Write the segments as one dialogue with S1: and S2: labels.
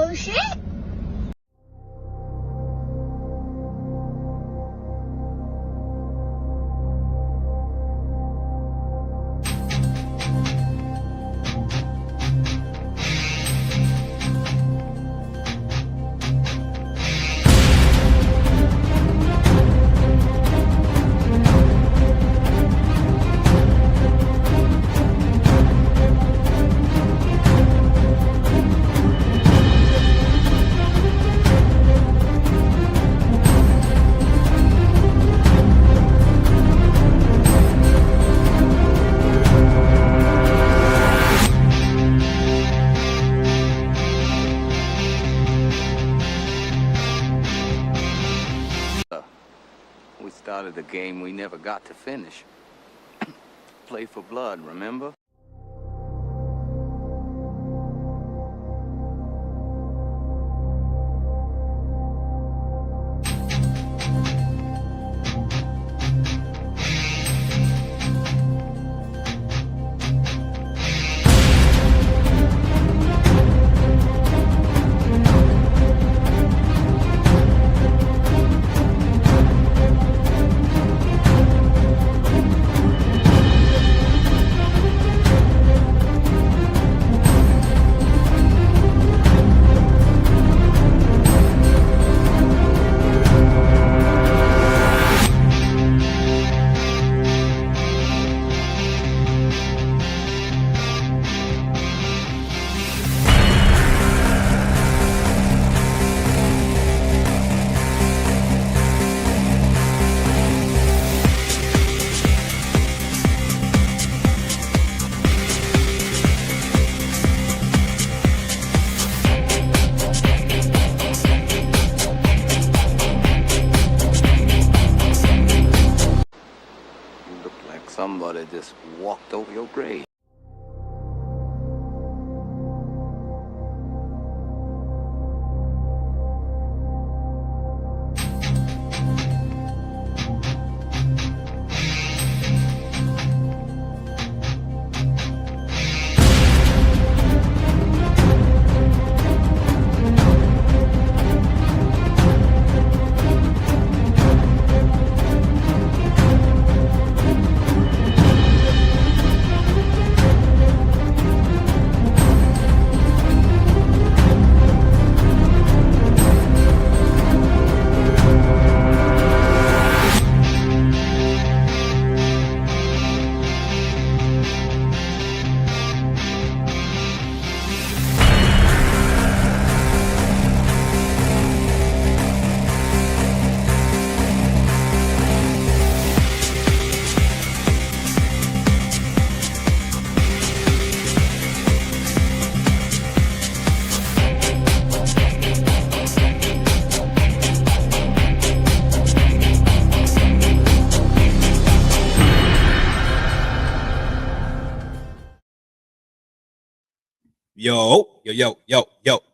S1: Oh shit!
S2: We started a game we never got to finish. Play for blood, remember? Somebody just walked over your grave.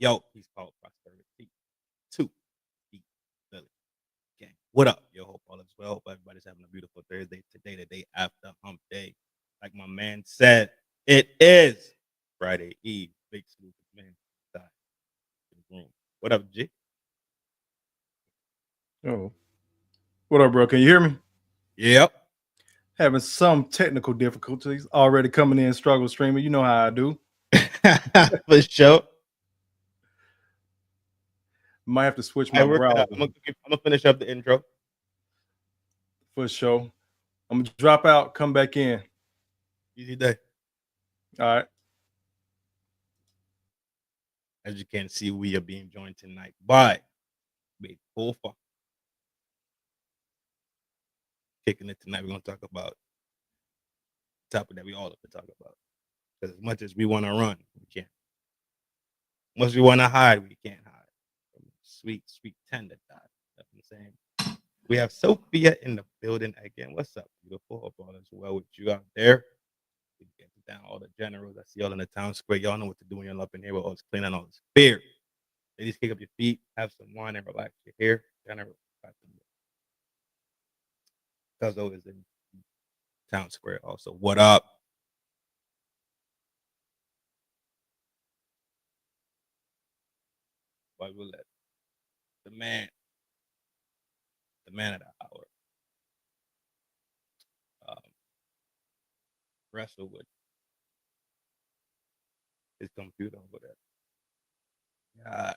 S3: Yo. He's called Prosperity 2. Gang. What up? Yo, hope all is well. Hope everybody's having a beautiful Thursday today, the day after hump day. Like my man said, it is Friday Eve. Big salute to man inside the room. What up, G?
S4: Oh. What up, bro? Can you hear me?
S3: Yep.
S4: Having some technical difficulties. Already coming in struggle streaming. You know how I do.
S3: For sure.
S4: Might have to switch my browser.
S3: I'm gonna finish up the intro.
S4: For sure. I'm gonna drop out, come back in.
S3: Easy day.
S4: All right.
S3: As you can see, we are being joined tonight by Big Wolfer. Kicking it tonight, we're gonna talk about the topic that we all have to talk about. Because as much as we want to run, we can't. As much as we want to hide, we can't hide. Sweet, sweet tender dot. That's what I'm saying. We have Sophia in the building again. What's up, beautiful? Hope all is well with you out there. We get down all the generals. I see y'all in the town square. Y'all know what to do when you're up in here with all this cleaning, all this beer. Ladies, kick up your feet, have some wine, and relax your hair. General. Cuzzo is in town square also. What up? Fight Roulette. The man of the hour. Wrestle with his computer over there. God.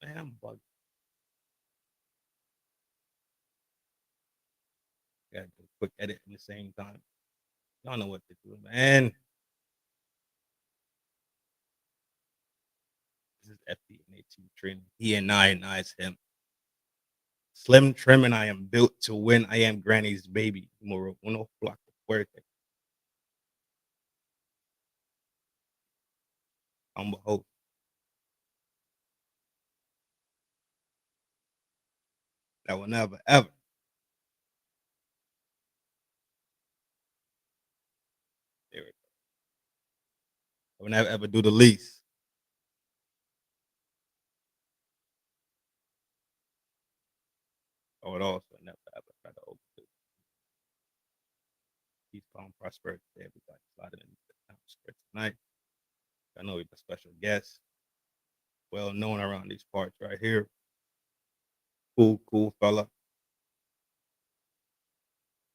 S3: Man, I'm bugged. Gotta do a quick edit at the same time. Y'all know what to do, man. This is FDNHT Trin. He and I is him. Slim, trim, and I am built to win. I am Granny's baby. Moro uno flock fuerte. Humble host. That will never, ever there we go. I will never, ever do the least. I would also never, ever try to overdo. Peace, calm, prosperity to everybody. Sliding in the town square tonight. I know he's a special guest. Well known around these parts right here. Cool fella.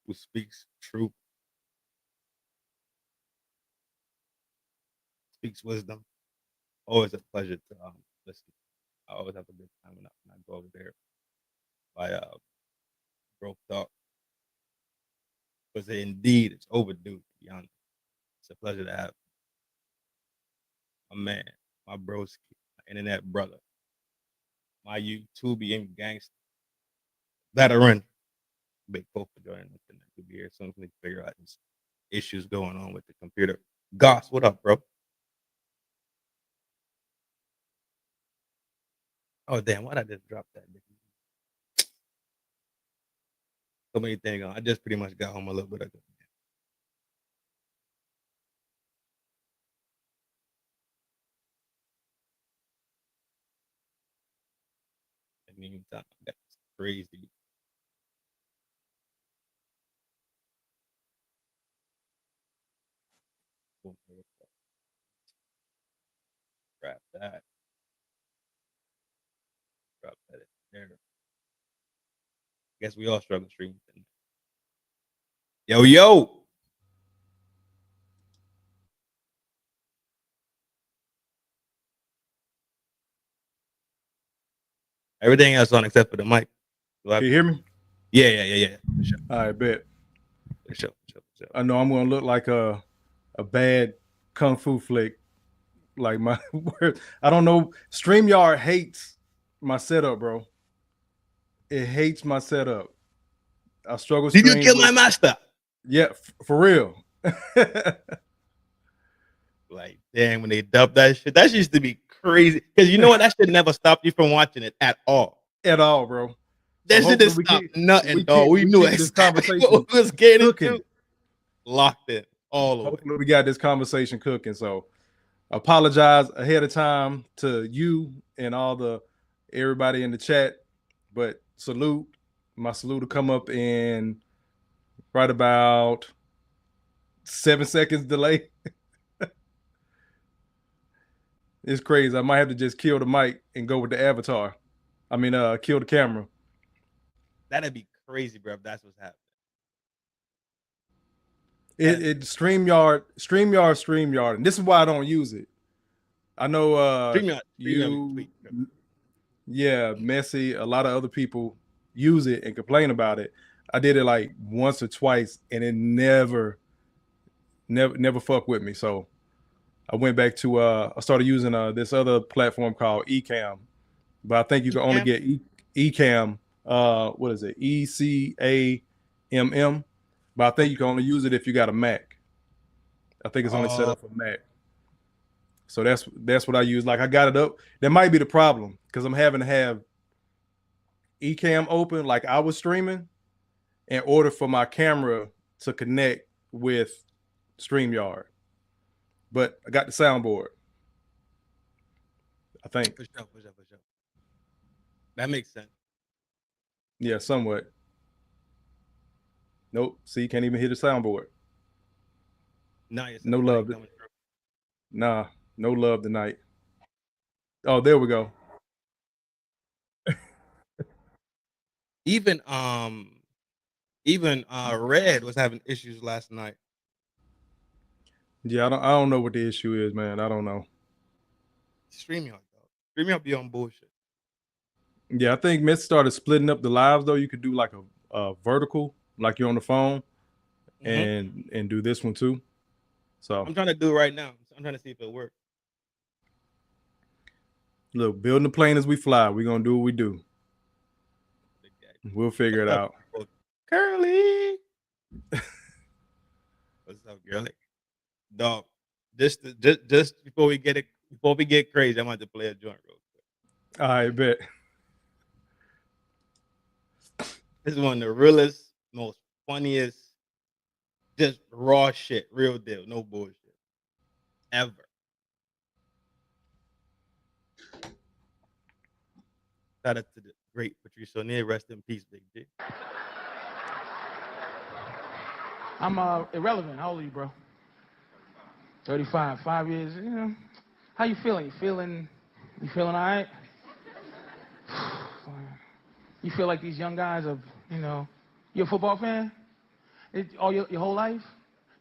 S3: Who speaks truth. Speaks wisdom. Always a pleasure to listen. I always have a good time when I go over there by Broke Talk. Because indeed it's overdue, to be honest. It's a pleasure to have my man, my broski, my internet brother, my YouTubian gangster, veteran, Big Pope for joining us tonight to be here soon as we figure out these issues going on with the computer. Goss, what up, bro? Oh damn, why'd I just drop that? So many things on. I just pretty much got home a little bit ago. In the meantime, that's crazy. Grab that. Drop that in there. Guess we all struggle streaming. Yo. Everything else on except for the mic.
S4: Can you hear me?
S3: Yeah. For sure.
S4: I bet.
S3: For sure.
S4: I know I'm gonna look like a bad kung fu flick. Like my I don't know. StreamYard hates my setup, bro. It hates my setup. I struggle.
S3: Did you kill my master?
S4: Yeah, for real.
S3: Like, damn, when they dubbed that shit used to be crazy. Because you know what? That shit never stopped you from watching it at all.
S4: At all, bro.
S3: That shit didn't stop nothing, dog. We knew exactly what we was getting into. Locked in all the way.
S4: Hopefully we got this conversation cooking. So apologize ahead of time to you and everybody in the chat. But my salute to come up in right about 7 seconds delay. It's crazy. I might have to just kill the mic and go with the avatar. I mean, kill the camera.
S3: That'd be crazy, bro, if that's what's happening.
S4: It StreamYard, and this is why I don't use it. I know StreamYard, Messy, a lot of other people use it and complain about it. I did it like once or twice, and it never fucked with me. So I went back to I started using this other platform called Ecamm, but I think you can only get Ecamm. What is it? ECAMM. But I think you can only use it if you got a Mac. I think it's only set up for Mac. So that's what I use. Like I got it up. That might be the problem because I'm having to have Ecamm open like I was streaming in order for my camera to connect with StreamYard. But I got the soundboard. I think.
S3: For sure. That makes sense.
S4: Yeah, somewhat. Nope. See, you can't even hear the soundboard.
S3: No
S4: love. Nah, no love tonight. Oh, there we go.
S3: Even Red was having issues last night.
S4: Yeah, I don't know what the issue is, man. I don't know.
S3: StreamYard though. StreamYard be on bullshit.
S4: Yeah, I think Myth started splitting up the lives though. You could do like a vertical, like you're on the phone, and do this one too. So
S3: I'm trying to do it right now. I'm trying to see if it works.
S4: Look, building the plane as we fly. We're gonna do what we do. We'll figure it out.
S3: Curly. What's up, girly? Dog. Just before we get crazy, I'm about to play a joint real quick.
S4: I bet.
S3: This is one of the realest, most funniest, just raw shit, real deal, no bullshit, ever. Shout out to the great Patrice O'Neal, rest in peace, Big G.
S1: I'm irrelevant. How old are you, bro? 35. 5 years. You know, how you feeling? You feeling all right? You feel like these young guys are, you know, you're a football fan? All your whole life?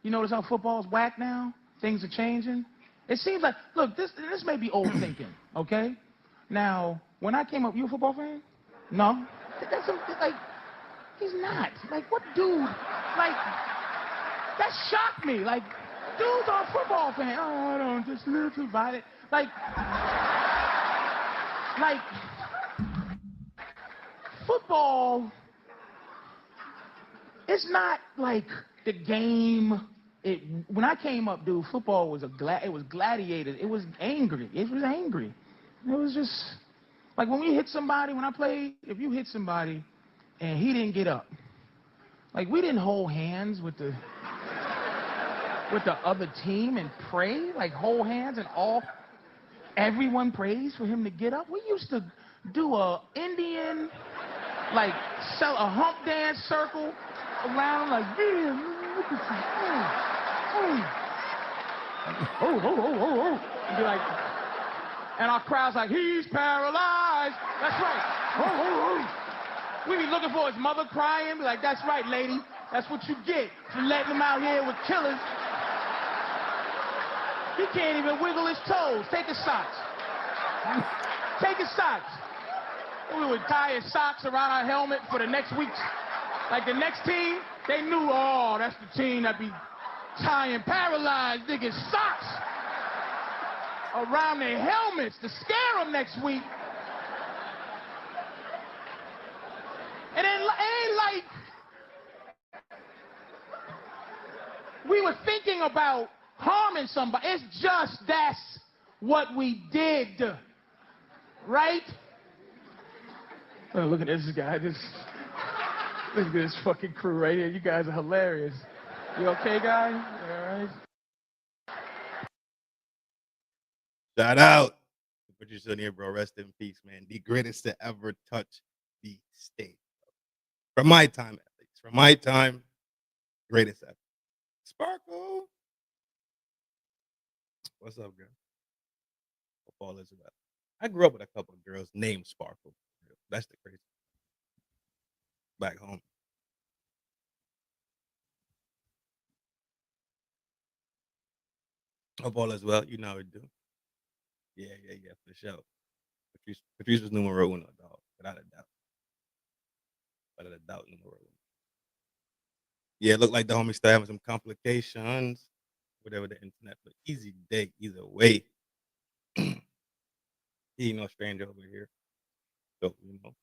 S1: You notice how football's whack now? Things are changing. It seems like, look, this may be old thinking, okay? Now, when I came up, you a football fan? No? That's like, he's not. Like, what dude? Like, that shocked me. Like, dudes are a football fan. Oh, I don't just live about it. Like, football, it's not like the game. When I came up, dude, football was it was gladiated. It was angry. It was angry. It was just like when we hit somebody. When I played, if you hit somebody and he didn't get up, like we didn't hold hands with the other team and pray, like hold hands and everyone prays for him to get up. We used to do a Indian, like sell a hump dance circle around, like and be like, and our crowd's like, he's paralyzed. That's right. We be looking for his mother crying, be like, that's right, lady. That's what you get for letting him out here with killers. He can't even wiggle his toes. Take his socks. Take his socks. We would tie his socks around our helmet for the next week. Like the next team, they knew, oh, that's the team that be tying paralyzed niggas' socks around their helmets to scare them next week. And then it ain't like we were thinking about harming somebody. It's just that's what we did, right? Oh, look at this guy. Look at this fucking crew right here. You guys are hilarious. You okay, guys? All right.
S3: Shout out to Patrice O'Neal, bro. Rest in peace, man. The greatest to ever touch the stage. From my time, at least. From my time, greatest ever. Sparkle. What's up, girl? Hope all is well. I grew up with a couple of girls named Sparkle. That's the crazy. Back home. Hope all is well. You know how we do. Yeah, for sure. Patrice was numero uno, dog. Without a doubt. Without a doubt, numero uno. Yeah, it looked like the homie still having some complications. Whatever the internet, but easy day either way. He ain't no stranger over here. So, you know,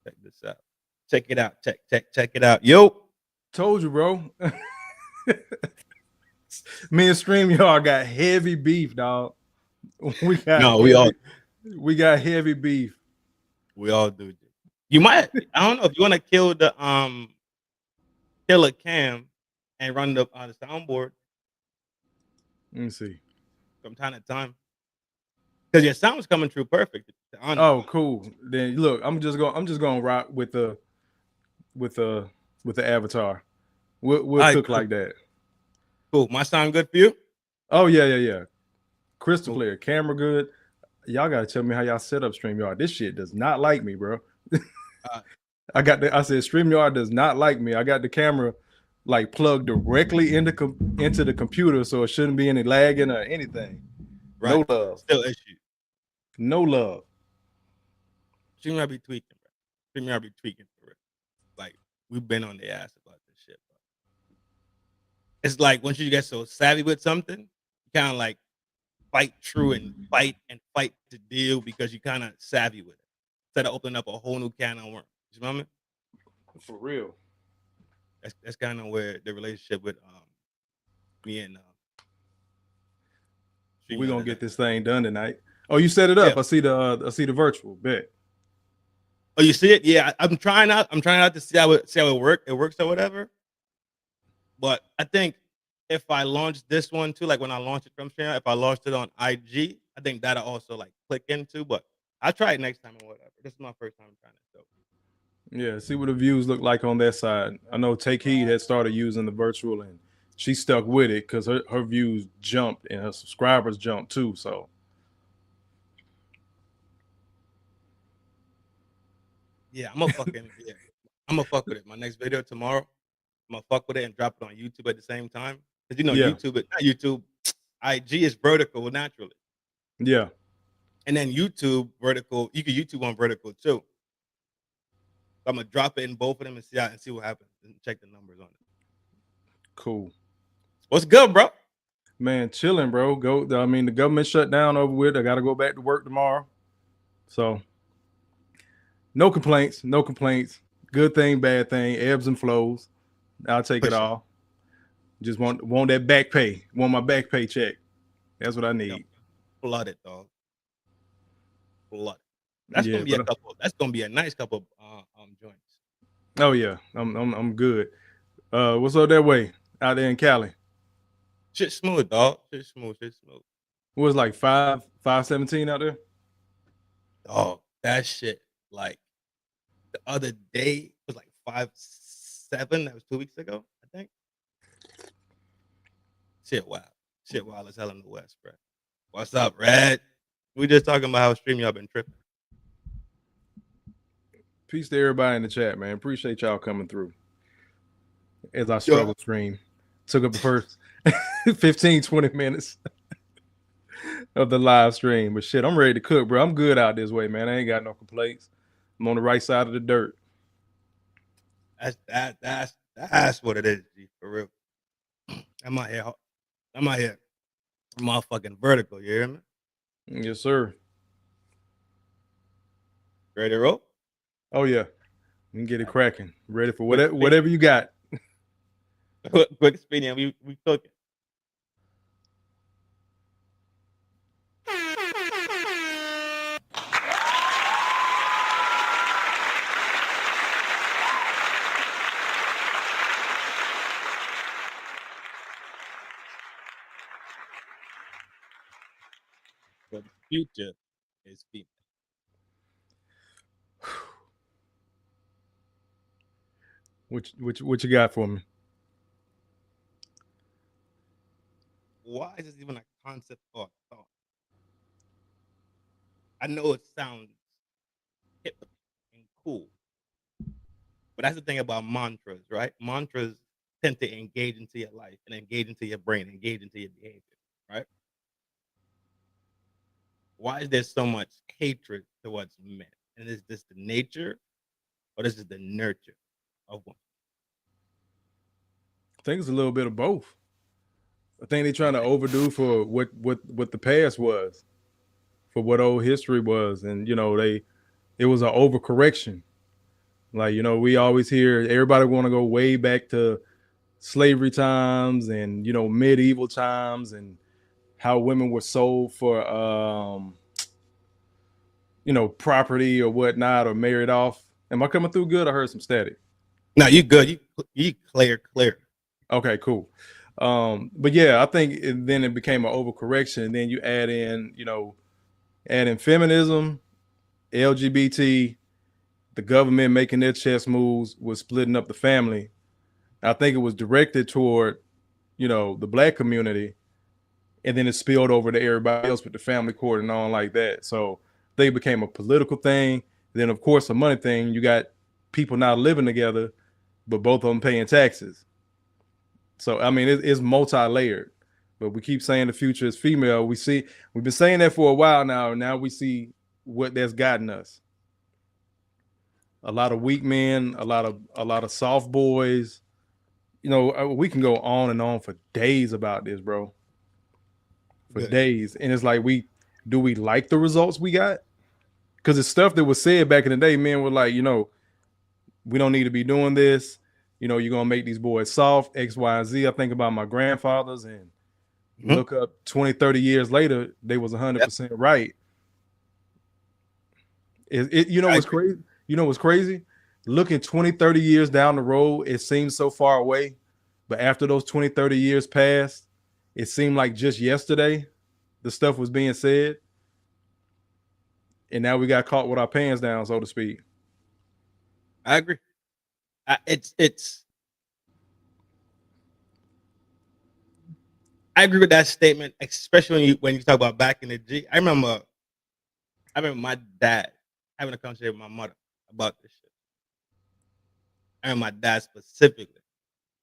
S3: check this out. Check it out. Check it out. Yo.
S4: Told you, bro. Me and StreamYard got heavy beef, dog. We got heavy beef.
S3: We all do. You might, I don't know if you want to kill the killer cam and run the soundboard.
S4: Let me see.
S3: From time to time. Because your sound's coming through perfect.
S4: Oh, cool. Then look, I'm just gonna rock with the avatar. We'll cook like that.
S3: Cool. My sound good for you?
S4: Oh yeah. Crystal clear, camera good. Y'all gotta tell me how y'all set up StreamYard. This shit does not like me, bro.
S3: Uh,
S4: I said StreamYard does not like me. I got the camera like plugged directly into the computer, so it shouldn't be any lagging or anything.
S3: right.
S4: No love.
S3: Still issue.
S4: No love.
S3: StreamYard be tweaking, bro. StreamYard be tweaking for it. Like, we've been on the ass about this shit, bro. It's like once you get so savvy with something, you kind of like fight through and fight to deal because you kind of savvy with it. Instead of opening up a whole new can of worms. You know what I mean?
S4: For real.
S3: That's kind of where the relationship with me and
S4: we're gonna get this thing done tonight. Oh, you set it up.
S3: Yeah.
S4: I see the virtual bet.
S3: Oh, you see it? Yeah, I'm trying out to see how it works or whatever. But I think if I launch this one too, like when I launch it from Channel, if I launched it on IG, I think that'll also like click into. But I'll try it next time or whatever. This is my first time trying it. So
S4: yeah, see what the views look like on that side. I know Take Heed had started using the virtual and she stuck with it because her views jumped and her subscribers jumped too. So
S3: yeah, I'm gonna fuck with it. My next video tomorrow, I'm gonna fuck with it and drop it on YouTube at the same time. Because YouTube, IG is vertical naturally.
S4: Yeah.
S3: And then YouTube vertical, you can YouTube on vertical too. So I'm gonna drop it in both of them and see what happens and check the numbers on it.
S4: Cool.
S3: What's good, bro?
S4: Man, chilling, bro. The government shut down over with. I gotta go back to work tomorrow. So no complaints. Good thing, bad thing, ebbs and flows. I'll take it all. Just want that back pay. Want my back pay check. That's what I need.
S3: Yep. Flooded, dog. Flooded. That's gonna be a couple. That's gonna be a nice couple joints.
S4: Oh yeah, I'm good. What's up that way out there in Cali?
S3: Shit smooth, dog. Shit smooth.
S4: It was like 517 out there.
S3: Oh, that shit. Like the other day was like 5.7. That was 2 weeks ago, I think. Shit wild as hell in the West, bro. What's up, Red? We just talking about how StreamYard been tripping.
S4: Peace to everybody in the chat, man. Appreciate y'all coming through. As I struggle stream. Took up the first 15, 20 minutes of the live stream. But shit, I'm ready to cook, bro. I'm good out this way, man. I ain't got no complaints. I'm on the right side of the dirt.
S3: That's what it is, G, for real. I'm out here motherfucking vertical, you hear me?
S4: Yes, sir.
S3: Ready to roll?
S4: Oh yeah. We can get it cracking. Ready for whatever you got.
S3: Quick expedient, we cooking. But the future is female.
S4: What you got for me?
S3: Why is this even a concept or a thought? I know it sounds hip and cool, but that's the thing about mantras, right? Mantras tend to engage into your life and engage into your brain, engage into your behavior, right? Why is there so much hatred towards men? And is this the nature or this is the nurture of women?
S4: I think it's a little bit of both. I think they're trying to overdo for what the past was, for what old history was, and it was an overcorrection. Like we always hear everybody want to go way back to slavery times and medieval times and how women were sold for property or whatnot or married off. Am I coming through good? I heard some static.
S3: No, you good. You clear.
S4: Okay, cool. But yeah, I think then it became an overcorrection. And then you add in feminism, LGBT, the government making their chess moves was splitting up the family. I think it was directed toward, the black community. and then it spilled over to everybody else with the family court and all like that. So they became a political thing. Then, of course, a money thing. You got people now living together, but both of them paying taxes. So, I mean, it's multi-layered. But we keep saying the future is female. We've been saying that for a while now, and now we see what that's gotten us. A lot of weak men, a lot of soft boys. You know, we can go on and on for days about this, bro. For days. And it's like, do we like the results we got? Because it's stuff that was said back in the day. Men were like, you know, we don't need to be doing this. You know, you're going to make these boys soft, X, Y, and Z. I think about my grandfathers and look up 20, 30 years later, they was 100% right. You know what's crazy? You know what's crazy? Looking 20, 30 years down the road, it seems so far away. But after those 20, 30 years passed, it seemed like just yesterday the stuff was being said. And now we got caught with our pants down, so to speak.
S3: I agree. I agree with that statement, especially when you talk about back in the G. I remember my dad having a conversation with my mother about this shit. I remember my dad specifically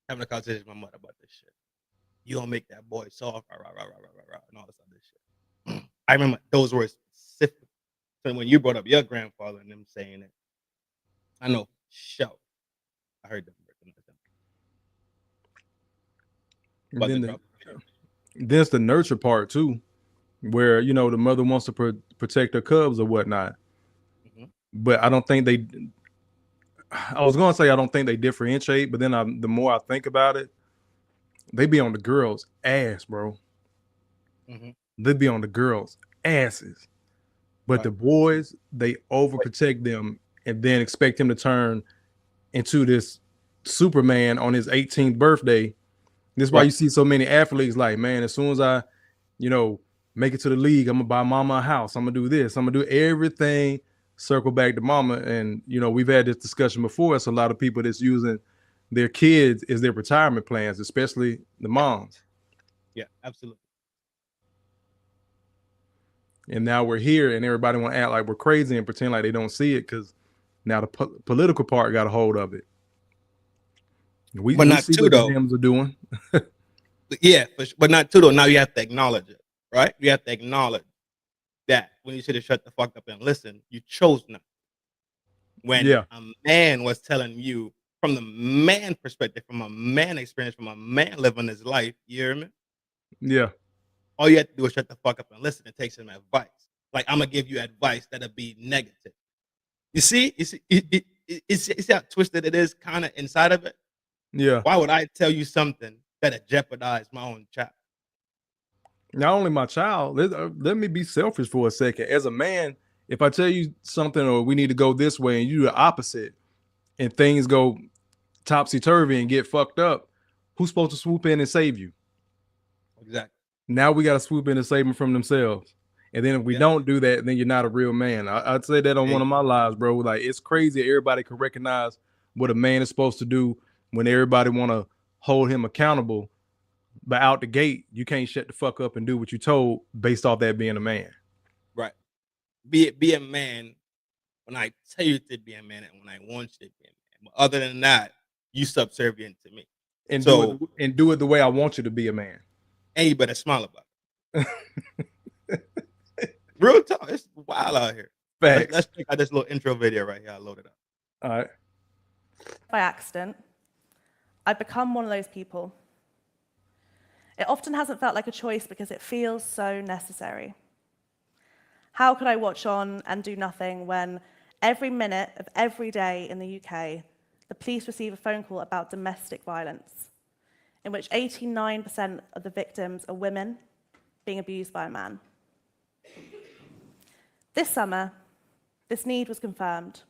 S3: having a conversation with my mother about this shit. You don't make that boy soft, rah, rah, rah, rah, rah, rah, and all this other shit. I remember those words specifically. So when you brought up your grandfather and them saying it, I know, shout. I heard them.
S4: But then there's the nurture part too, where, you know, the mother wants to protect her cubs or whatnot. But I don't think I was going to say I don't think they differentiate, but then the more I think about it, they be on the girls' ass, bro. They be on the girls' asses. But the boys, they overprotect them and then expect him to turn into this Superman on his 18th birthday. This is why you see so many athletes like, man, as soon as I, you know, make it to the league, I'm gonna buy mama a house. I'm gonna do this. I'm gonna do everything, circle back to mama. And, you know, we've had this discussion before. It's a lot of people that's using their kids as their retirement plans, especially the moms.
S3: Yeah, absolutely.
S4: And now we're here and everybody want to act like we're crazy and pretend like they don't see it because now the political part got a hold of it. We see what the Dems are doing.
S3: Yeah, but not too though. Now you have to acknowledge it, right? You have to acknowledge that when you should have shut the fuck up and listen, you chose not. When a man was telling you from the man perspective, from a man experience, from a man living his life, you hear me?
S4: Yeah.
S3: All you have to do is shut the fuck up and listen and take some advice. Like, I'm gonna give you advice that'll be negative. You see how twisted it is kind of inside of it?
S4: Yeah.
S3: Why would I tell you something that'll jeopardize my own child?
S4: Not only my child, let me be selfish for a second. As a man, if I tell you something or we need to go this way and you do the opposite and things go topsy-turvy and get fucked up, who's supposed to swoop in and save you?
S3: Exactly.
S4: Now we got to swoop in and save them from themselves. And then if we don't do that, then you're not a real man. I'd say that on one of my lives, bro. Like, it's crazy. Everybody can recognize what a man is supposed to do when everybody want to hold him accountable. But out the gate, you can't shut the fuck up and do what you told based off that being a man.
S3: Right. Be a man when I tell you to be a man and when I want you to be a man. But other than that, you subservient to me.
S4: And do it the way I want you to be a man.
S3: And you better smile about it. Real talk. It's wild out here. Let's check out this little intro video right here. I loaded up.
S4: All right.
S5: By accident, I've become one of those people. It often hasn't felt like a choice because it feels so necessary. How could I watch on and do nothing when every minute of every day in the UK, the police receive a phone call about domestic violence, in which 89% of the victims are women being abused by a man? This summer, this need was confirmed.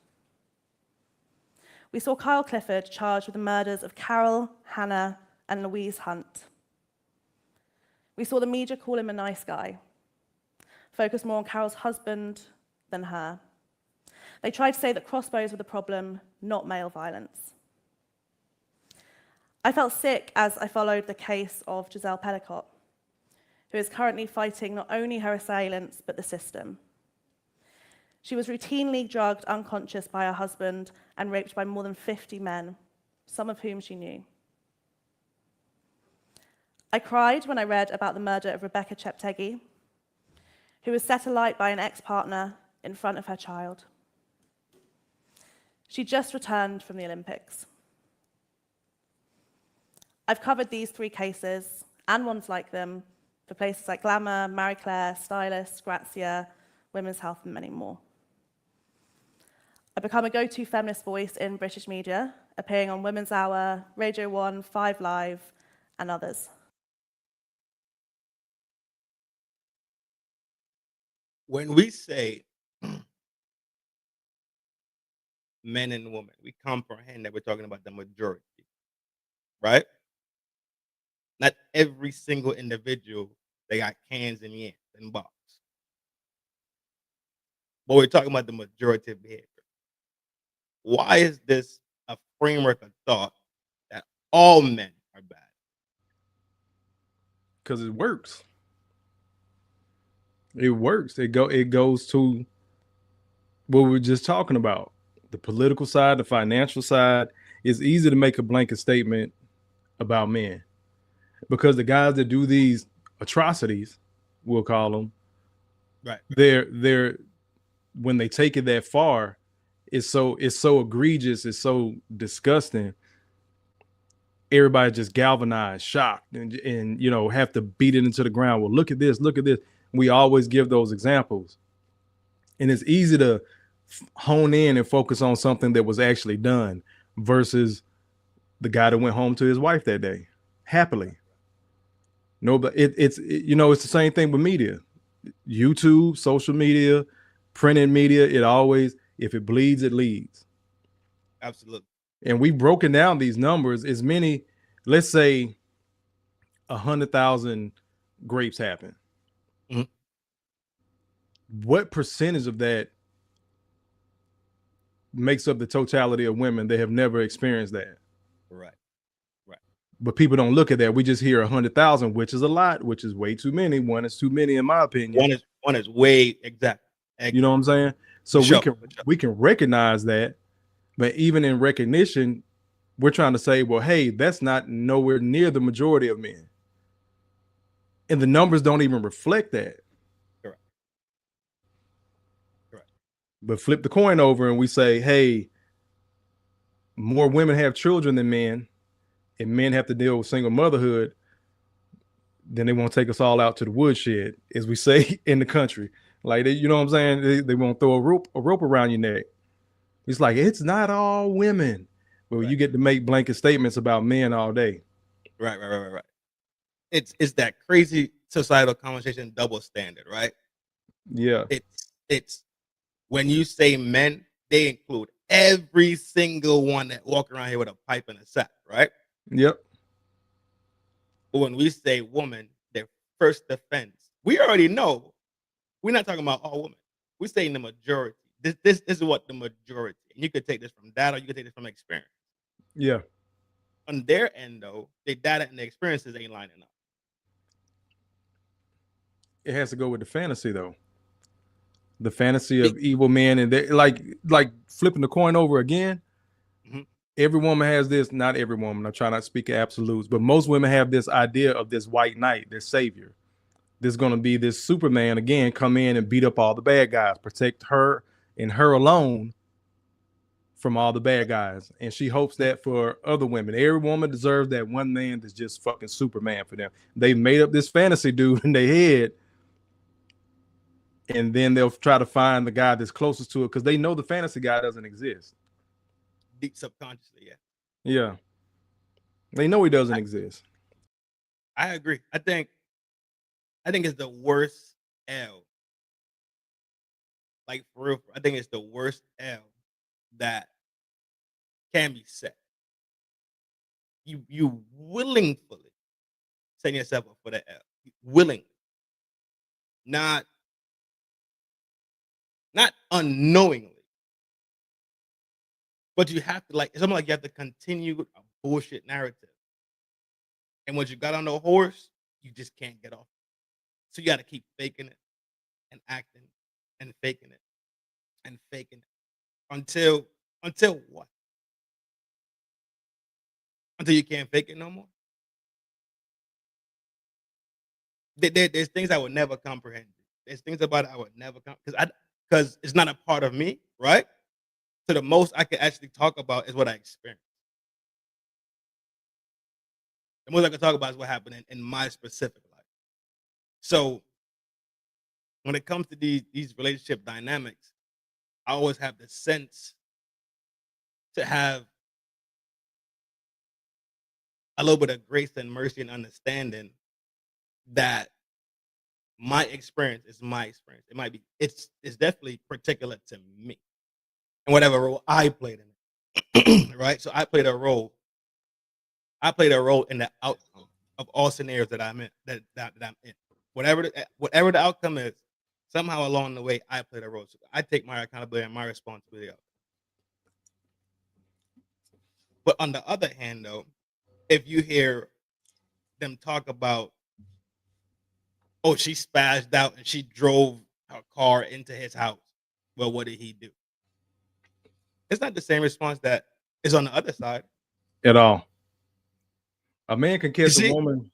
S5: We saw Kyle Clifford charged with the murders of Carol, Hannah, and Louise Hunt. We saw the media call him a nice guy, focus more on Carol's husband than her. They tried to say that crossbows were the problem, not male violence. I felt sick as I followed the case of Giselle Petticott, who is currently fighting not only her assailants, but the system. She was routinely drugged unconscious by her husband and raped by more than 50 men, some of whom she knew. I cried when I read about the murder of Rebecca Cheptegei, who was set alight by an ex-partner in front of her child. She just returned from the Olympics. I've covered these 3 cases, and ones like them, for places like Glamour, Marie Claire, Stylist, Grazia, Women's Health, and many more. I've become a go-to feminist voice in British media, appearing on Women's Hour, Radio 1, 5 Live, and others.
S3: When we say men and women, we comprehend that we're talking about the majority, right? Not every single individual, they got cans and yams and box. But we're talking about the majority of behavior. Why is this a framework of thought that all men are bad?
S4: Because it works. It works. It goes to what we were just talking about. The political side, the financial side. It's easy to make a blanket statement about men. Because the guys that do these atrocities, we'll call them,
S3: Right.
S4: They're when they take it that far, it's so egregious, it's so disgusting. Everybody just galvanized, shocked, and you know, have to beat it into the ground. Well, look at this, look at this. We always give those examples. And it's easy to hone in and focus on something that was actually done versus the guy that went home to his wife that day happily. No, but it's you know, it's the same thing with media. YouTube, social media, printed media, it always, if it bleeds, it leads.
S3: Absolutely.
S4: And we've broken down these numbers. As many, let's say 100,000 grapes happen.
S3: Mhm.
S4: What percentage of that makes up the totality of women that have never experienced that?
S3: Right.
S4: But people don't look at that. We just hear 100,000, which is a lot, which is way too many. One is too many, in my opinion.
S3: One is way exact.
S4: You know what I'm saying? So
S3: For
S4: we can recognize that, but even in recognition, we're trying to say, well, hey, that's not nowhere near the majority of men, and the numbers don't even reflect that.
S3: Correct.
S4: But flip the coin over, and we say, hey, more women have children than men, and men have to deal with single motherhood. Then they won't take us all out to the woodshed, as we say in the country. Like, you know what I'm saying? They won't throw a rope around your neck. It's like, it's not all women. But you get to make blanket statements about men all day.
S3: Right. It's that crazy societal conversation double standard, right?
S4: Yeah.
S3: It's when you say men, they include every single one that walk around here with a pipe and a sack, right?
S4: Yep.
S3: But when we say woman, their first defense, we already know we're not talking about all women. We're saying the majority. This is what the majority. And you could take this from data, you could take this from experience.
S4: Yeah.
S3: On their end, though, their data and their experiences ain't lining up.
S4: It has to go with the fantasy, though. The fantasy of evil men, and they like flipping the coin over again.
S3: Mm-hmm.
S4: Every woman has this. Not every woman. I'm trying not to speak absolutes, but most women have this idea of this white knight, this savior. There's going to be this Superman again, come in and beat up all the bad guys, protect her and her alone from all the bad guys. And she hopes that for other women. Every woman deserves that one man that's just fucking Superman for them. They made up this fantasy dude in their head, and then they'll try to find the guy that's closest to it because they know the fantasy guy doesn't exist.
S3: Deep subconsciously, yeah.
S4: Yeah. They know he doesn't exist.
S3: I agree. I think it's the worst L. Like, for real, I think it's the worst L that can be set. You willingly setting yourself up for that L. Willingly. Not unknowingly. But you have to, it's almost like you have to continue a bullshit narrative. And once you got on the horse, you just can't get off. So you got to keep faking it and acting and faking it and faking it until what? Until you can't fake it no more. There's things I would never comprehend. There's things about it I would never because it's not a part of me, right? So the most I can actually talk about is what I experienced. The most I can talk about is what happened in my specific life. So when it comes to these relationship dynamics, I always have the sense to have a little bit of grace and mercy and understanding that my experience is my experience. It might be it's definitely particular to me and whatever role I played in it. Right? So I played a role in the outcome of all scenarios that I'm in that I'm in. Whatever the outcome is, somehow along the way I played a role. So I take my accountability and my responsibility of it. But on the other hand though, if you hear them talk about, oh, she spazzed out and she drove her car into his house. Well, what did he do? It's not the same response that is on the other side.
S4: At all. A man can
S3: You
S4: catch a
S3: see?
S4: woman.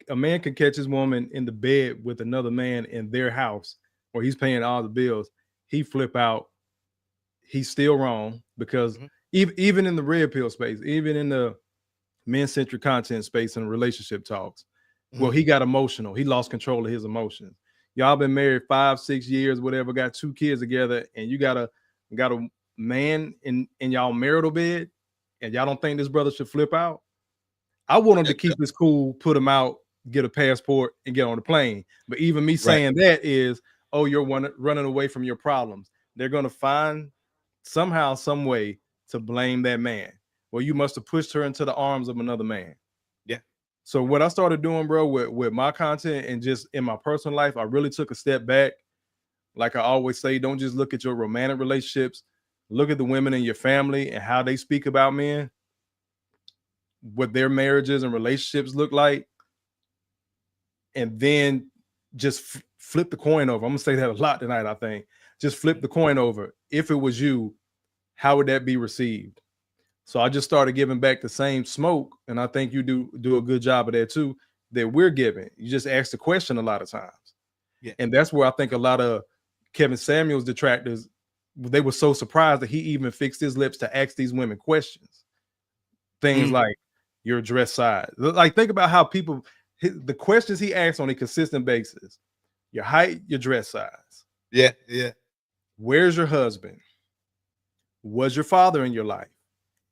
S4: A man can catch his woman in the bed with another man in their house where he's paying all the bills. He flip out. He's still wrong because
S3: Mhm.
S4: even in the red pill space, even in the men-centric content space and relationship talks, well,
S3: Mhm.
S4: he got emotional. He lost control of his emotions. Y'all been married 5-6 years, whatever, got 2 kids together, and you got a man in y'all marital bed, and y'all don't think this brother should flip out? I want him to keep his cool, put him out, get a passport, and get on the plane. But even me
S3: Right.
S4: saying that is, oh, you're running away from your problems. They're going to find somehow, some way to blame that man. Well, you must have pushed her into the arms of another man.
S3: Yeah.
S4: So what I started doing, bro, with my content and just in my personal life, I really took a step back. Like I always say, don't just look at your romantic relationships. Look at the women in your family and how they speak about men, what their marriages and relationships look like, and then just flip the coin over. I'm gonna say that a lot tonight. I think just flip the coin over. If it was you, how would that be received? So I just started giving back the same smoke, and I think you do a good job of that too. That we're giving. You just ask the question a lot of times,
S3: Yeah.
S4: and that's where I think a lot of Kevin Samuels detractors, they were so surprised that he even fixed his lips to ask these women questions. Things like your dress size. Like think about how people the questions he asks on a consistent basis: your height, your dress size.
S3: Yeah. Yeah.
S4: Where's your husband? Was your father in your life?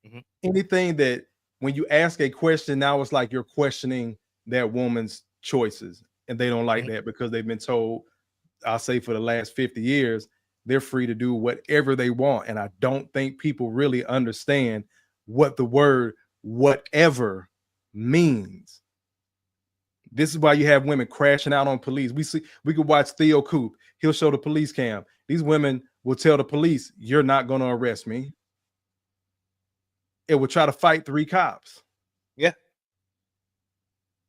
S3: Mhm.
S4: Anything that when you ask a question, now it's like you're questioning that woman's choices, and they don't like
S3: Mhm.
S4: that because they've been told, I'll say for the last 50 years, they're free to do whatever they want. And I don't think people really understand what the word whatever means. This is why you have women crashing out on police. We could watch Theo Coop. He'll show the police cam. These women will tell the police, you're not going to arrest me. It will try to fight 3 cops.
S3: Yeah.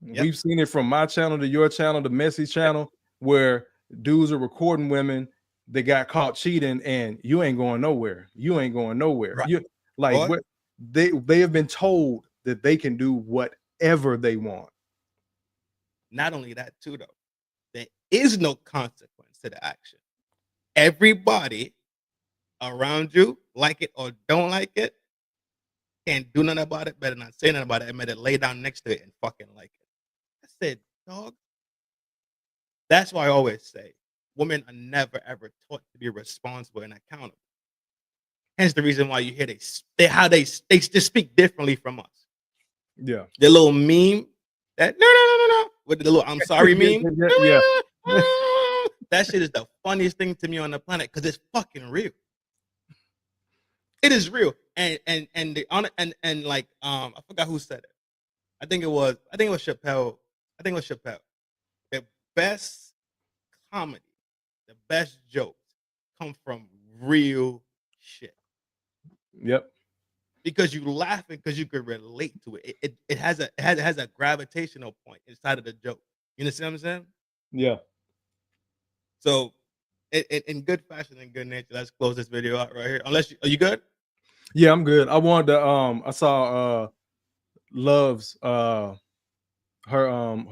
S4: We've seen it from my channel to your channel, the Messy channel, where dudes are recording women that got caught cheating, and you ain't going nowhere. You ain't going nowhere.
S3: Right.
S4: You like
S3: Boy.
S4: what they have been told that they can do whatever they want.
S3: Not only that, too, though, there is no consequence to the action. Everybody around you, like it or don't like it, can't do nothing about it, better not say nothing about it, and better lay down next to it and fucking like it. I said, dog. That's why I always say women are never ever taught to be responsible and accountable. Hence the reason why you hear they just speak differently from us.
S4: Yeah.
S3: The little meme that no with the little I'm sorry meme.
S4: Yeah.
S3: That shit is the funniest thing to me on the planet because it's fucking real. It is real. And the and like I forgot who said it. I think it was Chappelle. The best comedy, the best jokes come from real shit.
S4: Yep.
S3: Because you laughing because you could relate to it. It has a gravitational point inside of the joke. You understand what I'm saying?
S4: Yeah.
S3: So, in good fashion and good nature, let's close this video out right here. Unless are you good?
S4: Yeah, I'm good. I wanted to I saw Love's her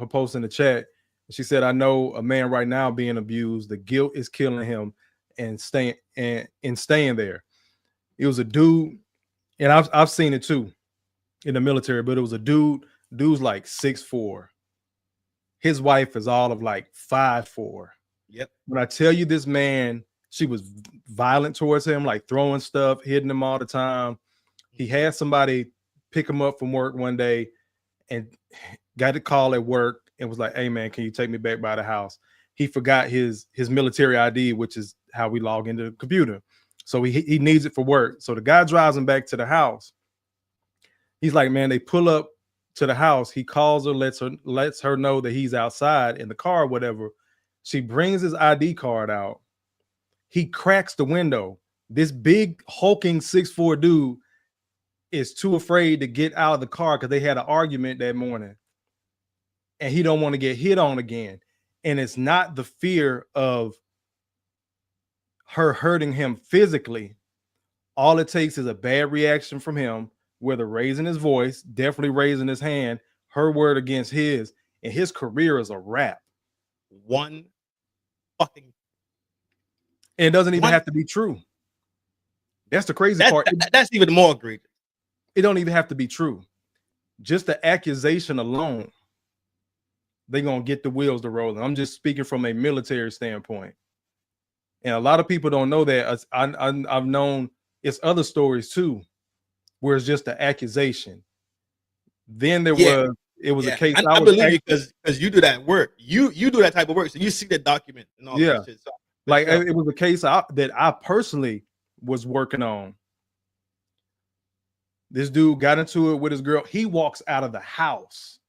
S4: post in the chat. She said, I know a man right now being abused. The guilt is killing him and staying there. It was a dude, and I've seen it too in the military, but it was a dude's like 6'4". His wife is all of like 5'4".
S3: Yep.
S4: When I tell you this man, she was violent towards him, like throwing stuff, hitting him all the time. He had somebody pick him up from work one day and got a call at work and was like, hey man, can you take me back by the house? He forgot his military ID, which is how we log into the computer. So he needs it for work. So the guy drives him back to the house. He's like, man, they pull up to the house. He calls her, lets her know that he's outside in the car or whatever. She brings his ID card out. He cracks the window. This big hulking 6'4" dude is too afraid to get out of the car because they had an argument that morning. And he don't want to get hit on again. And it's not the fear of her hurting him physically. All it takes is a bad reaction from him, whether raising his voice, definitely raising his hand, her word against his, and his career is a wrap.
S3: One fucking.
S4: And it doesn't even have to be true. That's the crazy part.
S3: That's even more egregious.
S4: It don't even have to be true. Just the accusation alone, they're going to get the wheels to rolling. I'm just speaking from a military standpoint. And a lot of people don't know that. I've known it's other stories too, where it's just the accusation. Then it was a case.
S3: I believe you because you do that work. You do that type of work. So you see the document and all that shit. So,
S4: like it was a case that I personally was working on. This dude got into it with his girl. He walks out of the house.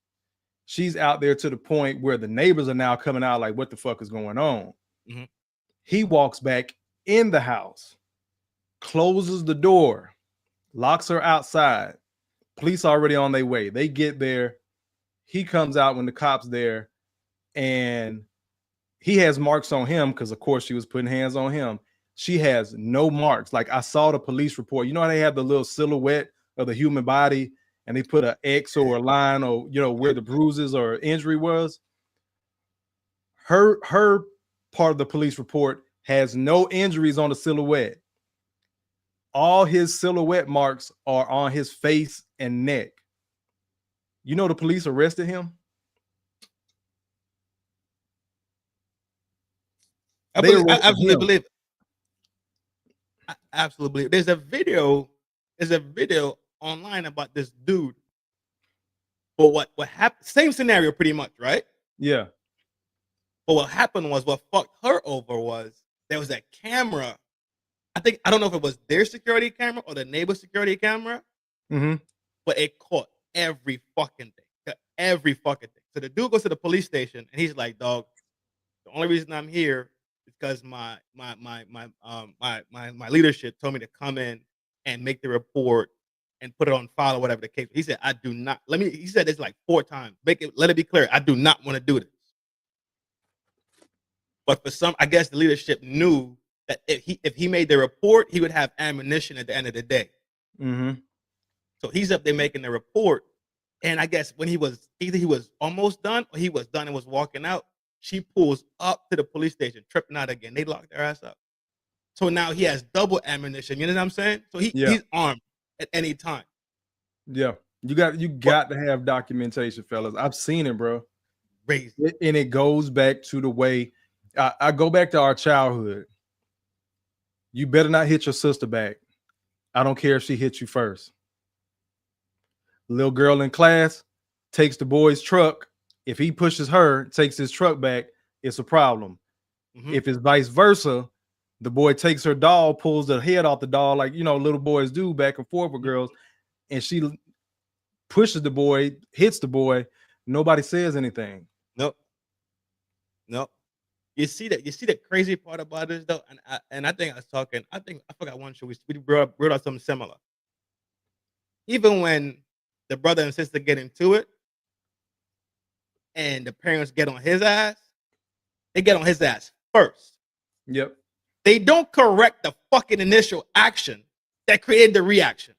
S4: She's out there to the point where the neighbors are now coming out like, what the fuck is going on?
S3: Mm-hmm.
S4: He walks back in the house, closes the door, locks her outside. Police already on their way. They get there. He comes out when the cop's there, and he has marks on him because, of course, she was putting hands on him. She has no marks. Like I saw the police report. You know how they have the little silhouette of the human body, and they put an X or a line or where the bruises or injury was. Her part of the police report has no injuries on the silhouette. All his silhouette marks are on his face and neck. You know the police arrested him?
S3: I absolutely believe it. I absolutely believe it. There's a video online about this dude. But what happened? Same scenario pretty much, right?
S4: Yeah.
S3: But what happened was what fucked her over was there was that camera. I don't know if it was their security camera or the neighbor's security camera, but it caught every fucking thing. Every fucking thing. So the dude goes to the police station and he's like, dog, the only reason I'm here is because my leadership told me to come in and make the report and put it on file or whatever the case. He said, I do not he said this like 4 times. Let it be clear. I do not want to do this. But for some, I guess the leadership knew that if he made the report, he would have ammunition at the end of the day. So he's up there making the report. And I guess when either he was almost done or he was done and was walking out, she pulls up to the police station, tripping out again. They locked their ass up. So now he has double ammunition. You know what I'm saying? So he's armed at any time. Yeah.
S4: You got to have documentation, fellas. I've seen it, bro.
S3: Crazy.
S4: And it goes back to the way I go back to our childhood. You better not hit your sister back. I don't care if she hits you first. Little girl in class takes the boy's truck. If he pushes her, takes his truck back, it's a problem. If it's vice versa, the boy takes her doll, pulls the head off the doll, like little boys do back and forth with girls, and she pushes the boy, hits the boy. Nobody says anything.
S3: Nope. You see the crazy part about this though, and I think I forgot one show we brought out something similar. Even when the brother and sister get into it, and the parents get on his ass, They get on his ass first.
S4: Yep.
S3: They don't correct the fucking initial action that created the reaction.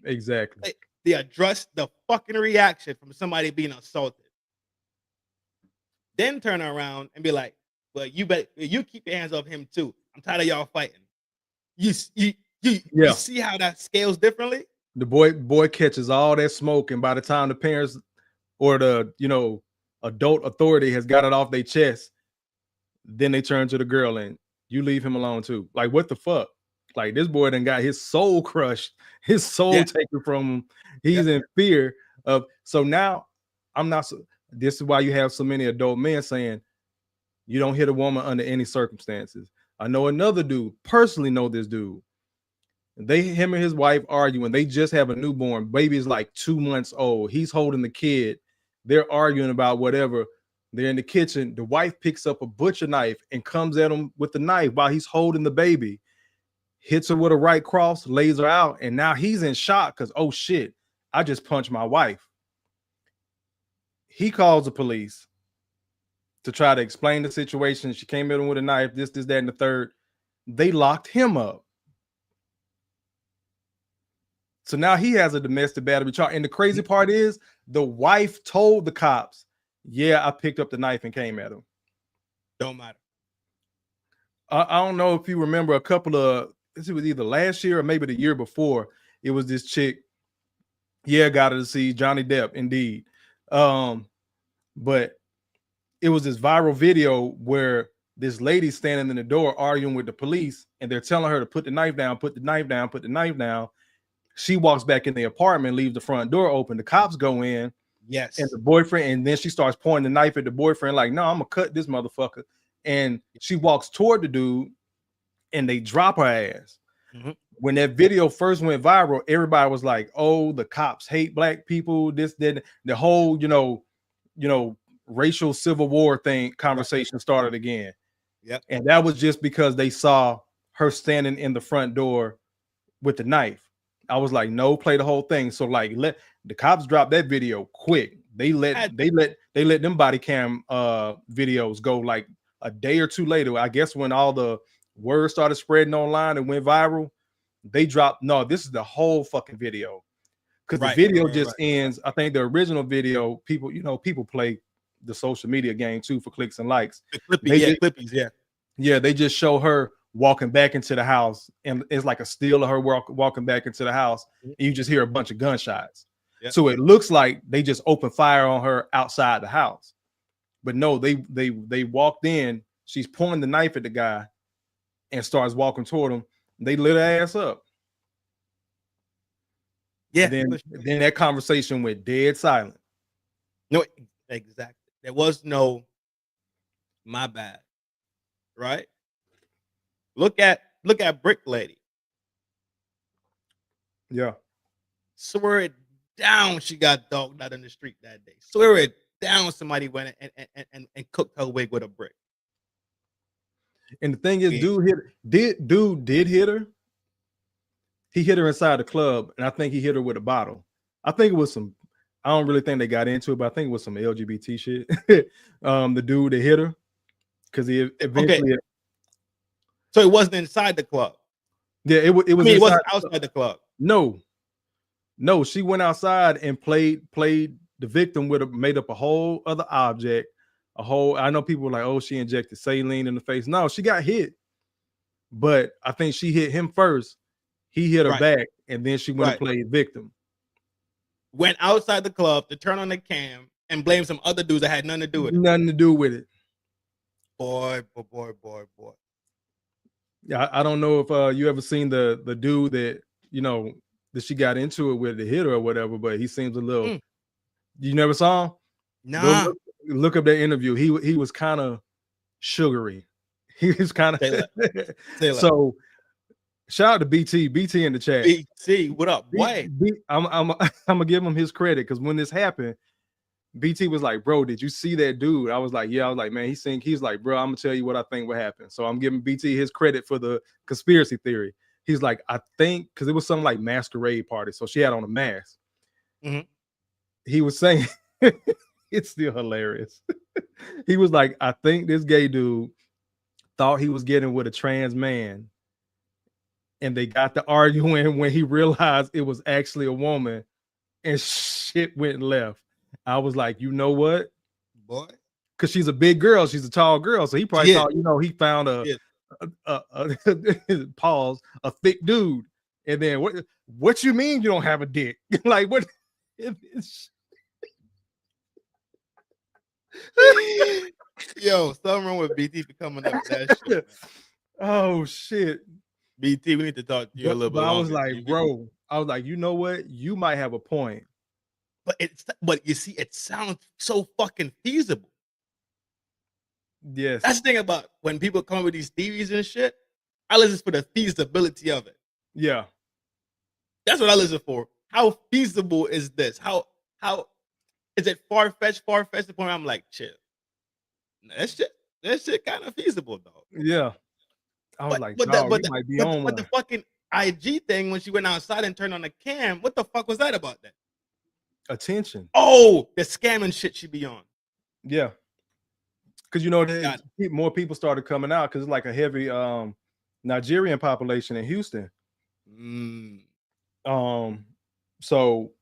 S4: Exactly.
S3: They address the fucking reaction from somebody being assaulted. Then turn around and be like, well, you keep your hands off him too. I'm tired of y'all fighting. You see how that scales differently?
S4: The boy catches all that smoke, and by the time the parents or the adult authority has got it off their chest, then they turn to the girl and you leave him alone too. Like, what the fuck? Like, this boy done got his soul crushed, his soul taken from him. He's in fear of. So now I'm not. This is why you have so many adult men saying you don't hit a woman under any circumstances. I know another dude, personally know this dude. Him and his wife arguing. They just have a newborn. Baby is like 2 months old. He's holding the kid. They're arguing about whatever. They're in the kitchen. The wife picks up a butcher knife and comes at him with the knife while he's holding the baby. Hits her with a right cross, lays her out, and now he's in shock because, oh shit, I just punched my wife. He calls the police to try to explain the situation. She came at him with a knife, this, that, and the third. They locked him up. So now he has a domestic battery charge. And the crazy part is the wife told the cops, yeah, I picked up the knife and came at him.
S3: Don't matter.
S4: I don't know if you remember a couple of, it was either last year or maybe the year before. It was this chick. Yeah, got her to see Johnny Depp, indeed. But it was this viral video where this lady standing in the door arguing with the police, and they're telling her to put the knife down, put the knife down, put the knife down. She walks back in the apartment, leaves the front door open. The cops go in.
S3: Yes.
S4: And the boyfriend, and then she starts pointing the knife at the boyfriend, like, no, I'm gonna cut this motherfucker. And she walks toward the dude, and they drop her ass. Mm-hmm. When that video first went viral, everybody was like, oh, the cops hate black people, this, that, the whole, racial civil war conversation started again.
S3: Yep.
S4: And that was just because they saw her standing in the front door with the knife. I was like, no, play the whole thing. So like, let the cops drop that video quick. They let them body cam videos go like a day or two later. I guess when all the word started spreading online and went viral, they dropped. No, this is the whole fucking video, because the video just ends. I think the original video, people play the social media game too for clicks and likes.
S3: Clippies.
S4: They just show her walking back into the house, and it's like a still of her walking back into the house, and you just hear a bunch of gunshots. Yep. So it looks like they just opened fire on her outside the house, but no, they walked in. She's pointing the knife at the guy and starts walking toward him. They lit her ass up.
S3: Yeah.
S4: Then that conversation went dead silent.
S3: No, exactly. There was no my bad. Right? Look at Brick Lady.
S4: Yeah.
S3: Swear it down, she got dogged out in the street that day. Swear it down, somebody went and cooked her wig with a brick.
S4: And the thing is, dude did hit her. He hit her inside the club, and I think he hit her with a bottle. I think it was some, I don't really think they got into it, but I think it was some LGBT shit. The dude that hit her, because he eventually.
S3: Okay. So it wasn't inside the club.
S4: Yeah, it was.
S3: It wasn't outside the club.
S4: No, she went outside and played the victim made up a whole other object. I know people were like, oh, she injected saline in the face. No, she got hit, but I think she hit him first. He hit her back, and then she went and played victim.
S3: Went outside the club to turn on the cam and blame some other dudes that had nothing to do with it.
S4: Nothing to do with it.
S3: Boy.
S4: Yeah, I don't know if you ever seen the dude that that she got into it with, the hitter or whatever, but he seems a little. You never saw him?
S3: Nah.
S4: Look up that interview. He was kind of sugary. He was kind of so. Shout out to BT in the chat.
S3: BT, what up? Why?
S4: I'm gonna give him his credit, because when this happened, BT was like, bro, did you see that dude? I was like, yeah. I was like, man, he's like, bro, I'm gonna tell you what I think would happen. So I'm giving BT his credit for the conspiracy theory. He's like, I think, because it was something like masquerade party, so she had on a mask. Mm-hmm. He was saying It's still hilarious. He was like, I think this gay dude thought he was getting with a trans man, and they got to arguing when he realized it was actually a woman, and shit went left. I was like, you know what?
S3: Boy.
S4: Because she's a big girl, she's a tall girl, so he probably
S3: Yeah.
S4: thought, he found pause, a thick dude. And then what you mean you don't have a dick? Like what?
S3: Yo, something wrong with BT for coming up with that shit, man.
S4: Oh shit.
S3: BT, we need to talk to you a little bit
S4: But I was
S3: longer.
S4: like, bro, you know what? You might have a point.
S3: But you see, it sounds so fucking feasible.
S4: Yes.
S3: That's the thing about when people come up with these theories and shit. I listen for the feasibility of it.
S4: Yeah.
S3: That's what I listen for. How feasible is this? How is it far-fetched to the point where I'm like, chill. That shit kind of feasible, though.
S4: Yeah. I was like, dog, you might be on one.
S3: The fucking IG thing when she went outside and turned on the cam, what the fuck was that about then?
S4: Attention.
S3: Oh, the scamming shit she be on.
S4: Yeah. Because more people started coming out because it's like a heavy Nigerian population in Houston. So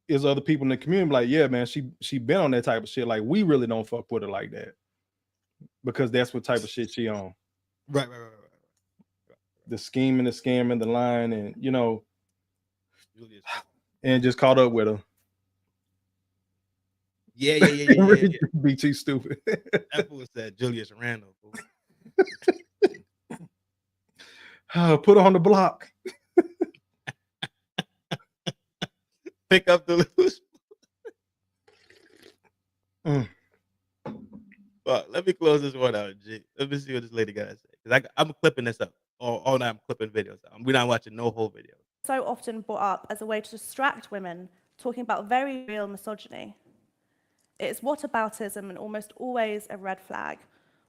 S4: is other people in the community like, yeah, man, she been on that type of shit. Like, we really don't fuck with her like that. Because that's what type of shit she on.
S3: Right.
S4: The scheming, the scamming, the lying, and and just caught up with her.
S3: Yeah.
S4: Be too stupid.
S3: That fool said Julius Randle.
S4: Put her on the block.
S3: Pick up the loose. Well, let me close this one out, G. Let me see what this lady got to say. Because I'm clipping this up. All night I'm clipping videos. We're not watching no whole video.
S5: So often brought up as a way to distract women, talking about very real misogyny. It is whataboutism and almost always a red flag.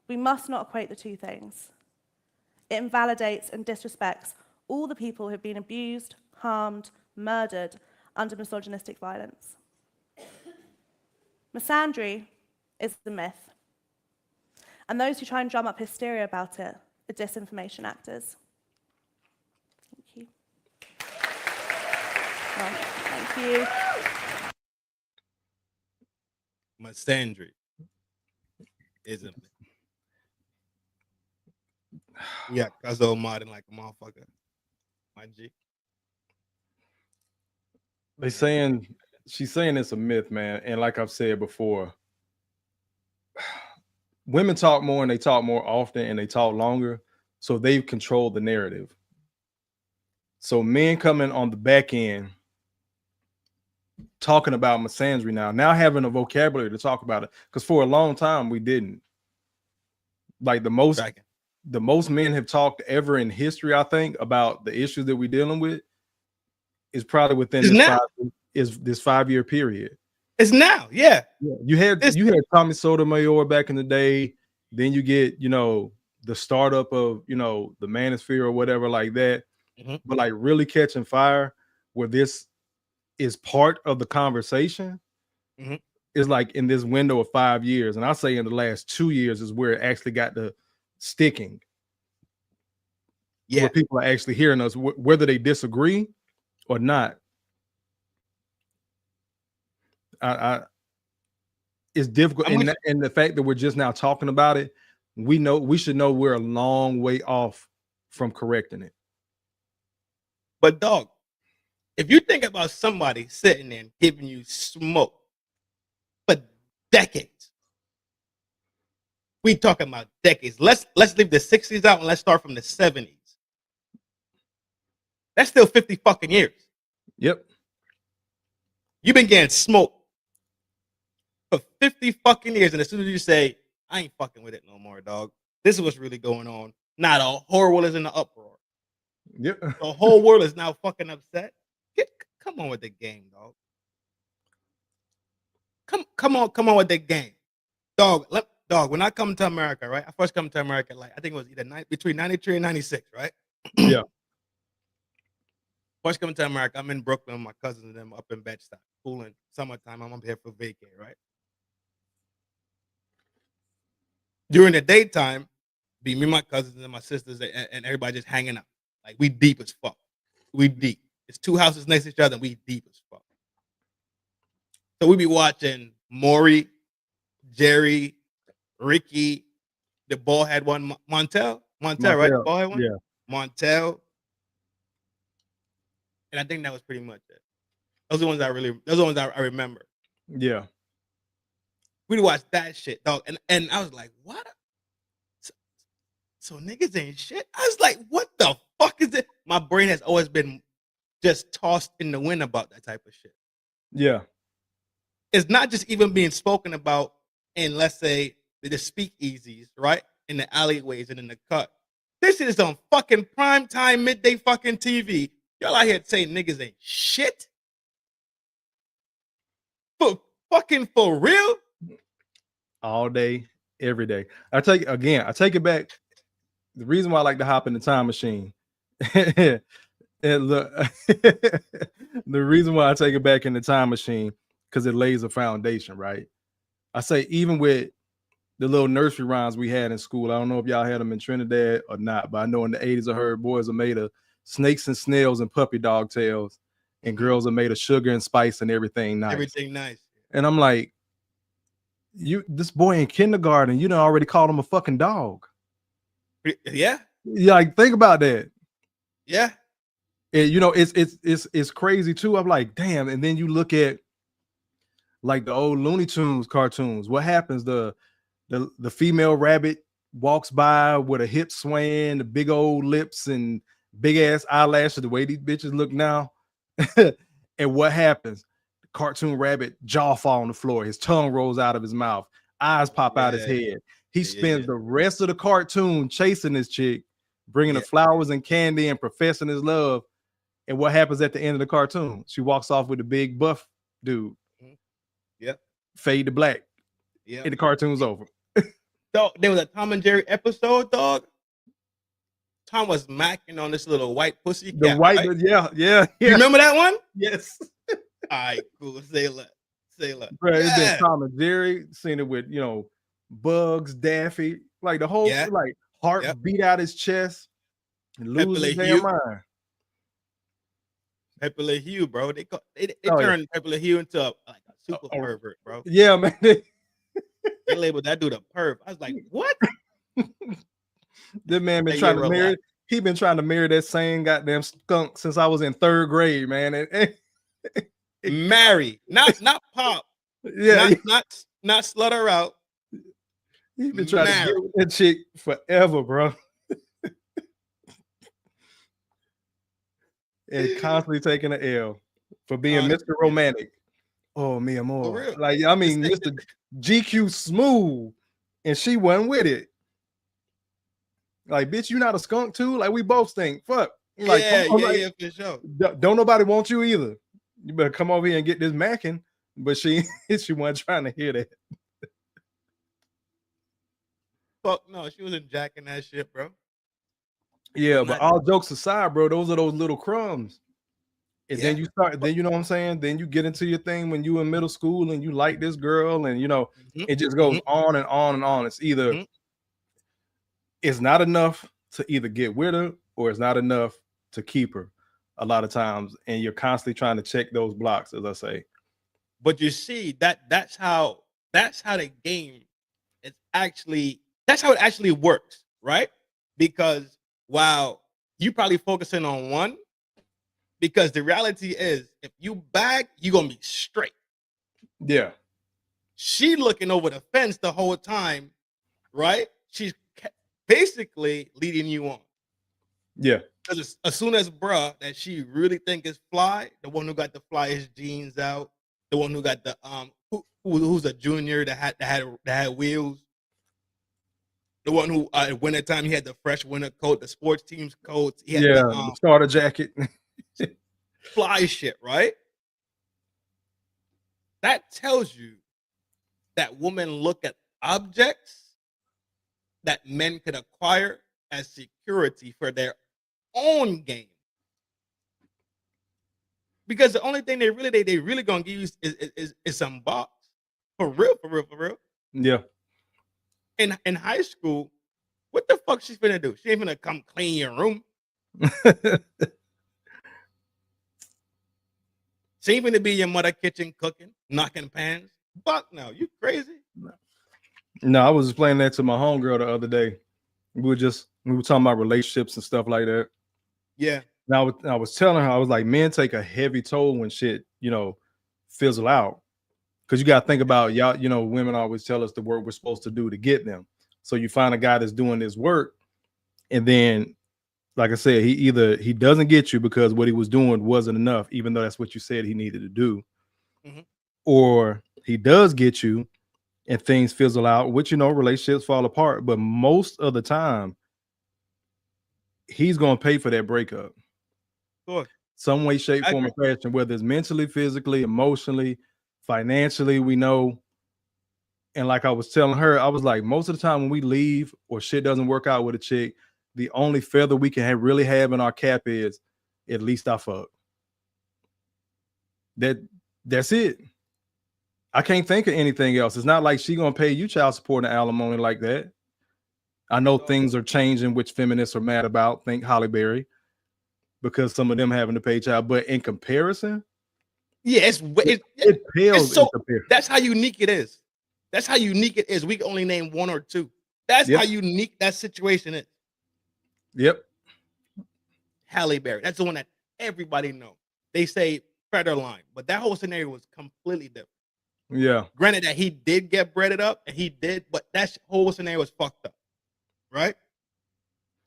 S5: We must not equate the two things. It invalidates and disrespects all the people who have been abused, harmed, murdered under misogynistic violence. Misandry is the myth, and those who try and drum up hysteria about it are disinformation actors. Thank you. Well, thank you.
S3: Misandry is a myth. Yeah, Cuzzo modding like a motherfucker. My G.
S4: She's saying it's a myth, man. And like I've said before, women talk more and they talk more often and they talk longer. So they've controlled the narrative. So men coming on the back end talking about misandry now having a vocabulary to talk about it. Because for a long time we didn't. Like the most men have talked ever in history, I think, about the issues that we're dealing with is probably within this 5-year period.
S3: It's now, yeah.
S4: You had Tommy Sotomayor back in the day. Then you get, the startup of, the manosphere or whatever like that. Mm-hmm. But like really catching fire where this is part of the conversation mm-hmm. is like in this window of 5 years. And I say in the last 2 years is where it actually got the sticking. Yeah. Where people are actually hearing us, whether they disagree or not. It's difficult. And the fact that we're just now talking about it, we should know we're a long way off from correcting it.
S3: But dog, if you think about somebody sitting there and giving you smoke for decades, we talking about decades. Let's leave the 60s out and let's start from the 70s. That's still 50 fucking years.
S4: Yep.
S3: You've been getting smoked for 50 fucking years, and as soon as you say, I ain't fucking with it no more, dog. This is what's really going on. Now the whole world is in the uproar.
S4: Yep.
S3: The whole world is now fucking upset. Come on with the game, dog. Come on with the game. Dog, when I come to America, right? I first come to America, like, I think it was either between 93 and 96, right?
S4: Yeah.
S3: First coming to America, I'm in Brooklyn, my cousins and them up in Bed-Stuy, cooling, summertime, I'm up here for vacay, right? During the daytime, be me, my cousins, and my sisters, and everybody just hanging out. Like, we deep as fuck. We deep. It's 2 houses next to each other, and we deep as fuck. So we be watching Maury, Jerry, Ricky. The ball had one, Montel, right? The ball had one?
S4: Yeah.
S3: Montel. And I think that was pretty much it. Those are the ones I remember.
S4: Yeah.
S3: We'd watch that shit, dog. And I was like, what? So niggas ain't shit? I was like, what the fuck is it? My brain has always been just tossed in the wind about that type of shit.
S4: Yeah.
S3: It's not just even being spoken about in, let's say, the speakeasies, right? In the alleyways and in the cut. This is on fucking prime time midday fucking TV. Y'all out here saying niggas ain't shit? For real?
S4: All day, every day. I take it back. The reason why I like to hop in the time machine. And look, the reason why I take it back in the time machine, because it lays a foundation, right? I say, even with the little nursery rhymes we had in school, I don't know if y'all had them in Trinidad or not, but I know in the 80s I heard boys are made of snakes and snails and puppy dog tails, and girls are made of sugar and spice and everything nice.
S3: Everything nice.
S4: And I'm like, this boy in kindergarten, you done already called him a fucking dog.
S3: Yeah.
S4: Yeah, like, think about that.
S3: Yeah.
S4: And, it's crazy too. I'm like, damn. And then you look at like the old Looney Tunes cartoons. What happens? The female rabbit walks by with a hip swaying, the big old lips and big ass eyelashes, the way these bitches look now. And what happens? The cartoon rabbit jaw fall on the floor. His tongue rolls out of his mouth. Eyes pop out his head. He spends the rest of the cartoon chasing this chick, bringing her flowers and candy and professing his love. And what happens at the end of the cartoon? She walks off with a big buff dude.
S3: Yep.
S4: Fade to black.
S3: Yeah.
S4: And the cartoon's over.
S3: So there was a Tom and Jerry episode, dog. Tom was macking on this little white pussy cat.
S4: The white,
S3: right?
S4: yeah.
S3: You remember that one?
S4: Yes.
S3: All right, cool. Say less.
S4: Bro, it's been Tom and Jerry. Seen it with, Bugs, Daffy, like the whole like heart beat out his chest and lose his damn mind.
S3: Pepe Le Pew, bro. They turned Pepe Le Pew into a super pervert, bro.
S4: Yeah, man.
S3: They labeled that dude a perv. I was like, what?
S4: This man been trying to marry. He been trying to marry that same goddamn skunk since I was in 3rd grade, man.
S3: Marry, not pop.
S4: Yeah,
S3: not slut her out.
S4: He been trying to get with that chick forever, bro. And constantly taking an L for being Mr. Romantic. Oh, me and more. Like, I mean, Mr. GQ smooth, and she wasn't with it. Like, bitch, you not a skunk too? Like, we both think. Fuck. Like,
S3: yeah, for sure.
S4: Don't nobody want you either. You better come over here and get this macking. But she wasn't trying to hear that.
S3: Fuck no, she wasn't jacking that shit, bro.
S4: Yeah, but all jokes aside, bro, those are those little crumbs. And then you start, then you know what I'm saying? Then you get into your thing when you in middle school and you like this girl, and it just goes on and on and on. It's either it's not enough to either get with her or it's not enough to keep her a lot of times. And you're constantly trying to check those blocks, as I say.
S3: But you see, that's how the game is actually, that's how it actually works, right? Because while you probably focusing on one, because the reality is, if you bag, you're gonna be straight.
S4: Yeah.
S3: She looking over the fence the whole time, right? She's basically leading you on.
S4: Yeah.
S3: Because as soon as bruh that she really think is fly, the one who got the flyest jeans out, the one who got the who's a junior that had wheels, the one who at winter time he had the fresh winter coat, the sports team's coats, he had
S4: the starter jacket,
S3: fly shit, right? That tells you that women look at objects that men could acquire as security for their own game. Because the only thing they really gonna give you is some box. For real.
S4: Yeah.
S3: in high school, what the fuck she's gonna do? She ain't gonna come clean your room. She ain't gonna be in your mother kitchen cooking, knocking pans. Fuck no, you crazy?
S4: No, I was explaining that to my homegirl the other day. We were talking about relationships and stuff like that.
S3: Yeah.
S4: Now I was telling her, I was like, men take a heavy toll when shit, fizzle out. Because you got to think about y'all, women always tell us the work we're supposed to do to get them. So you find a guy that's doing this work, and then, like I said, he doesn't get you because what he was doing wasn't enough, even though that's what you said he needed to do, or he does get you, and things fizzle out, which relationships fall apart. But most of the time, he's gonna pay for that breakup.
S3: Sure.
S4: Some way, shape, form, or fashion, whether it's mentally, physically, emotionally, financially, we know. And like I was telling her, I was like, most of the time when we leave or shit doesn't work out with a chick, the only feather we can really have in our cap is at least I fuck. That's it. I can't think of anything else. It's not like she gonna pay you child support and alimony like that. I know things are changing, which feminists are mad about. Think Holly Berry, because some of them having to pay child. But in comparison,
S3: yeah,
S4: it pales in comparison.
S3: That's how unique it is. That's how unique it is. We can only name one or two. That's how unique that situation is.
S4: Yep.
S3: Halle Berry. That's the one that everybody knows. They say Federline, but that whole scenario was completely different.
S4: Yeah.
S3: Granted that he did get breaded up, and he did, but that whole scenario was fucked up, right?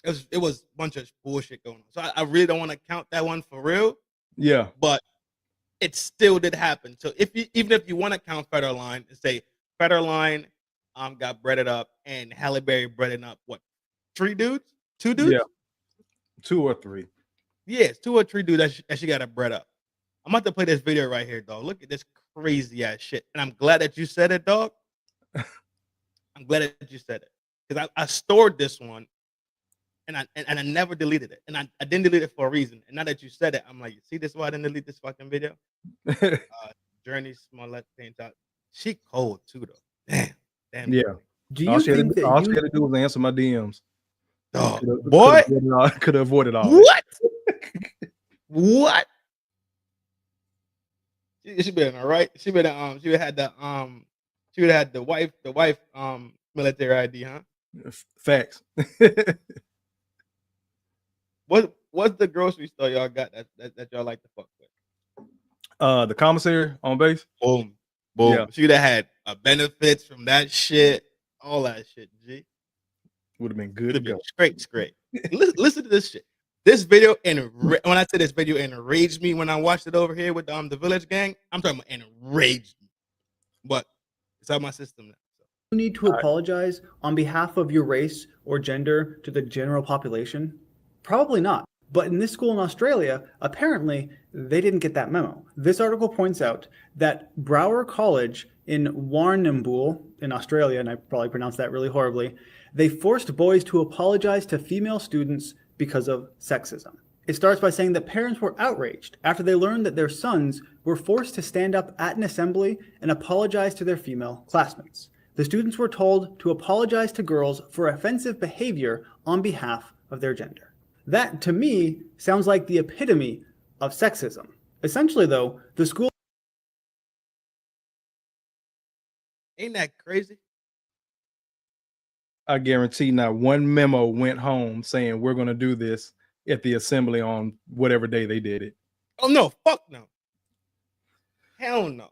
S3: It was a bunch of bullshit going on. So I really don't want to count that one for real.
S4: Yeah.
S3: But it still did happen. So even if you want to count Federline and say Federline got breaded up and Halle Berry breaded up, what, 3 dudes? 2 dudes?
S4: Yeah. 2 or 3.
S3: Yeah, it's 2 or 3 dudes that she got to bread up. I'm about to play this video right here, dog. Look at this crazy ass shit. And I'm glad that you said it, dog. I'm glad that you said it. Because I stored this one and I never deleted it. And I didn't delete it for a reason. And now that you said it, I'm like, see, this is why I didn't delete this fucking video? Journey Smollett paint out. She cold too, though. Damn.
S4: Yeah.
S6: Do you think that
S4: all she had to do was answer my DMs?
S3: Dog, boy,
S4: could have avoided all.
S3: What? What? She been all right. She would have had the wife military ID, huh?
S4: Facts.
S3: What's the grocery store y'all got that y'all like to fuck with?
S4: The commissary on base.
S3: Boom.
S4: Yeah.
S3: She would have had benefits from that shit, all that shit. G
S4: would have been good to go.
S3: Great. Listen to this shit. This video when I say this video enraged me when I watched it over here with the Village Gang. I'm talking about enraged me, but it's out of my system now. So.
S6: You need to apologize on behalf of your race or gender to the general population? Probably not. But in this school in Australia, apparently they didn't get that memo. This article points out that Brouwer College in Warrnambool in Australia, and I probably pronounced that really horribly, they forced boys to apologize to female students because of sexism. It starts by saying that parents were outraged after they learned that their sons were forced to stand up at an assembly and apologize to their female classmates. The students were told to apologize to girls for offensive behavior on behalf of their gender. That, to me, sounds like the epitome of sexism. Essentially, though, the school...
S3: Ain't that crazy?
S4: I guarantee not one memo went home saying we're going to do this at the assembly on whatever day they did it.
S3: Oh, no. Fuck no. Hell no.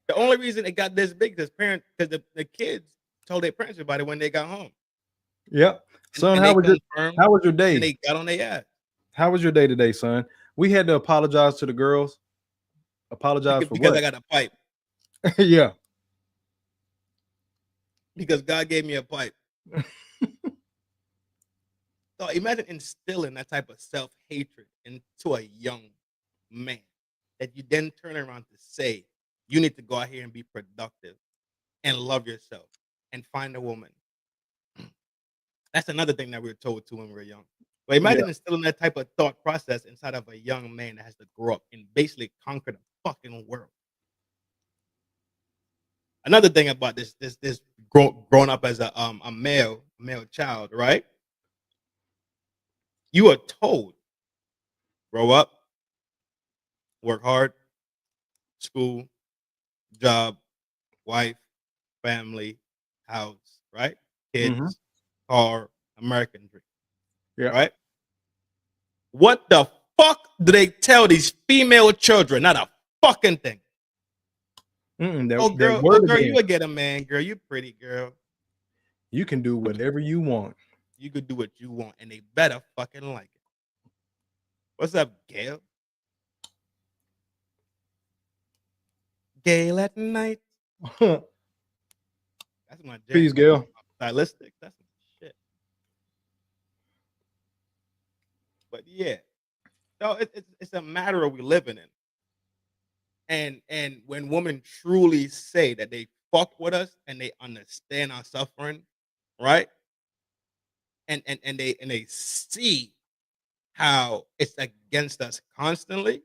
S3: The only reason it got this big is because the kids told their parents about it when they got home.
S4: Yep. Son, how was your day?
S3: And they got on their ass.
S4: How was your day today, son? We had to apologize to the girls. Apologize for
S3: because
S4: what?
S3: I got a pipe.
S4: Yeah.
S3: Because God gave me a pipe. So imagine instilling that type of self-hatred into a young man that you then turn around to say, you need to go out here and be productive and love yourself and find a woman. That's another thing that we were told to when we were young. But imagine instilling that type of thought process inside of a young man that has to grow up and basically conquer the fucking world. Another thing about this grown up as a male child, right? You are told, grow up, work hard, school, job, wife, family, house, right? Kids,
S4: Mm-hmm.
S3: car, American dream,
S4: Yeah.
S3: right? What the fuck do they tell these female children? Not a fucking thing.
S4: That
S3: Oh
S4: word
S3: girl,
S4: again.
S3: you would get a man, girl. You pretty girl.
S4: You can do whatever you want.
S3: You could do what you want, and they better fucking like it. What's up, Gail? Gail at night. That's my jam.
S4: Peace, Gail.
S3: Stylistic. That's some shit. But yeah, no, it's a matter of we living in. And when women truly say that they fuck with us and they understand our suffering, right? And they see how it's against us constantly,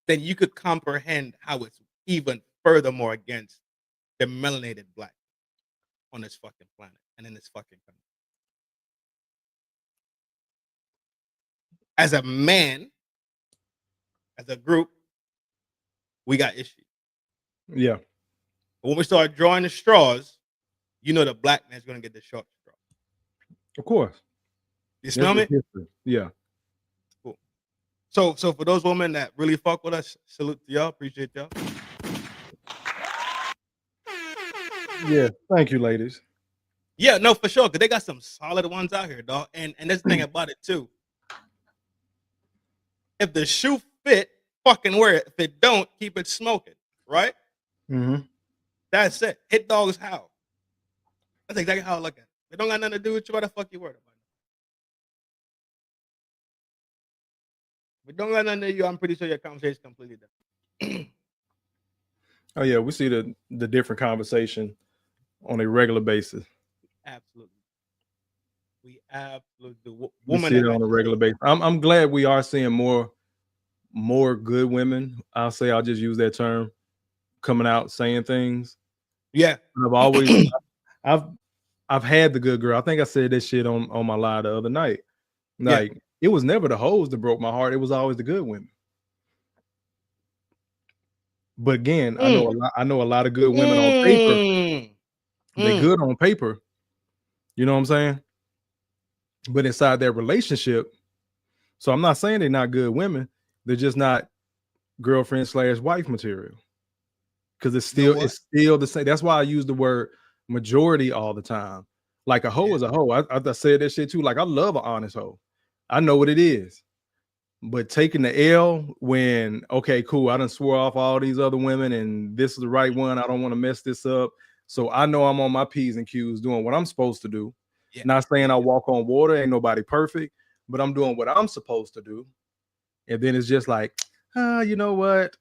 S3: then you could comprehend how it's even furthermore against the melanated black on this fucking planet and in this fucking country. As a man, as a group, we got issues.
S4: Yeah.
S3: But when we start drawing the straws, you know the black man's gonna get the short straw.
S4: Of course.
S3: You smell me?
S4: Yeah.
S3: Cool. So for those women that really fuck with us, salute to y'all. Appreciate y'all.
S4: Yeah. Thank you, ladies.
S3: Yeah, no, for sure. Because they got some solid ones out here, dog. And this thing about it too. If the shoe fit, fucking wear it. If it don't, keep it smoking. Right?
S4: Mm-hmm.
S3: That's it. Hit dogs howl. That's exactly how I look at it. It don't got nothing to do with you. What the fuck you worried about? If it don't got nothing to do with you, I'm pretty sure your conversation is completely different.
S4: Oh yeah, we see the different conversation on a regular basis.
S3: Absolutely. We absolutely do.
S4: We see it on a regular basis. I'm glad we are seeing more good women. I'll just use that term, coming out saying things.
S3: Yeah.
S4: I've always I've had the good girl. I think I said this shit on my live the other night. Like it was never the hoes that broke my heart. It was always the good women. But again, I know a lot of good women on paper. They're good on paper. You know what I'm saying? But inside their relationship, so I'm not saying they're not good women. They're just not girlfriend/wife material. Because it's still the same. That's why I use the word majority all the time. Like a hoe is a hoe. I said that shit too. Like I love an honest hoe. I know what it is. But taking the L when, okay, cool, I done swore off all these other women and this is the right one. I don't want to mess this up. So I know I'm on my P's and Q's doing what I'm supposed to do. Yeah. Not saying I walk on water, ain't nobody perfect, but I'm doing what I'm supposed to do. And then it's just like, you know what?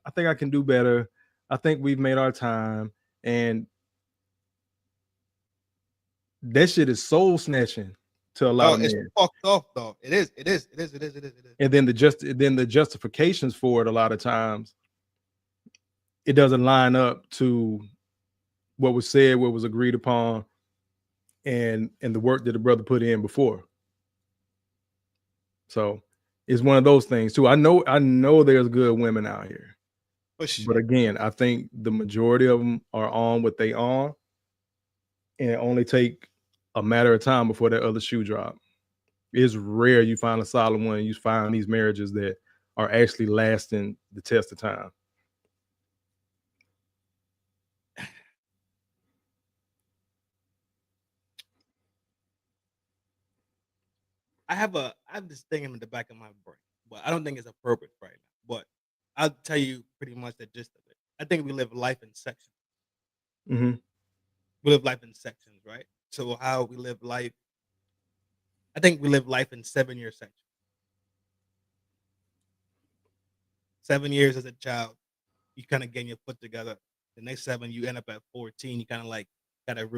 S4: I think I can do better. I think we've made our time. And that shit is soul snatching to a lot of men.
S3: It's fucked off, though. It is.
S4: And then the justifications for it a lot of times, it doesn't line up to what was said, what was agreed upon, and the work that the brother put in before. So it's one of those things too. I know there's good women out here. But again, I think the majority of them are on what they on, and it only take a matter of time before that other shoe drop. It's rare you find a solid one. You find these marriages that are actually lasting the test of time.
S3: I have this thing in the back of my brain, but I don't think it's appropriate right now. But I'll tell you pretty much the gist of it. I think we live life in sections.
S4: Mm-hmm.
S3: We live life in sections, right? So how we live life, I think we live life in 7-year sections. 7 years as a child, you kind of getting your foot together. The next 7, you end up at 14. You kind of like got a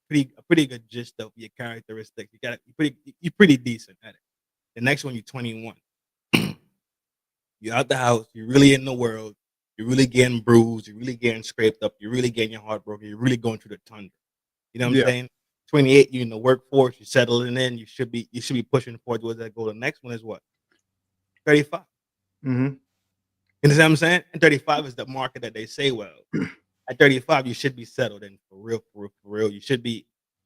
S3: pretty good gist of your characteristics. You're pretty decent at it. The next one, you're 21. You're out the house. You're really in the world. You're really getting bruised. You're really getting scraped up. You're really getting your heart broken. You're really going through the tundra. You know what I'm saying? 28, you're in the workforce. You're settling in. You should be pushing towards that goal. The next one is what? 35.
S4: Mm-hmm.
S3: You know what I'm saying? And 35 is the market that they say, well, at 35, you should be settled in for real. You should be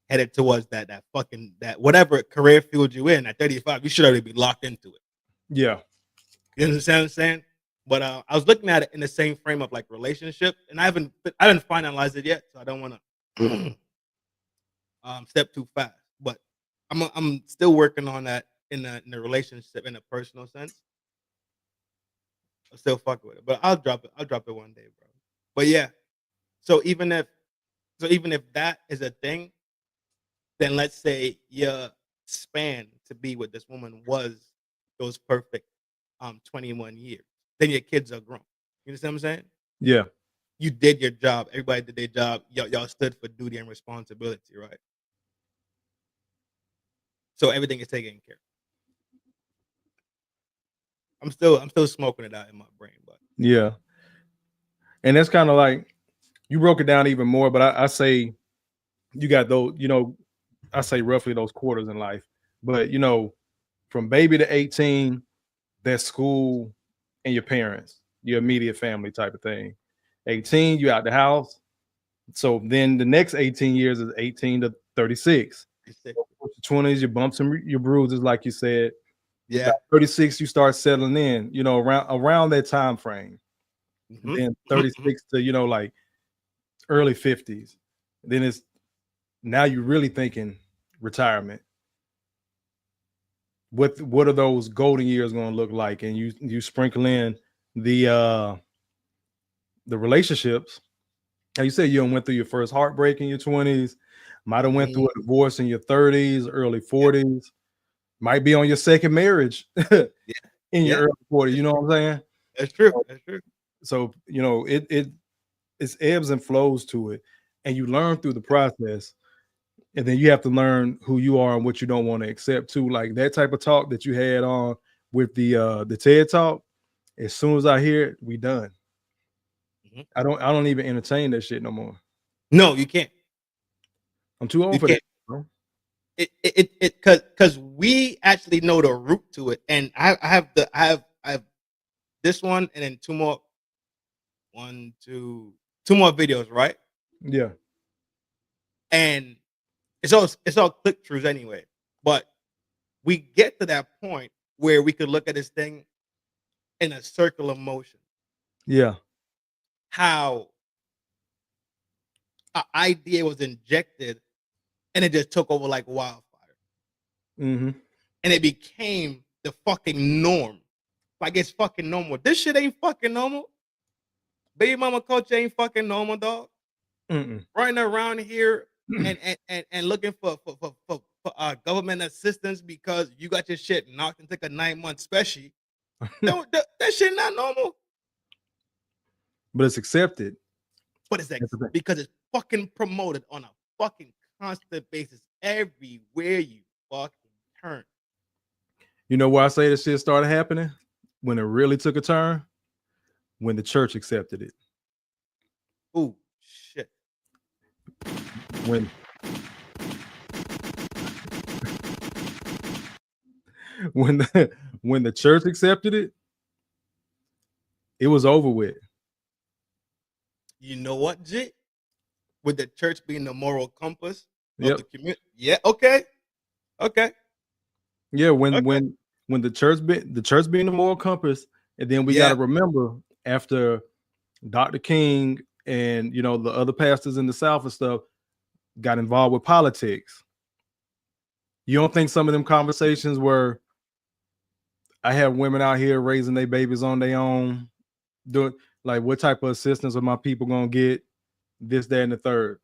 S3: headed towards that whatever career field you in. At 35, you should already be locked into it.
S4: Yeah.
S3: You understand what I'm saying? But I was looking at it in the same frame of like relationship, and I haven't finalized it yet, so I don't want to step too fast. But I'm still working on that in the relationship in a personal sense. I still fuck with it, but I'll drop it one day, bro. But yeah, so even if that is a thing, then let's say your span to be with this woman was those perfect 21 years. Then your kids are grown. You understand what I'm saying?
S4: Yeah.
S3: You did your job. Everybody did their job. Y'all stood for duty and responsibility, right? So everything is taken care of. I'm still smoking it out in my brain, but
S4: yeah. And that's kind of like you broke it down even more, but I say you got those, I say roughly those quarters in life. But from baby to 18, that's school and your parents, your immediate family type of thing. 18, you out the house. So then the next 18 years is 18 to 36. Your 20s, your bumps and your bruises, like you said.
S3: Yeah.
S4: 36, you start settling in, around that time frame.
S3: Mm-hmm.
S4: Then 36 to, like early 50s. Then it's now you're really thinking retirement. What are those golden years going to look like? And you sprinkle in the relationships. Now you said you went through your first heartbreak in your 20s, might have went through a divorce in your 30s, early 40s, might be on your second marriage in your early 40s. You know what I'm saying?
S3: That's true. That's true.
S4: So it's ebbs and flows to it, and you learn through the process. And then you have to learn who you are and what you don't want to accept too. Like that type of talk that you had on with the TED talk. As soon as I hear it, we done. Mm-hmm. I don't even entertain that shit no more.
S3: No, you can't.
S4: I'm too old for that, bro.
S3: Because we actually know the root to it, and I have this one, and then two more videos, right?
S4: Yeah.
S3: And it's all click throughs anyway. But we get to that point where we could look at this thing in a circle of motion.
S4: Yeah.
S3: How an idea was injected and it just took over like wildfire.
S4: Mm-hmm.
S3: And it became the fucking norm. Like it's fucking normal. This shit ain't fucking normal. Baby mama culture ain't fucking normal, dog. Running around here and looking for government assistance because you got your shit knocked and took a 9-month special. That shit not normal.
S4: But it's accepted.
S3: But it's because it's fucking promoted on a fucking constant basis everywhere you fucking turn.
S4: You know why I say this shit started happening? When it really took a turn? When the church accepted it.
S3: Ooh, shit.
S4: When the church accepted it, it was over with.
S3: You know what, J? With the church being the moral compass
S4: of
S3: the community. Yeah, okay.
S4: Yeah, when the church being the moral compass, and then we got to remember after Dr. King and the other pastors in the South and stuff got involved with politics. You don't think some of them conversations were, I have women out here raising their babies on their own, doing like what type of assistance are my people gonna get? This, that, and the third.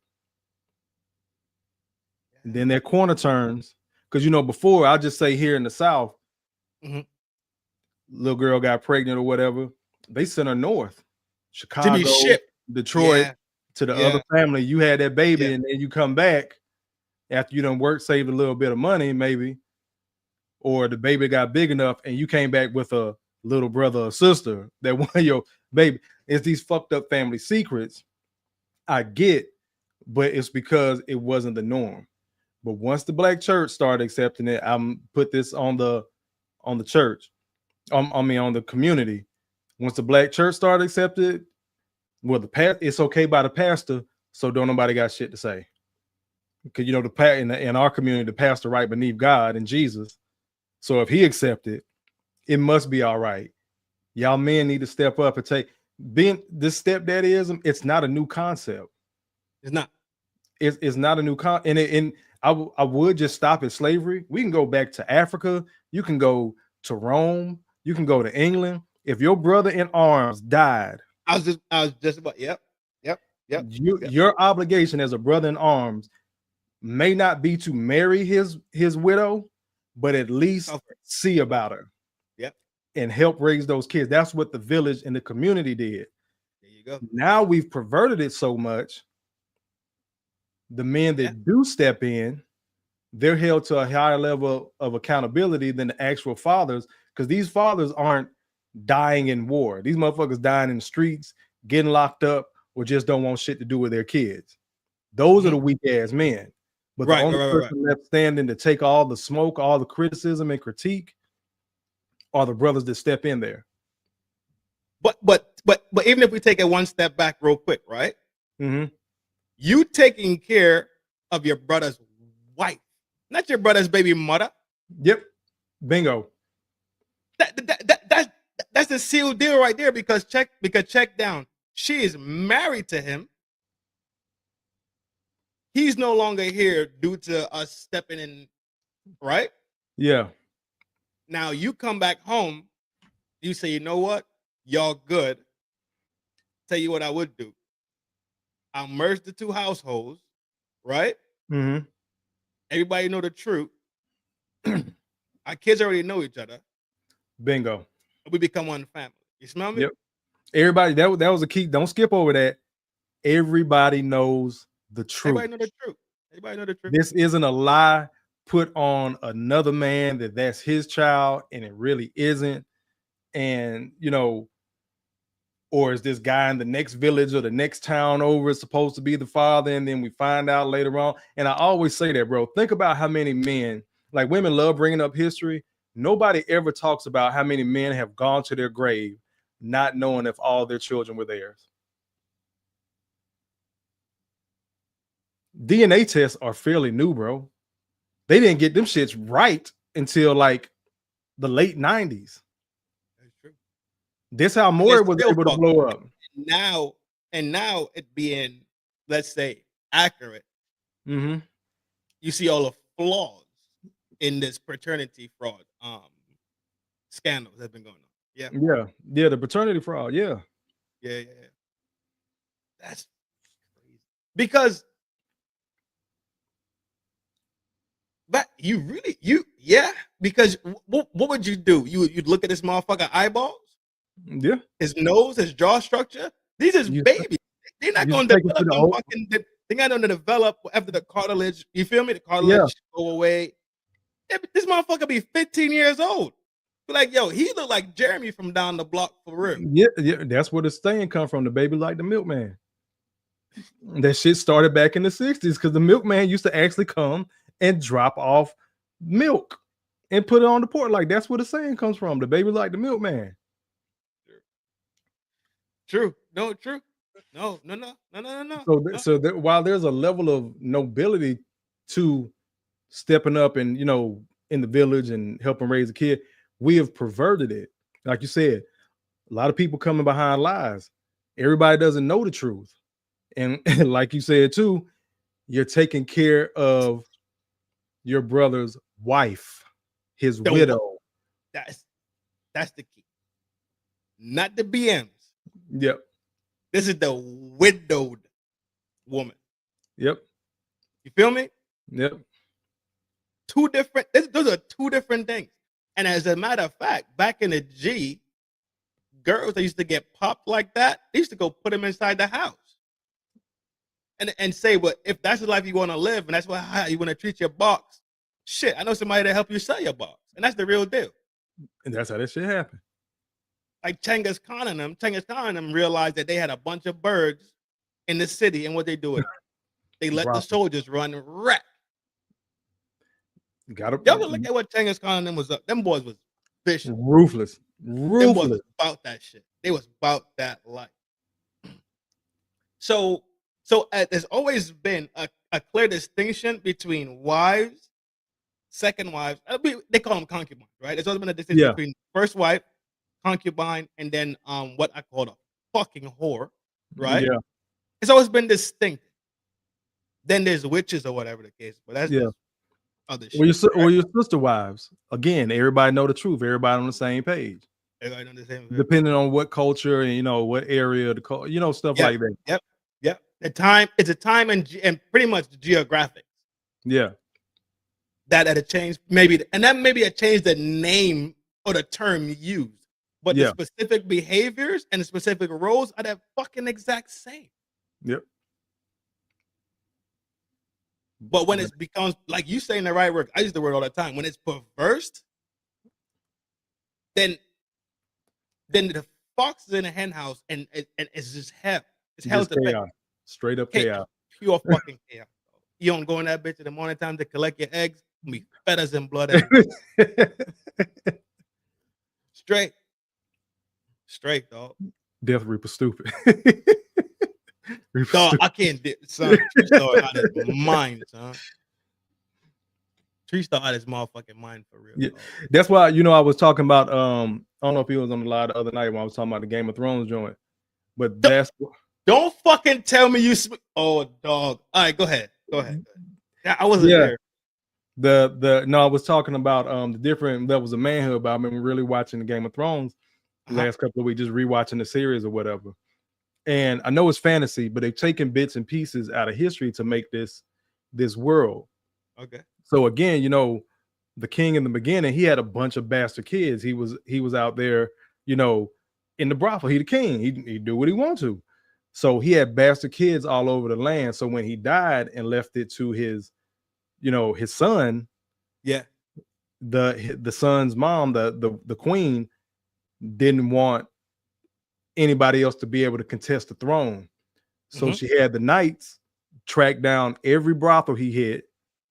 S4: And then their corner turns. Because before I just say here in the South, little girl got pregnant or whatever, they sent her north, Chicago, Detroit, to the other family. You had that baby, and then you come back after you done worked, saved a little bit of money, maybe, or the baby got big enough, and you came back with a little brother or sister that wanted your baby. it's these fucked up family secrets. I get, but it's because it wasn't the norm. But once the black church started accepting it, I'm put this on the church. On the community. Once the black church started accepting it, well, it's okay by the pastor, so don't nobody got shit to say. Because you know in our community, the pastor right beneath God and Jesus. So if he accepted, it must be all right. Y'all men need to step up and take being this stepdaddyism. It's not a new concept.
S3: It's not.
S4: It's not a new concept. And I would just stop at slavery. We can go back to Africa. You can go to Rome. You can go to England. If your brother in arms died,
S3: I was just about. Yep.
S4: Your obligation as a brother in arms may not be to marry his widow, but at least see about her.
S3: Yep.
S4: And help raise those kids. That's what the village and the community did.
S3: There you go.
S4: Now we've perverted it so much. The men that do step in, they're held to a higher level of accountability than the actual fathers, because these fathers aren't dying in war. These motherfuckers dying in the streets, getting locked up, or just don't want shit to do with their kids. Those are the weak ass men. But the only person left standing to take all the smoke, all the criticism and critique are the brothers that step in there.
S3: But even if we take it one step back real quick, right?
S4: Mm-hmm.
S3: You taking care of your brother's wife, not your brother's baby mother.
S4: Yep. Bingo.
S3: That's the sealed deal right there, because check down. She is married to him. He's no longer here due to us stepping in, right?
S4: Yeah.
S3: Now you come back home, you say, you know what? Y'all good. Tell you what I would do. I'll merge the two households, right?
S4: Mm-hmm.
S3: Everybody know the truth. Our kids already know each other.
S4: Bingo.
S3: We become one family. You smell me?
S4: Yep. Everybody, that was a key. Don't skip over that. Everybody knows the truth.
S3: Everybody know the truth. Everybody know the truth.
S4: This isn't a lie put on another man that's his child, and it really isn't. And or is this guy in the next village or the next town over is supposed to be the father, and then we find out later on. And I always say that, bro. Think about how many men, like women love bringing up history. Nobody ever talks about how many men have gone to their grave not knowing if all their children were theirs. DNA tests are fairly new, bro. They didn't get them shits right until like the late 90s.
S3: That's true.
S4: This how more was able to blow up.
S3: Now it being, let's say, accurate.
S4: Mm-hmm.
S3: You see all the flaws in this paternity fraud scandals that have been going on.
S4: Yeah, the paternity fraud. Yeah.
S3: That's crazy. Because because what would you do? You'd look at this motherfucker eyeballs, his nose, his jaw structure. These is babies. They're not going to develop they're not going to develop after the cartilage. You feel me? The cartilage go away. This motherfucker be 15 years old. Be like, yo, he look like Jeremy from down the block for real.
S4: Yeah, that's where the saying come from. The baby like the milkman. That shit started back in the 60s because the milkman used to actually come and drop off milk and put it on the porch. Like, that's where the saying comes from. The baby like the milkman.
S3: True. No, true. No.
S4: So while there's a level of nobility to stepping up and, in the village and helping raise a kid, we have perverted it. Like you said, a lot of people coming behind lies. Everybody doesn't know the truth. And like you said too, you're taking care of your brother's wife, his widow.
S3: That's the key. Not the BMs.
S4: Yep.
S3: This is the widowed woman.
S4: Yep.
S3: You feel me?
S4: Yep.
S3: Those are two different things. And as a matter of fact, back in the G, girls that used to get popped like that, they used to go put them inside the house. And say, well, if that's the life you want to live and that's how you want to treat your box, shit, I know somebody to help you sell your box. And that's the real deal.
S4: And that's how that shit happened.
S3: like Genghis Khan and them realized that they had a bunch of birds in the city, and what they do with it, they let the
S4: Brothel.
S3: soldiers run wreck.
S4: Got it.
S3: Y'all look at what Genghis Khan and them was up. Them boys was vicious.
S4: Ruthless.
S3: Them boys
S4: Ruthless.
S3: was about that shit. They was about that life. So there's always been a clear distinction between wives, second wives. They call them concubines, right? There's always been a distinction between first wife, concubine, and then what I call a fucking whore, right?
S4: Yeah.
S3: It's always been distinct. Then there's witches or whatever the case, but that's just other shit.
S4: Or your sister wives. Again, everybody know the truth. Everybody on the same page.
S3: Everybody on the same page.
S4: Depending on what culture and what area of the stuff like that.
S3: Yep. The time, it's a time and pretty much the geographics.
S4: Yeah.
S3: That had changed maybe, and that maybe had changed the name or the term used, but the specific behaviors and the specific roles are that fucking exact same.
S4: Yep.
S3: But when it becomes, like you saying the right word, I use the word all the time. When it's perverse, then the fox is in a hen house and it's just hell. It's hell's the
S4: chaos. Straight up chaos.
S3: Pure fucking chaos. You don't go in that bitch in the morning time to collect your eggs. Be feathers and blood. Straight, dog.
S4: Death Reaper stupid.
S3: Dog, I can't, son. Tree Star out of his mind, son. Tree Star out of his motherfucking mind for real.
S4: Yeah. That's why, I was talking about, I don't know if he was on the live the other night when I was talking about the Game of Thrones joint, but
S3: don't fucking tell me oh, dog. All right, go ahead. I wasn't there.
S4: No, I was talking about the different levels of manhood, but I've been really watching the Game of Thrones the last couple of weeks, just rewatching the series or whatever. And I know it's fantasy, but they've taken bits and pieces out of history to make this world.
S3: Okay.
S4: So again, the king in the beginning, he had a bunch of bastard kids. He was out there, in the brothel. He the king. He do what he want to. So he had bastard kids all over the land. So when he died and left it to his son, the son's mom, the queen, didn't want anybody else to be able to contest the throne. So she had the knights track down every brothel he hit,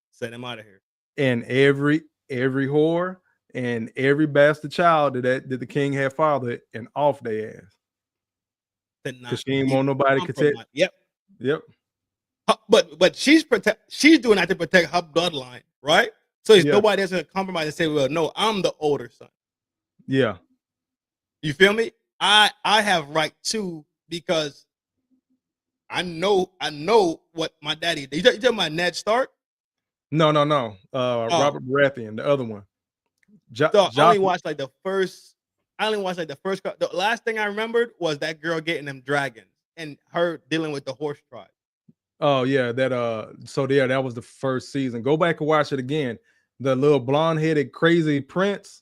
S3: set him out of here,
S4: and every whore and every bastard child that the king had fathered, and off their ass. Because she ain't want nobody to protect. Yep.
S3: But she's doing that to protect her bloodline, right? So nobody that's gonna compromise and say, well, no, I'm the older son.
S4: Yeah.
S3: You feel me? I have right too, because I know what my daddy did. You talking about Ned Stark?
S4: No. Robert Baratheon, the other one.
S3: I only watched like the first. The last thing I remembered was that girl getting them dragons and her dealing with the horse tribe.
S4: Oh yeah, that that was the first season. Go back and watch it again. The little blonde-headed crazy prince.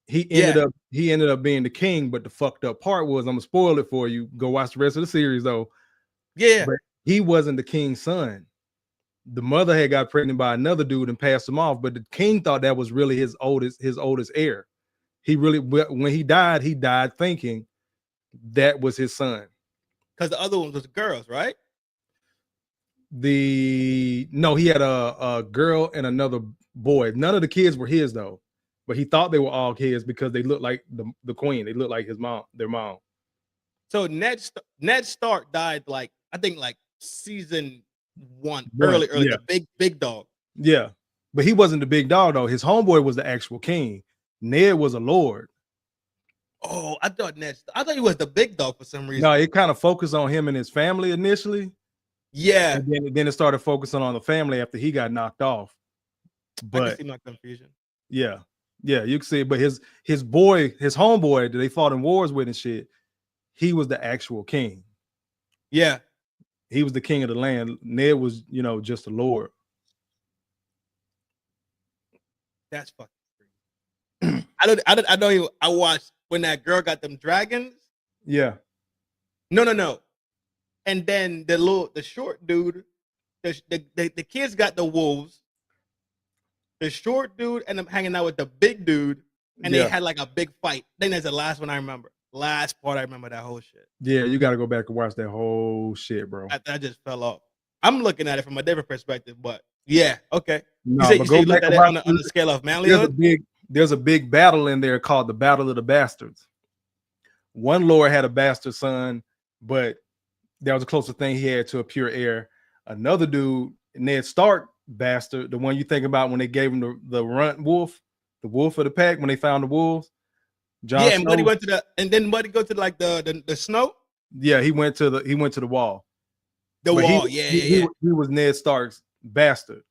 S4: He ended up being the king, but the fucked up part was, I'm gonna spoil it for you. Go watch the rest of the series though.
S3: Yeah,
S4: but he wasn't the king's son. The mother had got pregnant by another dude and passed him off, but the king thought that was really his oldest heir. When he died thinking that was his son.
S3: Because the other one was girls, right?
S4: He had a girl and another boy. None of the kids were his though, but he thought they were all his because they looked like the queen. They looked like their mom.
S3: So Ned Stark died like season 1, early, the big dog.
S4: Yeah, but he wasn't the big dog though. His homeboy was the actual king. Ned was a lord.
S3: Oh, I thought he was the big dog for some reason.
S4: No, it kind of focused on him and his family initially.
S3: Yeah,
S4: and then it started focusing on the family after he got knocked off. But
S3: I can see my confusion.
S4: Yeah, you can see it. But his homeboy that they fought in wars with and shit, he was the actual king.
S3: Yeah,
S4: he was the king of the land. Ned was, just a lord.
S3: That's fucking crazy. I know. I watched when that girl got them dragons.
S4: Yeah.
S3: No. And then the short dude, the kids got the wolves. The short dude ended up hanging out with the big dude and they had like a big fight. Then there's the last one I remember. Last part I remember that whole shit.
S4: Yeah, you got to go back and watch that whole shit, bro.
S3: That just fell off. I'm looking at it from a different perspective, but yeah, okay.
S4: No,
S3: you say you looked at it on the scale of manlyhood?
S4: There's a big battle in there called the Battle of the Bastards. One lord had a bastard son, but that was the closest thing he had to a pure heir. Another dude, Ned Stark bastard, the one you think about when they gave him the runt wolf, the wolf of the pack when they found the wolves.
S3: Jon Snow, and he went to Buddy go to like the snow.
S4: Yeah, he went to the wall.
S3: The
S4: but
S3: wall,
S4: he was Ned Stark's bastard.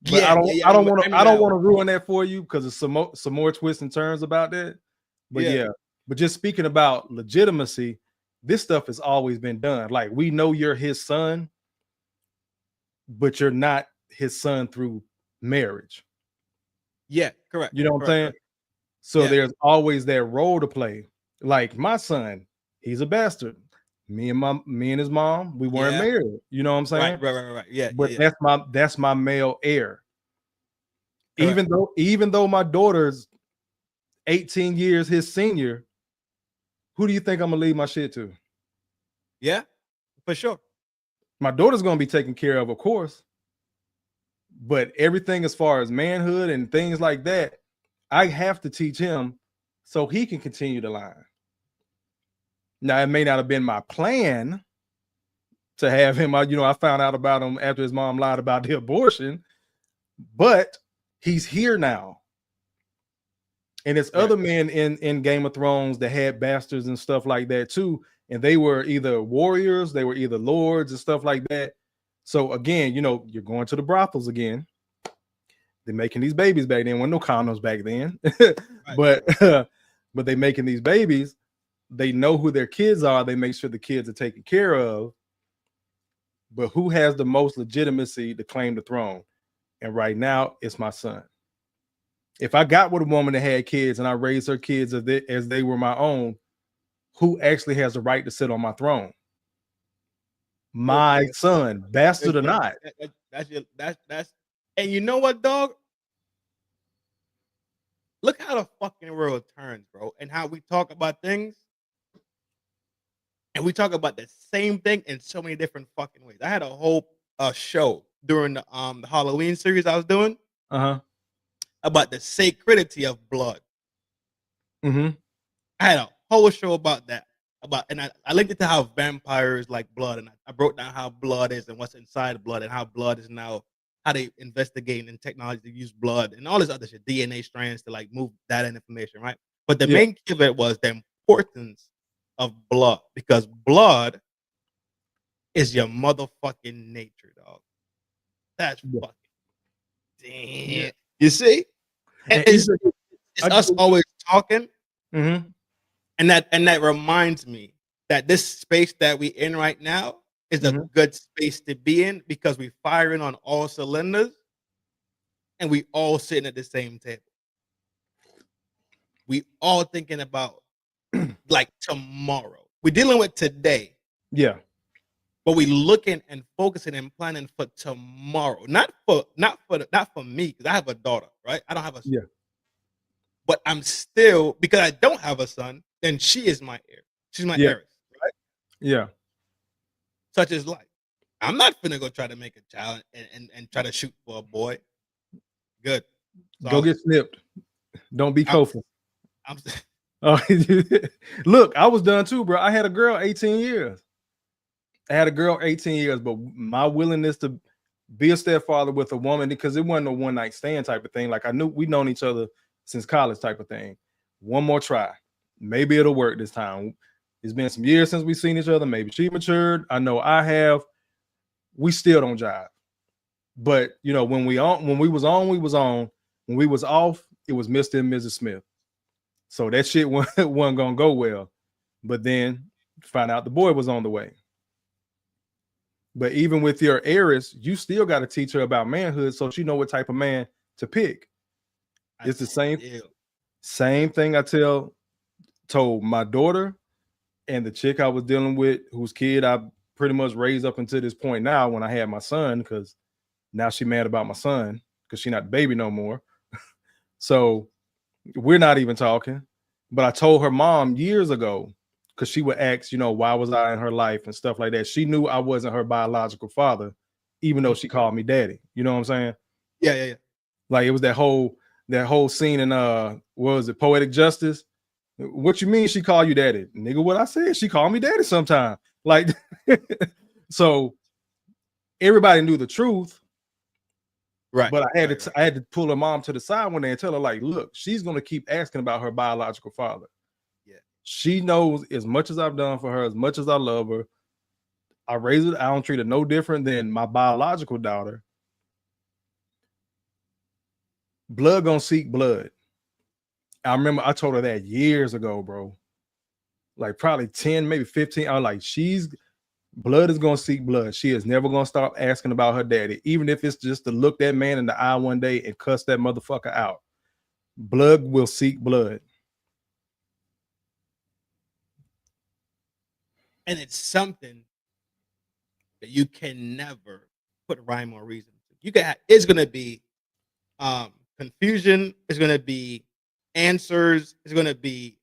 S4: But
S3: yeah,
S4: I don't want to ruin that for you because there's some more twists and turns about that. But but just speaking about legitimacy, this stuff has always been done. Like, we know you're his son, but you're not his son through marriage.
S3: Yeah, correct.
S4: You know what I'm saying? So there's always that role to play. Like, my son, he's a bastard. Me and his mom, we weren't married. You know what I'm saying?
S3: Right. Yeah.
S4: But that's my male heir.
S3: Correct.
S4: Even though my daughter's 18 years his senior, who do you think I'm gonna leave my shit to?
S3: Yeah, for sure.
S4: My daughter's gonna be taken care of course. But everything as far as manhood and things like that, I have to teach him so he can continue the line. Now, it may not have been my plan to have him. I found out about him after his mom lied about the abortion, but he's here now. And there's other men in Game of Thrones that had bastards and stuff like that too. And they were either warriors, they were either lords and stuff like that. So again, you're going to the brothels again. They're making these babies back then. When no condoms back then, but they making these babies. They know who their kids are. They make sure the kids are taken care of. But who has the most legitimacy to claim the throne? And right now, it's my son. If I got with a woman that had kids and I raised her kids as they were my own, who actually has the right to sit on my throne? My son, bastard or not.
S3: That's and you know what, dog? Look how the fucking world turns, bro, and how we talk about things. And we talk about the same thing in so many different fucking ways. I had a whole show during the Halloween series I was doing about the sacredity of blood.
S4: Mm-hmm.
S3: I had a whole show about that. And I linked it to how vampires like blood, and I broke down how blood is and what's inside blood, and how blood is now, how they investigate in technology to use blood and all this other shit, DNA strands to like move data and information, right? But the main key of it was the importance of blood, because blood is your motherfucking nature, dog. That's fucking damn. You see? And it's us always talking.
S4: Mm-hmm.
S3: And that reminds me that this space that we in right now is a good space to be in, because we firing on all cylinders and we all sitting at the same table. We all thinking about like tomorrow. We're dealing with today.
S4: Yeah.
S3: But we looking and focusing and planning for tomorrow. Not for me, because I have a daughter, right? I don't have a son.
S4: Yeah.
S3: But I'm still, because I don't have a son, then she is my heir. She's my heiress, right?
S4: Yeah.
S3: Such as life. I'm not finna go try to make a child and try to shoot for a boy. Good.
S4: Go get snipped. Don't be Kofi.
S3: I'm
S4: Look, I was done too, bro. I had a girl 18 years. But my willingness to be a stepfather with a woman, because it wasn't no one night stand type of thing. Like, I knew we'd known each other since college type of thing. One more try. Maybe it'll work this time. It's been some years since we've seen each other. Maybe she matured. I know I have. We still don't jive. But when we was on, we was on. When we was off, it was Mr. and Mrs. Smith. So that shit wasn't gonna go well. But then find out the boy was on the way. But even with your heiress, you still got to teach her about manhood so she know what type of man to pick. It's the same thing I told my daughter and the chick I was dealing with, whose kid I pretty much raised up until this point now when I had my son, because now she mad about my son because she not the baby no more. So We're not even talking. But I told her mom years ago, because she would ask, you know, why was I in her life and stuff like that. She knew I wasn't her biological father, even though she called me daddy. You know what I'm saying?
S3: Yeah.
S4: Like it was that whole scene in what was it, Poetic Justice? What you mean she called you daddy? Nigga, what I said, she called me daddy sometime. Like so everybody knew the truth.
S3: Right.
S4: But I had to pull her mom to the side one day and tell her, like, look, she's gonna keep asking about her biological father.
S3: Yeah.
S4: She knows as much as I've done for her, as much as I love her. I raise her, I don't treat her no different than my biological daughter. Blood gonna seek blood. I remember I told her that years ago, bro. Like probably 10, maybe 15. I was like, blood is gonna seek blood. She is never gonna stop asking about her daddy, even if it's just to look that man in the eye one day and cuss that motherfucker out. Blood will seek blood.
S3: And it's something that you can never put rhyme or reason to. It's gonna be confusion, it's gonna be answers, it's gonna be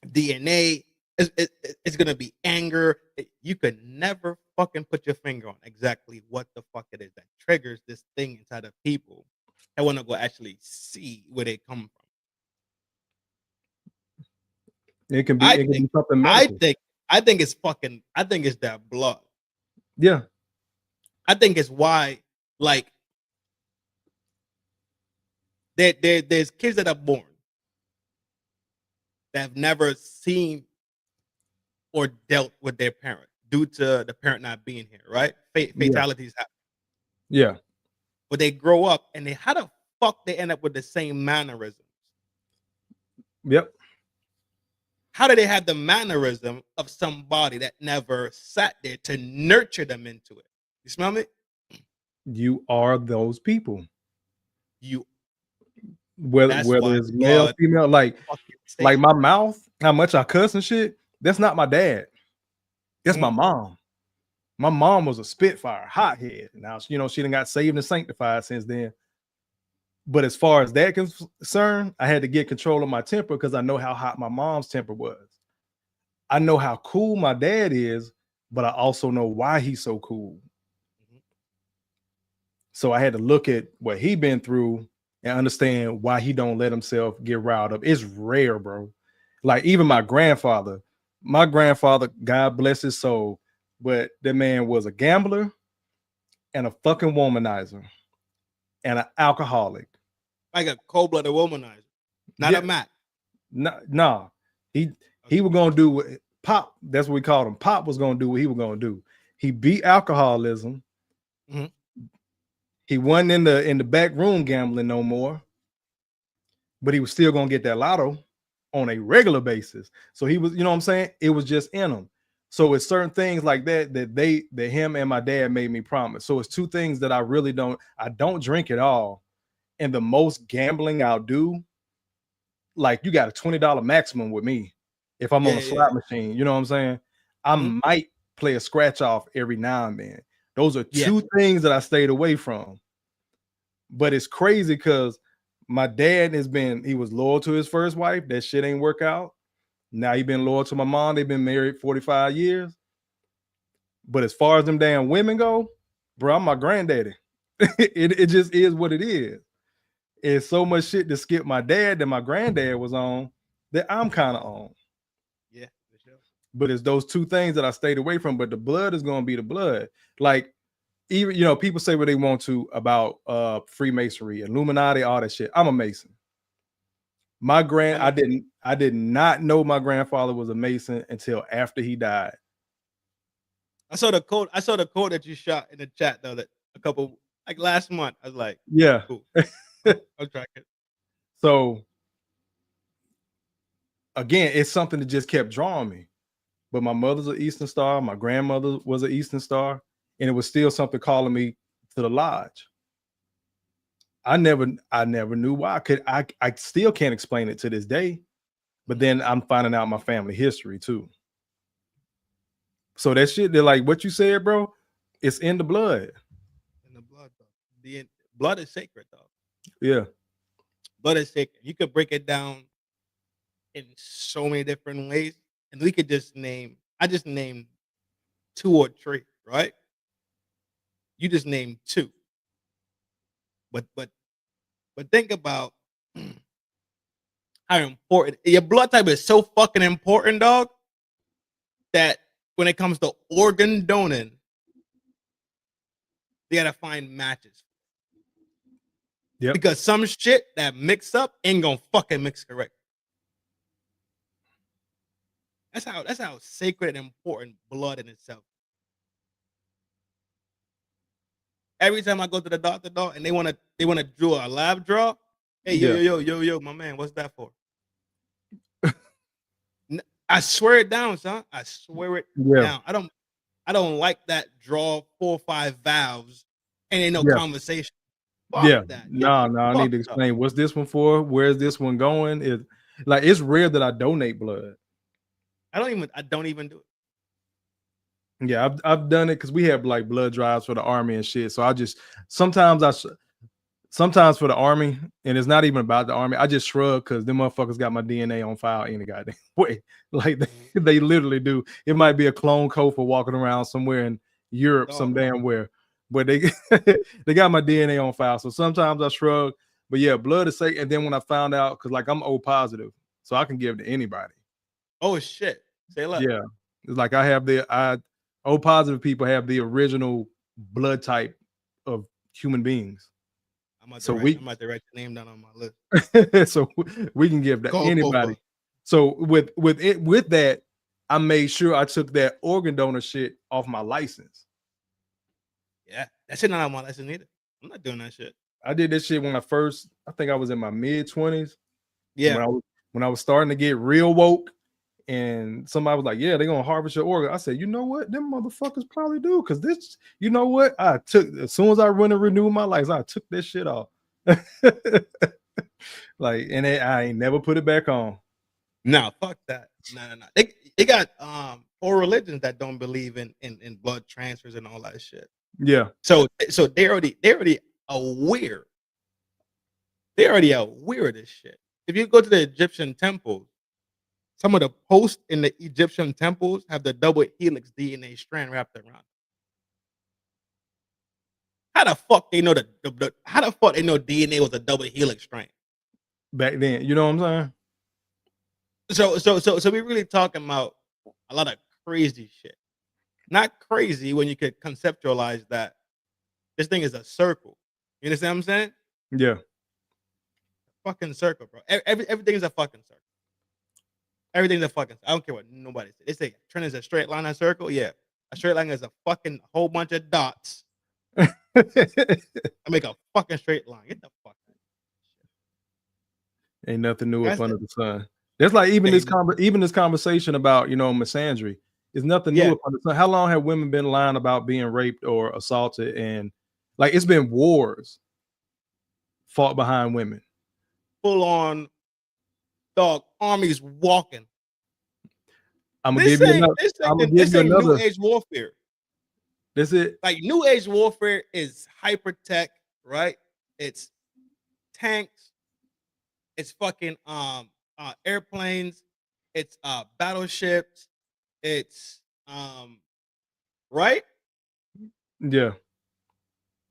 S3: DNA, it's gonna be anger. You could never fucking put your finger on exactly what the fuck it is that triggers this thing inside of people. I want to go actually see where they come from.
S4: It can be something medical.
S3: I think it's that blood.
S4: Yeah.
S3: I think it's why, like, there's kids that are born that have never seen or dealt with their parent due to the parent not being here, right? Fatalities happen.
S4: Yeah.
S3: But they grow up and how the fuck they end up with the same mannerisms?
S4: Yep.
S3: How do they have the mannerism of somebody that never sat there to nurture them into it? You smell me?
S4: You are those people.
S3: You.
S4: Whether it's male, female, like my mouth, how much I cuss and shit, that's not my dad. That's my mom. My mom was a spitfire, hothead. Now, you know, she done got saved and sanctified since then. But as far as that concerned, I had to get control of my temper because I know how hot my mom's temper was. I know how cool my dad is, but I also know why he's so cool. So I had to look at what he been through and understand why he don't let himself get riled up. It's rare, bro. Like even my grandfather, God bless his soul, but that man was a gambler and a fucking womanizer and an alcoholic.
S3: Like a cold-blooded womanizer, not a Mac.
S4: No. He was gonna do what Pop. That's what we called him. Pop was gonna do what he was gonna do. He beat alcoholism. Mm-hmm. He wasn't in the back room gambling no more, but he was still gonna get that lotto on a regular basis. So he was, you know what I'm saying? It was just in him. So it's certain things like that him and my dad made me promise. So it's two things that I don't drink at all. And the most gambling I'll do, like you got a $20 maximum with me. If I'm on a slot machine, you know what I'm saying? I might play a scratch off every now and then. Those are two things that I stayed away from. But it's crazy because my dad he was loyal to his first wife. That shit ain't work out. Now he been loyal to my mom. They've been married 45 years. But as far as them damn women go, bro, I'm my granddaddy. It just is what it is. It's so much shit to skip my dad that my granddad was on that I'm kind of on.
S3: Yeah, for sure.
S4: But it's those two things that I stayed away from. But the blood is going to be the blood. Like, even, you know, people say what they want to about Freemasonry, Illuminati, all that shit. I'm a Mason. I did not know my grandfather was a Mason until after he died.
S3: I saw the quote that you shot in the chat though, that last month. I was like,
S4: yeah,
S3: cool. I'll track it.
S4: So again, it's something that just kept drawing me. But my mother's an Eastern Star, my grandmother was an Eastern Star, and it was still something calling me to the lodge. I never knew why. I still can't explain it to this day. But then I'm finding out my family history too. So that shit, they're like what you said, bro, it's in the blood.
S3: In the blood, though. The blood is sacred, though.
S4: Yeah.
S3: Blood is sacred. You could break it down in so many different ways, and we could just name. I just named 2 or 3, right? You just named 2, but think about how important your blood type is. So fucking important, dog, that when it comes to organ donating, they gotta find matches.
S4: Yep.
S3: Because some shit that mix up ain't gonna fucking mix correct. That's how sacred and important blood in itself. Every time I go to the doctor, dog, and they wanna do a lab draw, hey, yo, my man, what's that for? I swear it down, son. I swear it down. I don't like that draw 4 or 5 valves and ain't no conversation. Fuck that.
S4: No, I need to explain what's this one for, where's this one going. It's rare that I donate blood.
S3: I don't even do it.
S4: Yeah, I've done it because we have like blood drives for the army and shit. So I just sometimes for the army, and it's not even about the army, I just shrug because them motherfuckers got my DNA on file any goddamn way. Like they literally do. It might be a clone code for walking around somewhere in Europe, some damn where, but they they got my DNA on file. So sometimes I shrug, but yeah, blood is safe. And then when I found out, because like I'm O positive, so I can give to anybody.
S3: Oh shit! Say less.
S4: Yeah, it's like O positive people have the original blood type of human beings.
S3: I'm about to write the name down on my list.
S4: So we can give that anybody. So with that, I made sure I took that organ donor shit off my license.
S3: Yeah, that shit not on my license either. I'm not doing that shit.
S4: I did this shit when I think I was in my mid-20s.
S3: Yeah.
S4: When I was starting to get real woke, and somebody was like, yeah, they're gonna harvest your organ. I said, you know what? Them motherfuckers probably do. Cause this, you know what? As soon as I run and renew my license, I took this shit off. Like, and I ain't never put it back on.
S3: No, fuck that. No. They got 4 religions that don't believe in blood transfers and all that shit.
S4: Yeah.
S3: So they already aware. They already aware of this shit. If you go to the Egyptian temples, some of the posts in the Egyptian temples have the double helix DNA strand wrapped around. How the fuck they know how the fuck they know DNA was a double helix strand?
S4: Back then, you know what I'm
S3: saying? So we're really talking about a lot of crazy shit. Not crazy when you could conceptualize that this thing is a circle. You understand what I'm saying?
S4: Yeah.
S3: Fucking circle, bro. Everything is a fucking circle. Everything's a fucking. I don't care what nobody says. They say Trin is a straight line, a circle. Yeah, a straight line is a fucking whole bunch of dots. I make a fucking straight line. Get the fuck out.
S4: Ain't nothing new up under the sun. That's like even this conversation about misandry is nothing new up under the sun. How long have women been lying about being raped or assaulted? And like it's been wars fought behind women.
S3: Full on. Dog, armies walking.
S4: I'm gonna give you another.
S3: New age warfare.
S4: That's it.
S3: Like new age warfare is hyper tech, right? It's tanks. It's fucking airplanes. It's battleships. It's right?
S4: Yeah.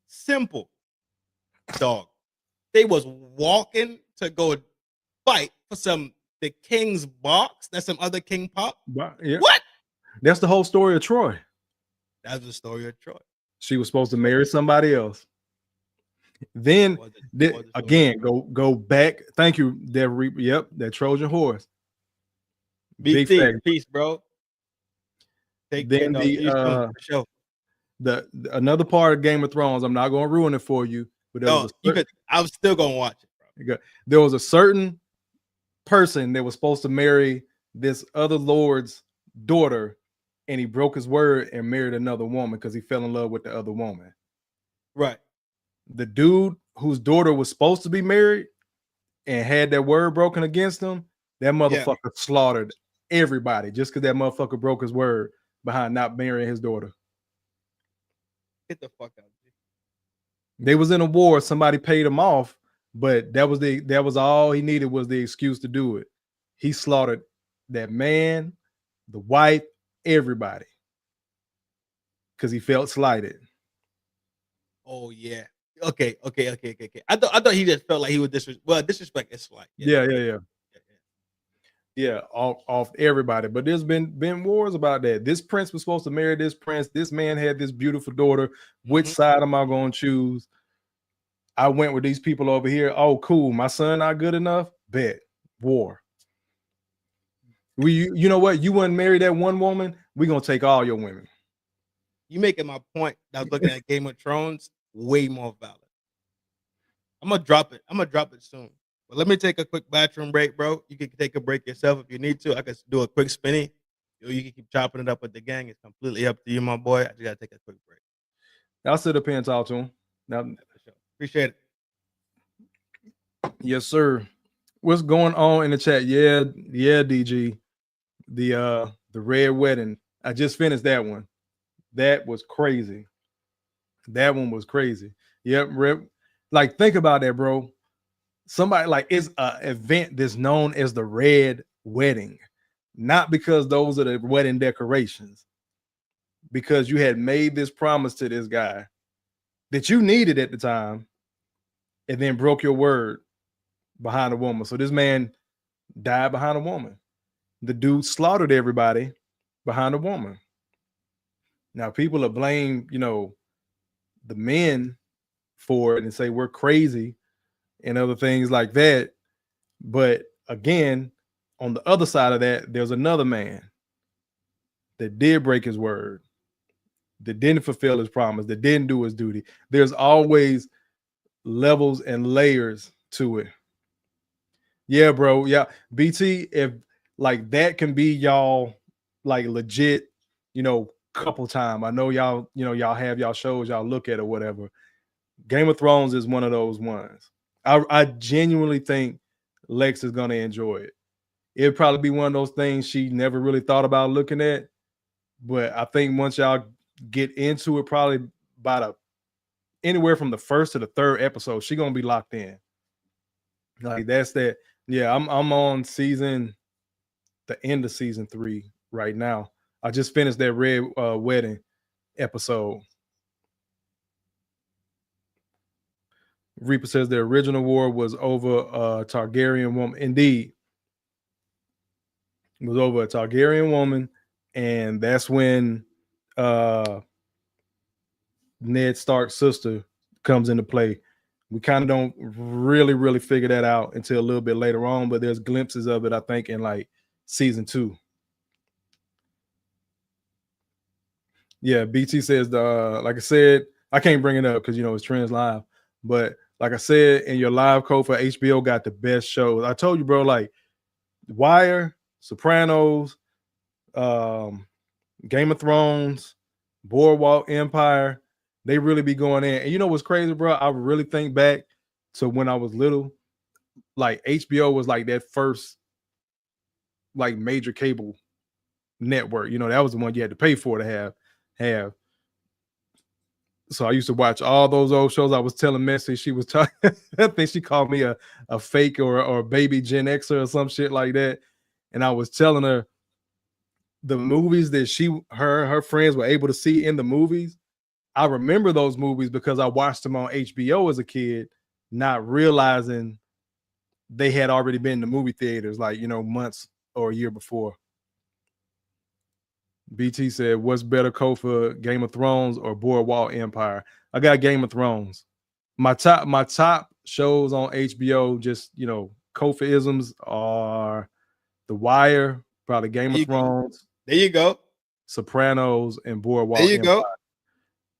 S3: Simple, dog. They was walking to go fight for the king's box. That's some other king pop.
S4: Yeah.
S3: What?
S4: That's the whole story of Troy.
S3: That's the story of Troy.
S4: She was supposed to marry somebody else. Then again, go back. Thank you. That Trojan horse.
S3: Big peace, bro.
S4: Then another part of Game of Thrones. I'm not going to ruin it for you, but
S3: I'm still going to watch it, bro.
S4: There was a certain person that was supposed to marry this other lord's daughter, and he broke his word and married another woman because he fell in love with the other woman.
S3: Right.
S4: The dude whose daughter was supposed to be married and had that word broken against him, that motherfucker slaughtered everybody just because that motherfucker broke his word behind not marrying his daughter.
S3: Get the fuck out.
S4: They was in a war. Somebody paid him off But that was all he needed was the excuse to do it. He slaughtered that man, the wife, everybody, because he felt slighted.
S3: Oh yeah. Okay. I thought he just felt like he was disrespect is like
S4: Yeah, off everybody. But there's been wars about that. This prince was supposed to marry this prince. This man had this beautiful daughter. Which side am I going to choose? I went with these people over here. Oh, cool. My son not good enough. Bet. War. You know what? You wouldn't marry that one woman. We're gonna take all your women.
S3: You making my point. I was looking at Game of Thrones, way more valid. I'm gonna drop it soon. But let me take a quick bathroom break, bro. You can take a break yourself if you need to. I can do a quick spinny. You can keep chopping it up with the gang. It's completely up to you, my boy. I just gotta take a quick break.
S4: I'll sit up here and talk to him. Now,
S3: appreciate it.
S4: Yes, sir. What's going on in the chat? Yeah, DG. The Red Wedding. I just finished that one. That was crazy. That one was crazy. Yep, Rip. Like, think about that, bro. Somebody like it's an event that's known as the Red Wedding, not because those are the wedding decorations, because you had made this promise to this guy that you needed at the time, and then broke your word behind a woman. So this man died behind a woman. The dude slaughtered everybody behind a woman. Now people are blame, the men for it and say we're crazy and other things like that. But again, on the other side of that, there's another man that did break his word, that didn't fulfill his promise, that didn't do his duty. There's always levels and layers to it. Yeah, bro. Yeah. BT, if like that can be y'all like legit, couple time. I know y'all, y'all have y'all shows y'all look at or whatever. Game of Thrones is one of those ones. I genuinely think Lex is gonna enjoy it. It'd probably be one of those things she never really thought about looking at. But I think once y'all get into it, probably by anywhere from the first to the third episode, she's gonna be locked in. Like that's that. Yeah, I'm on the end of season 3 right now. I just finished that Red Wedding episode. Reaper says the original war was over a Targaryen woman. Indeed, it was over a Targaryen woman, and that's when Ned Stark's sister comes into play. We kind of don't really figure that out until a little bit later on, but there's glimpses of it, I think, in like season 2. Yeah, BT says like I said, I can't bring it up because it's Trends Live, but like I said, in your live code for HBO got the best shows. I told you, bro, like Wire, Sopranos, Game of Thrones, Boardwalk Empire, they really be going in. And you know what's crazy, bro? I really think back to when I was little, like HBO was like that first like major cable network. That was the one you had to pay for to have. So I used to watch all those old shows. I was telling Messi, she was talking, I think she called me a fake or a baby Gen Xer or some shit like that. And I was telling her the movies that her friends were able to see in the movies. I remember those movies because I watched them on HBO as a kid, not realizing they had already been in the movie theaters, like, months or a year before. BT said, what's better, Kofa, Game of Thrones or Boardwalk Empire? I got Game of Thrones. My top shows on HBO, just, Kofa-isms are The Wire, probably Game of Thrones.
S3: There you go.
S4: Sopranos and Boardwalk
S3: There you
S4: Empire.
S3: go.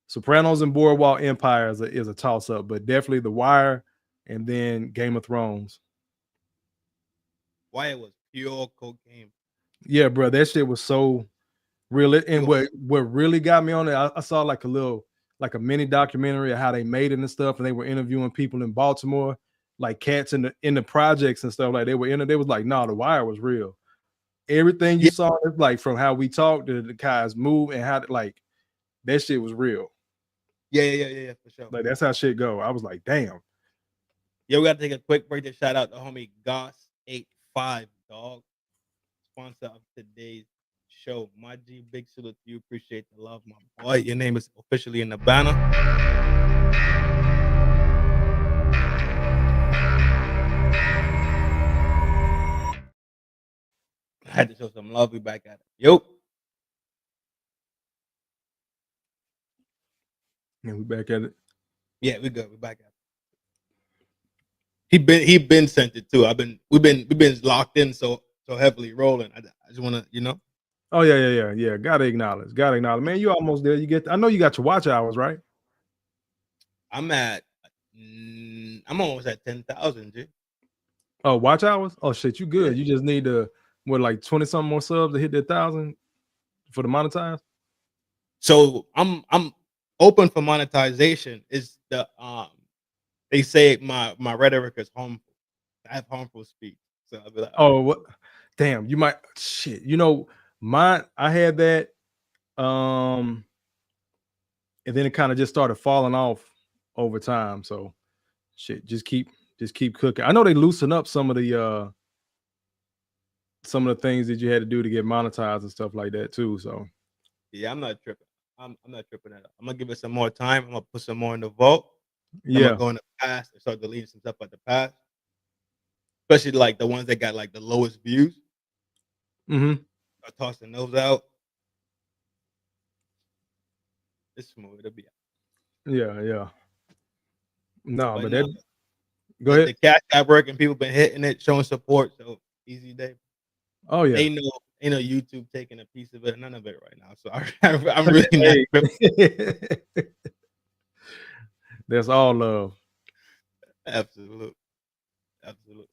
S4: Sopranos and Boardwalk Empire is a toss-up, but definitely The Wire and then Game of Thrones.
S3: Wire was pure cocaine.
S4: Yeah, bro, that shit was so real. And what really got me on it, I saw like a mini documentary of how they made it and stuff, and they were interviewing people in Baltimore, like cats in the projects and stuff. Like they was like, no, The Wire was real. Everything you saw, like from how we talked to the guys move and how like that shit was real.
S3: Yeah, for sure.
S4: Like that's how shit go. I was like, damn.
S3: Yo, we gotta take a quick break to shout out the homie Goss85 dog, sponsor of today's show. My G, big salute to you. Appreciate the love, my boy. Your name is officially in the banner. I had to show some love. We back at it. Yo.
S4: Yeah, we back at it.
S3: Yeah, we good. We back at it. He been sent it too. We've been locked in so heavily rolling. I just wanna,
S4: Oh yeah. Gotta acknowledge. Man, you almost there. I know you got your watch hours, right?
S3: I'm almost at 10,000, G.
S4: Oh, watch hours? Oh shit, you good. You just need to like 20 something more subs to hit that 1,000 for the monetize.
S3: So I'm open for monetization. Is the they say my rhetoric is harmful. I have harmful speech. So I'll be like,
S4: oh, what? Damn, you might shit. Mine. I had that, and then it kind of just started falling off over time. So shit, just keep cooking. I know they loosen up some of the things that you had to do to get monetized and stuff like that too. So
S3: yeah, I'm not tripping. I'm not tripping at all. I'm gonna give it some more time. I'm gonna put some more in the vault. I'm
S4: yeah,
S3: gonna go in the past and start deleting some stuff at the past, especially like the ones that got like the lowest views.
S4: mm-hmm.
S3: Start tossing those out. It's smooth. It'll be.
S4: Yeah. No, but
S3: no,
S4: that. Go ahead.
S3: The cash app working. People been hitting it, showing support. So easy day.
S4: Oh yeah.
S3: Ain't no YouTube taking a piece of it. None of it right now. So I'm really not tripping.
S4: That's all love.
S3: Absolute.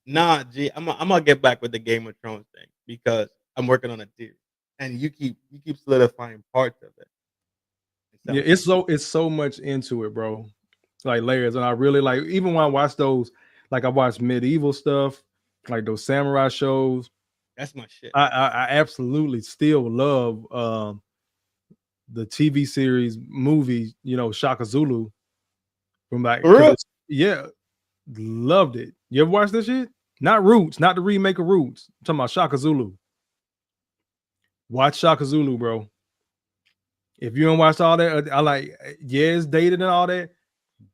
S3: Nah, G, I'm gonna get back with the Game of Thrones thing because I'm working on a theory, and you keep solidifying parts of it.
S4: Yeah, it's so much into it, bro. Like layers, and I really like. Even when I watch those, like I watch medieval stuff, like those samurai shows.
S3: That's my shit.
S4: I absolutely still love the TV series movie. Shaka Zulu from back. Yeah, loved it. You ever watch this shit? Not Roots, not the remake of Roots. I'm talking about Shaka Zulu. Watch Shaka Zulu, bro. If you don't watch all that, I like, yeah, it's dated and all that.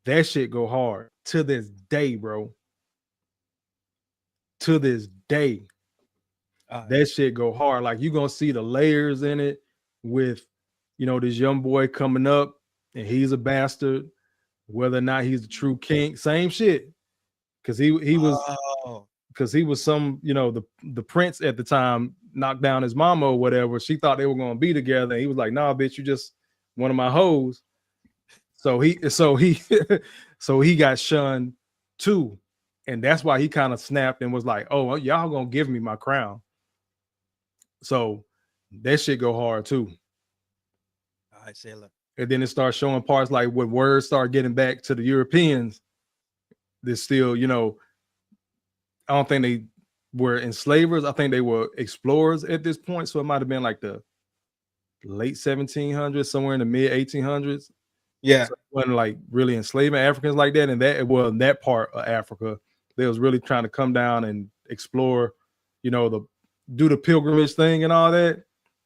S4: That shit go hard to this day, bro. To this day, that shit go hard. Like you gonna see the layers in it with, this young boy coming up and he's a bastard, whether or not he's the true king, same shit. Because he was some, the prince at the time knocked down his mama or whatever. She thought they were gonna be together. And he was like, nah, bitch, you just one of my hoes. So he got shunned too. And that's why he kind of snapped and was like, oh, y'all gonna give me my crown. So that shit go hard too.
S3: All right, Sailor.
S4: And then it starts showing parts like when words start getting back to the Europeans, there's still, I don't think they were enslavers. I think they were explorers at this point. So it might have been like the late 1700s, somewhere in the mid 1800s.
S3: Yeah.
S4: So wasn't like really enslaving Africans like that. And that part of Africa, they was really trying to come down and explore, do the pilgrimage thing and all that.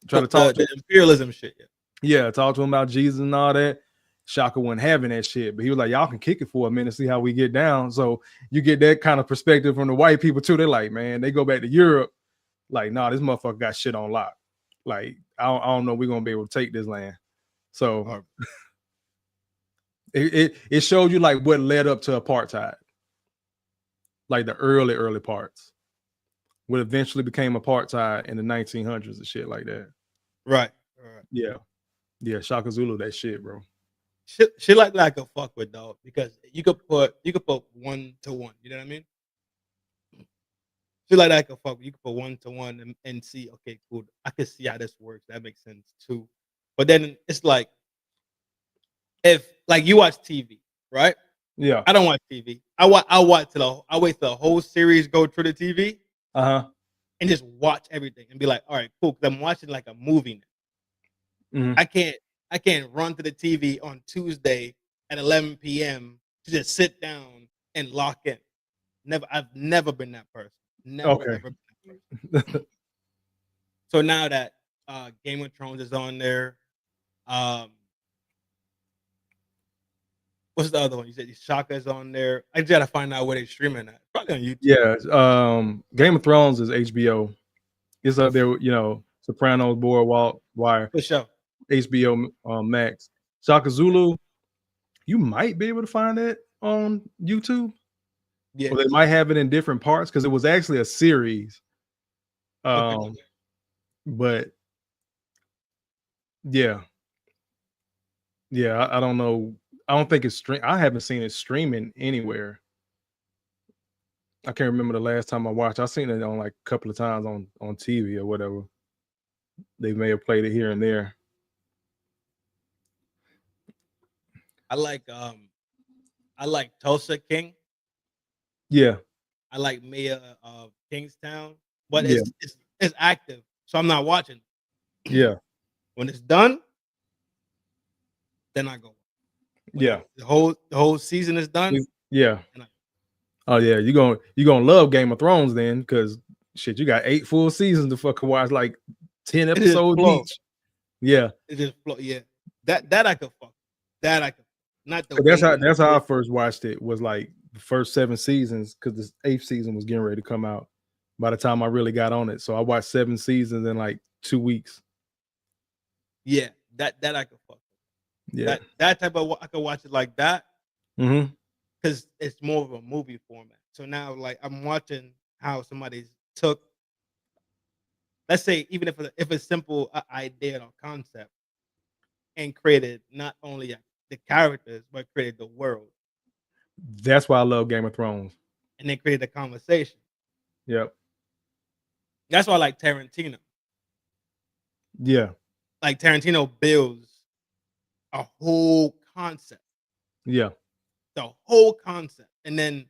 S4: Try to talk
S3: the imperialism shit.
S4: Yeah, talk to him about Jesus and all that. Shaka wasn't having that shit, but he was like, y'all can kick it for a minute, see how we get down. So you get that kind of perspective from the white people too. They're like, man, they go back to Europe, like, nah, this motherfucker got shit on lock. Like, I don't know, we're gonna be able to take this land. So it showed you like what led up to apartheid, like the early parts, what eventually became apartheid in the 1900s and shit like that.
S3: Right.
S4: Yeah, Shaka Zulu, that shit, bro.
S3: Shit like that I could fuck with, dog, because you could put 1 to 1. You know what I mean? Shit like that I could fuck with. You could put 1 to 1 and see, okay, cool. I can see how this works. That makes sense too. But then it's like, if like you watch TV, right?
S4: Yeah.
S3: I don't watch TV. I wait till the whole series go through the TV. And just watch everything and be like, all right, cool. Because I'm watching like a movie now.
S4: Mm-hmm.
S3: I can't run to the TV on Tuesday at 11 p.m. to just sit down and lock in. I've never been that person. Never
S4: Okay.
S3: ever been that person. So now that Game of Thrones is on there, what's the other one? You said Shaka's on there. I just gotta find out where they're streaming at. Probably on YouTube.
S4: Yeah. Game of Thrones is HBO. It's up there, you know, Sopranos, Boardwalk, Wire,
S3: For sure.
S4: HBO Max. Shaka Zulu, you might be able to find it on YouTube.
S3: Yeah.
S4: Or they might have it in different parts because it was actually a series.
S3: Okay.
S4: But yeah. Yeah, I don't know. I don't think it's stream. I haven't seen it streaming anywhere. I can't remember the last time I watched. I've seen it on like a couple of times on TV or whatever. They may have played it here and there.
S3: I like Tulsa King.
S4: Yeah.
S3: I like Mia of Kingstown, but
S4: Yeah.
S3: it's active, so I'm not watching.
S4: Yeah.
S3: When it's done, then I go. When
S4: Yeah.
S3: the whole season is done.
S4: Yeah. Oh yeah, you're gonna love Game of Thrones then, because shit, you got 8 full seasons to fucking watch, like 10 episodes each. Yeah.
S3: It just flow. Yeah. That I could fuck. That I could. Not the.
S4: That's how I first watched it, was like the first 7 seasons, because the 8th season was getting ready to come out by the time I really got on it. So I watched 7 seasons in like 2 weeks.
S3: Yeah, that I could fuck.
S4: Yeah.
S3: That type of, I could watch it like that.
S4: Mm-hmm.
S3: Because it's more of a movie format. So now, like, I'm watching how somebody took, let's say, even if it's simple idea or concept, and created not only the characters, but created the world.
S4: That's why I love Game of Thrones.
S3: And they created a conversation.
S4: Yep.
S3: That's why I like Tarantino.
S4: Yeah.
S3: Like, Tarantino builds a whole concept.
S4: Yeah.
S3: The whole concept. And then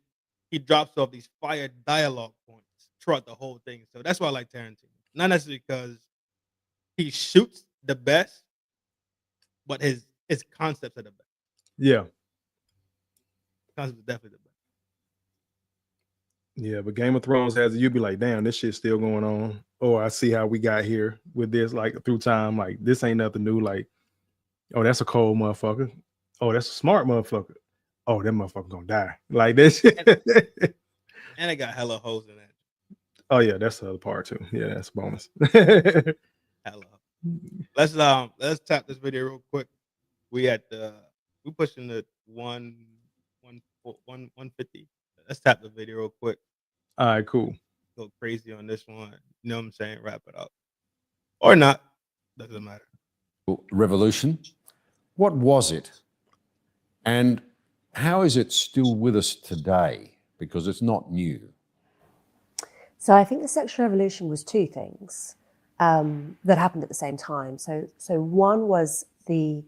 S3: he drops off these fire dialogue points throughout the whole thing. So that's why I like Tarantino. Not necessarily because he shoots the best, but his concepts are the best.
S4: Yeah.
S3: Concepts are definitely the best.
S4: Yeah, but Game of Thrones has, you'll be like, damn, this shit's still going on. Or I see how we got here with this, like through time. Like, this ain't nothing new. Like, oh, that's a cold motherfucker. Oh, that's a smart motherfucker. Oh, that motherfucker gonna die. Like this shit.
S3: And it got hella hoes in it.
S4: Oh yeah, that's the other part too. Yeah, that's a bonus.
S3: Hella. Let's tap this video real quick. We pushing the 150. Let's tap the video real quick.
S4: All right, cool.
S3: Go crazy on this one. You know what I'm saying? Wrap it up. Or not. Doesn't matter.
S7: Revolution. What was it? And how is it still with us today? Because it's not new.
S8: So I think the sexual revolution was 2 things that happened at the same time. So one was the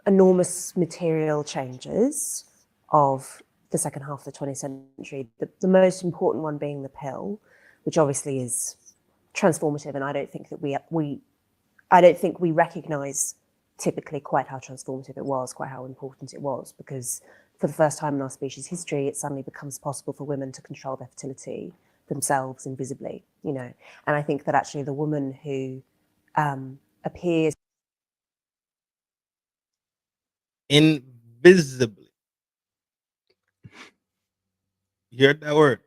S8: enormous material changes of the second half of the 20th century. The most important one being the pill, which obviously is transformative, and I don't think that we recognise typically quite how transformative it was, quite how important it was, because for the first time in our species' history, it suddenly becomes possible for women to control their fertility themselves invisibly, you know. And I think that actually the woman who appears
S3: invisibly. You heard that word?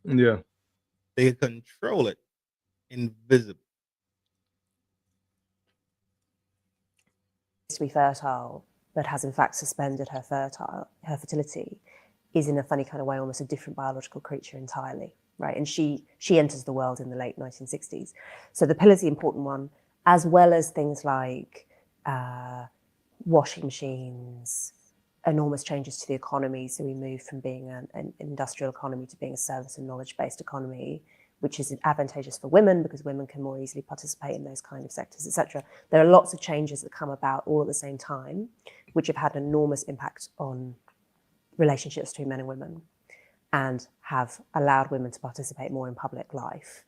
S4: Yeah.
S3: They control it invisibly.
S8: to be fertile, but has in fact suspended her fertility, is in a funny kind of way almost a different biological creature entirely, right? And she enters the world in the late 1960s. So the pill is the important one, as well as things like washing machines, enormous changes to the economy. So we move from being an industrial economy to being a service and knowledge-based economy, which is advantageous for women because women can more easily participate in those kind of sectors, etc. There are lots of changes that come about all at the same time, which have had an enormous impact on relationships between men and women and have allowed women to participate more in public life,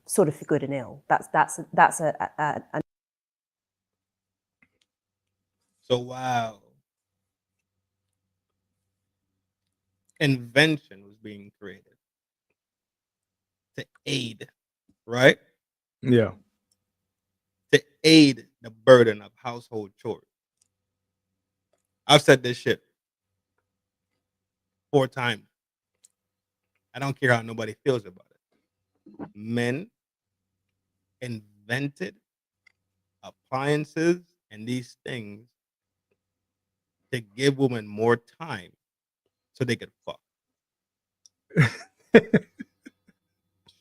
S8: sort of for good and ill. That's a
S3: So wow. invention was being created to aid, right?
S4: Yeah.
S3: To aid the burden of household chores. I've said this shit 4 times. I don't care how nobody feels about it. Men invented appliances and these things to give women more time so they could fuck.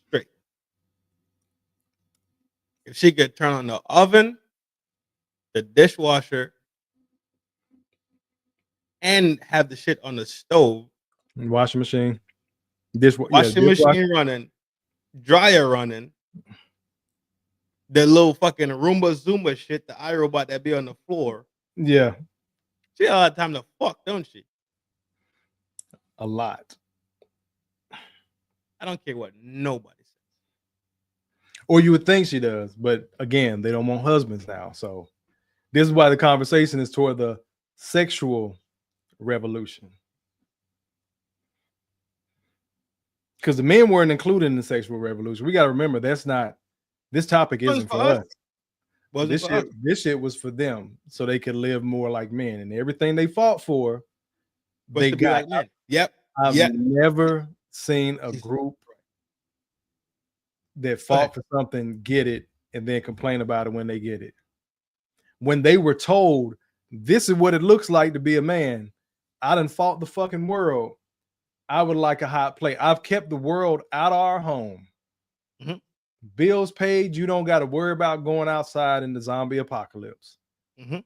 S3: Straight. If she could turn on the oven, the dishwasher, and have the shit on the stove,
S4: Washing machine,
S3: washing machine running, dryer running, the little fucking Roomba Zumba shit, the iRobot that be on the floor.
S4: Yeah,
S3: She got a lot of time to fuck, don't she?
S4: a lot.
S3: I don't care what nobody says.
S4: Or you would think she does, but again, they don't want husbands now. So this is why the conversation is toward the sexual revolution. Because the men weren't included in the sexual revolution. We got to remember this topic isn't for us. This shit was for them so they could live more like men, and everything they fought for, they got.
S3: Like men.
S4: I've never seen a group that fought for something, get it, and then complain about it when they get it. When they were told this is what it looks like to be a man, I done fought the fucking world. I would like a hot plate. I've kept the world out of our home.
S3: Mm-hmm.
S4: Bills paid. You don't got to worry about going outside in the zombie apocalypse.
S3: Mm-hmm.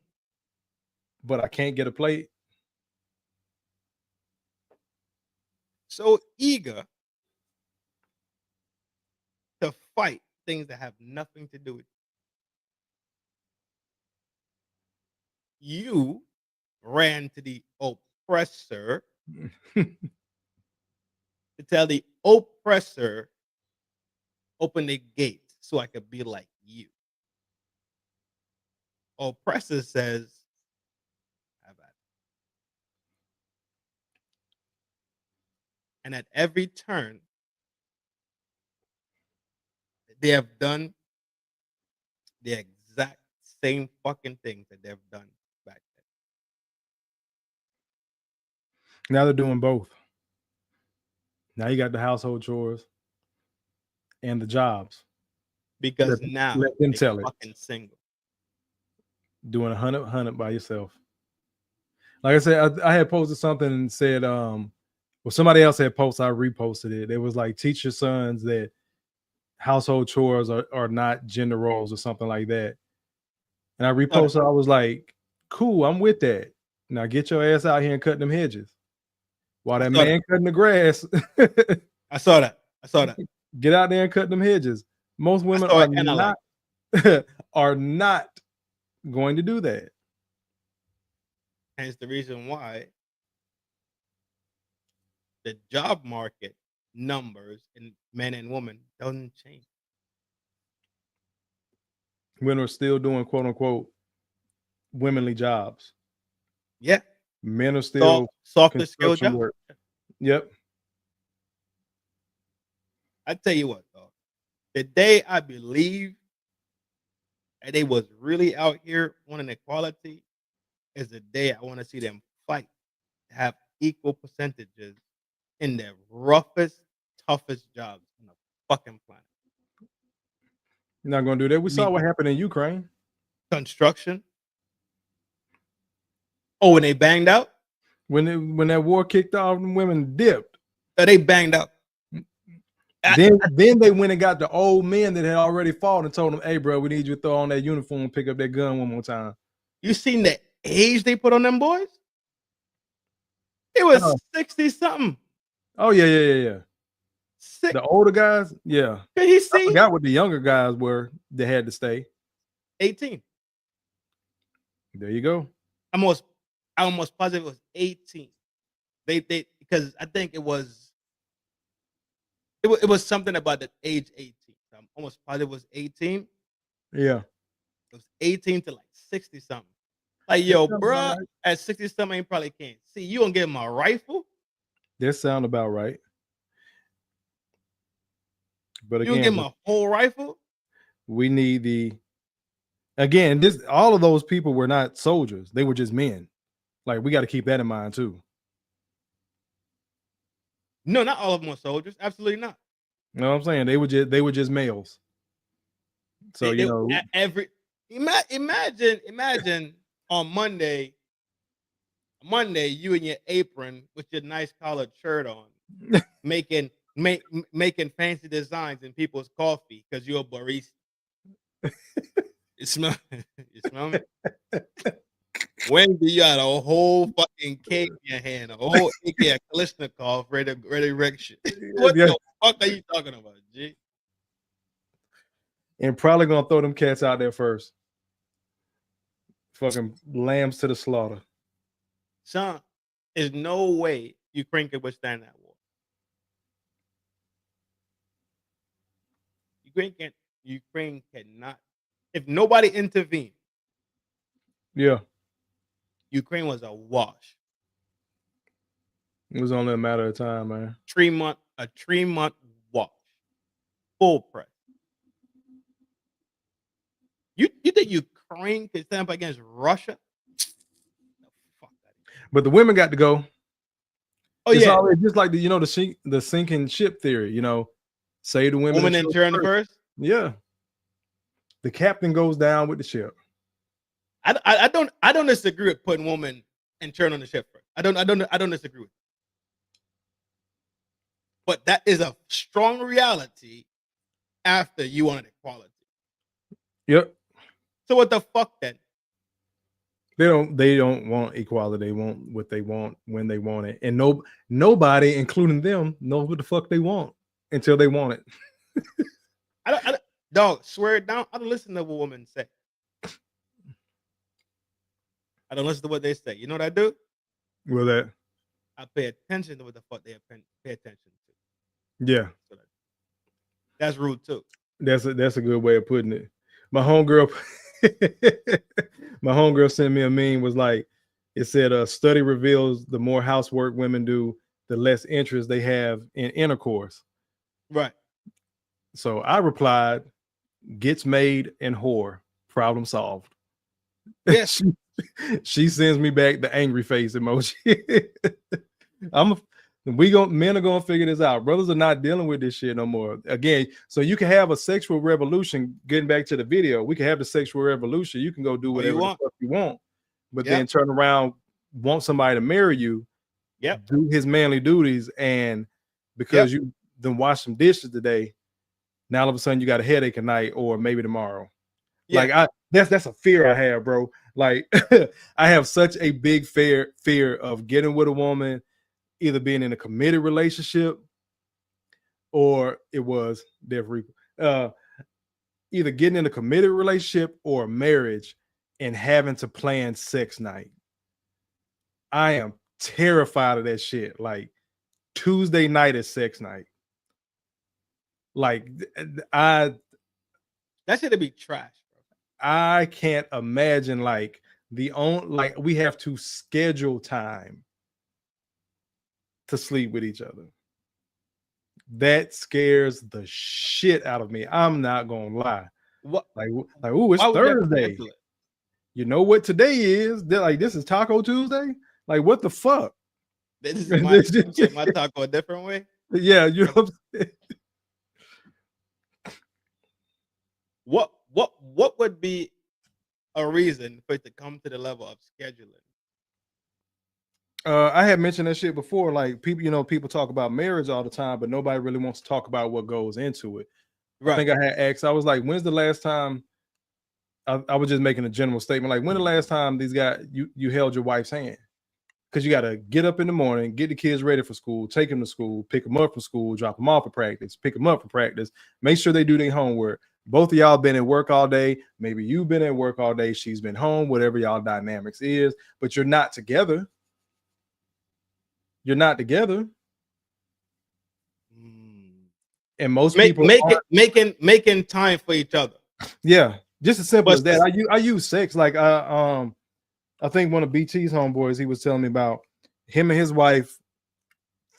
S4: But I can't get a plate.
S3: So eager to fight things that have nothing to do with you. You ran to the oppressor to tell the oppressor, open the gate so I could be like you. Oppressor says, have at it. And at every turn, they have done the exact same fucking things that they've done back then.
S4: Now they're doing both. Now you got the household chores and the jobs.
S3: Because now
S4: let them tell
S3: fucking single.
S4: Doing 100 by yourself. Like I said, I had posted something and said, well, somebody else had posted, I reposted it. It was like, teach your sons that household chores are not gender roles or something like that. And I reposted, I was like, cool, I'm with that. Now get your ass out here and cut them hedges. While that man cutting the grass.
S3: I saw that.
S4: Get out there and cut them hedges. Most women are not going to do that.
S3: Hence the reason why the job market numbers in men and women doesn't change.
S4: Women are still doing quote unquote womanly jobs.
S3: Yeah.
S4: Men are still
S3: softer skill jobs.
S4: Work. Yep.
S3: I tell you what, though, the day I believe that they was really out here wanting equality is the day I want to see them fight to have equal percentages in their roughest, toughest jobs on the fucking planet.
S4: You're not gonna do that. We saw what happened in Ukraine.
S3: Construction. Oh, when they banged out?
S4: When that war kicked off, and women dipped.
S3: They banged out.
S4: Then they went and got the old men that had already fought and told them, hey, bro, we need you to throw on that uniform and pick up that gun one more time.
S3: You seen the age they put on them boys? It was 60-something.
S4: Oh, yeah. The older guys, yeah.
S3: I
S4: forgot what the younger guys were that had to stay.
S3: 18.
S4: There you go.
S3: I'm almost positive it was 18. They because I think it was something about the age 18. So I'm almost positive it was 18.
S4: Yeah.
S3: It was 18 to like 60 something. Like, yo, bro, at 60 something, you probably can't see. You gonna give him a rifle?
S4: That sound about right. But
S3: You don't give
S4: again,
S3: him a whole rifle?
S4: we need the again, this all of those people were not soldiers, they were just men. Like, we got to keep that in mind too.
S3: No, not all of them were soldiers. Absolutely not.
S4: You know what I'm saying? They were just males. So
S3: Imagine on Monday, you in your apron with your nice collared shirt on, making fancy designs in people's coffee because you're a barista. You smell me? Wednesday, you had a whole fucking cake in your hand, a whole AK Kalashnikov ready to wreck shit. What the fuck are you talking about, G?
S4: And probably gonna throw them cats out there first. Fucking lambs to the slaughter.
S3: Son, there's no way Ukraine could withstand that war. Ukraine cannot. If nobody intervened,
S4: Yeah.
S3: Ukraine was a wash.
S4: It was only a matter of time, man.
S3: 3 month wash. Full press. You think Ukraine could stand up against Russia?
S4: But the women got to go.
S3: Oh,
S4: it's
S3: yeah.
S4: always just like the sinking ship theory, say the women
S3: in turn first.
S4: Yeah. The captain goes down with the ship.
S3: I don't disagree with putting women in turn on the ship first. I don't disagree with it. But that is a strong reality after you wanted equality.
S4: Yep.
S3: So what the fuck then?
S4: They don't want equality. They want what they want when they want it. And nobody, including them, knows what the fuck they want until they want it.
S3: Dog, swear it down. I don't listen to what women say. I don't listen to what they say. You know what I do?
S4: Well, that
S3: I pay attention to what the fuck they pay attention to.
S4: Yeah.
S3: That's rude too.
S4: That's a good way of putting it. My homegirl sent me a meme, was like, it said a study reveals the more housework women do, the less interest they have in intercourse.
S3: Right.
S4: So I replied, gets made and whore, problem solved.
S3: Yes.
S4: She sends me back the angry face emoji. Men are gonna figure this out. Brothers are not dealing with this shit no more. Again, so you can have a sexual revolution. Getting back to the video, we can have the sexual revolution. You can go do whatever the fuck you want, but then turn around, want somebody to marry you, do his manly duties, and because you then wash some dishes today, now all of a sudden you got a headache at night or maybe tomorrow. Like that's a fear I have, bro. Like I have such a big fear of getting with a woman, either being in a committed relationship or it was either getting in a committed relationship or a marriage and having to plan sex night. I am terrified of that shit. Like Tuesday night is sex night. Like
S3: that should be trash.
S4: I can't imagine we have to schedule time to sleep with each other. That scares the shit out of me. I'm not gonna lie.
S3: What?
S4: Ooh, it's Thursday. You know what today is? This is Taco Tuesday. Like, what the fuck?
S3: This is my taco a different way.
S4: Yeah, you know what I'm saying?
S3: What would be a reason for it to come to the level of scheduling?
S4: I had mentioned that shit before. Like people talk about marriage all the time, but nobody really wants to talk about what goes into it. Right. I think I had asked, I was like, when's the last time? I was just making a general statement. Like, when the last time you held your wife's hand? Because you got to get up in the morning, get the kids ready for school, take them to school, pick them up from school, drop them off for practice, pick them up for practice, make sure they do their homework. Both of y'all been at work all day. Maybe you've been at work all day. She's been home, whatever y'all dynamics is, but you're not together. You're not together. And most people
S3: making time for each other.
S4: Yeah. Just as simple as that. I use sex. Like I think one of BT's homeboys, he was telling me about him and his wife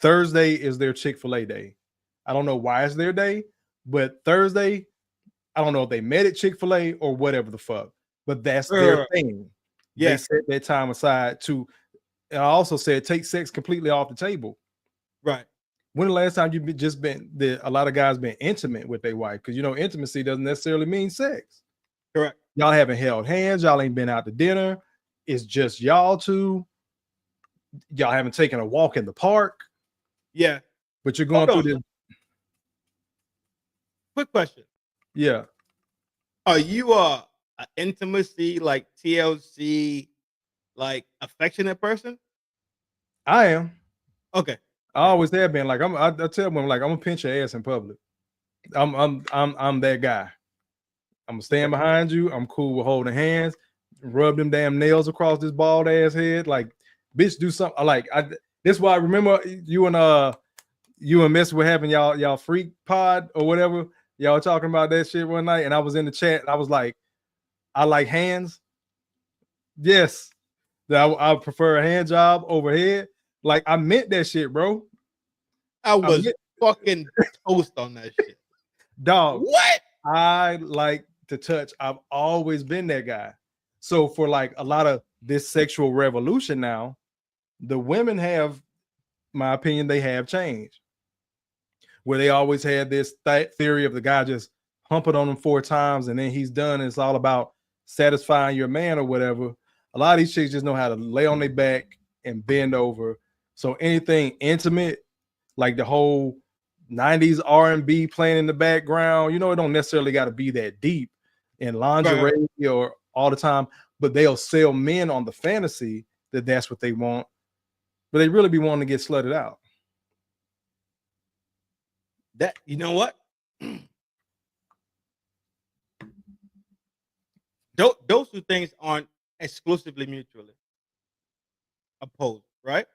S4: Thursday is their Chick-fil-A day. I don't know why it's their day, but Thursday, I don't know if they met at Chick-fil-A or whatever the fuck, but that's their thing.
S3: Yeah.
S4: They set that time aside to, and I also said, take sex completely off the table.
S3: Right.
S4: When the last time you've just been, a lot of guys been intimate with their wife? Because, you know, intimacy doesn't necessarily mean sex.
S3: Correct.
S4: Y'all haven't held hands. Y'all ain't been out to dinner. It's just y'all two. Y'all haven't taken a walk in the park.
S3: Yeah.
S4: But you're going through this.
S3: Quick question.
S4: Yeah.
S3: Are you a intimacy, like TLC, like affectionate person?
S4: I am.
S3: Okay.
S4: I always have been. Like I tell them, like, I'm gonna pinch your ass in public. I'm that guy. I'm gonna stand behind you. I'm cool with holding hands, rub them damn nails across this bald ass head. Like, bitch, do something. Like, this is why I remember you and Miss were having y'all freak pod or whatever. Y'all talking about that shit one night, and I was in the chat and I was like, I like hands. Yes. I prefer a hand job over head. Like, I meant that shit, bro.
S3: I was fucking toast on that shit.
S4: Dog.
S3: What?
S4: I like to touch. I've always been that guy. So for like a lot of this sexual revolution now, the women have, my opinion, they have changed. Where they always had this theory of the guy just humping on them 4 times and then he's done. And it's all about satisfying your man or whatever. A lot of these chicks just know how to lay on their back and bend over. So anything intimate, like the whole 90s R&B playing in the background, you know, it don't necessarily got to be that deep in lingerie or all the time, but they'll sell men on the fantasy that that's what they want, but they really be wanting to get slutted out.
S3: That, you know what? Those two things aren't exclusively mutually opposed, right?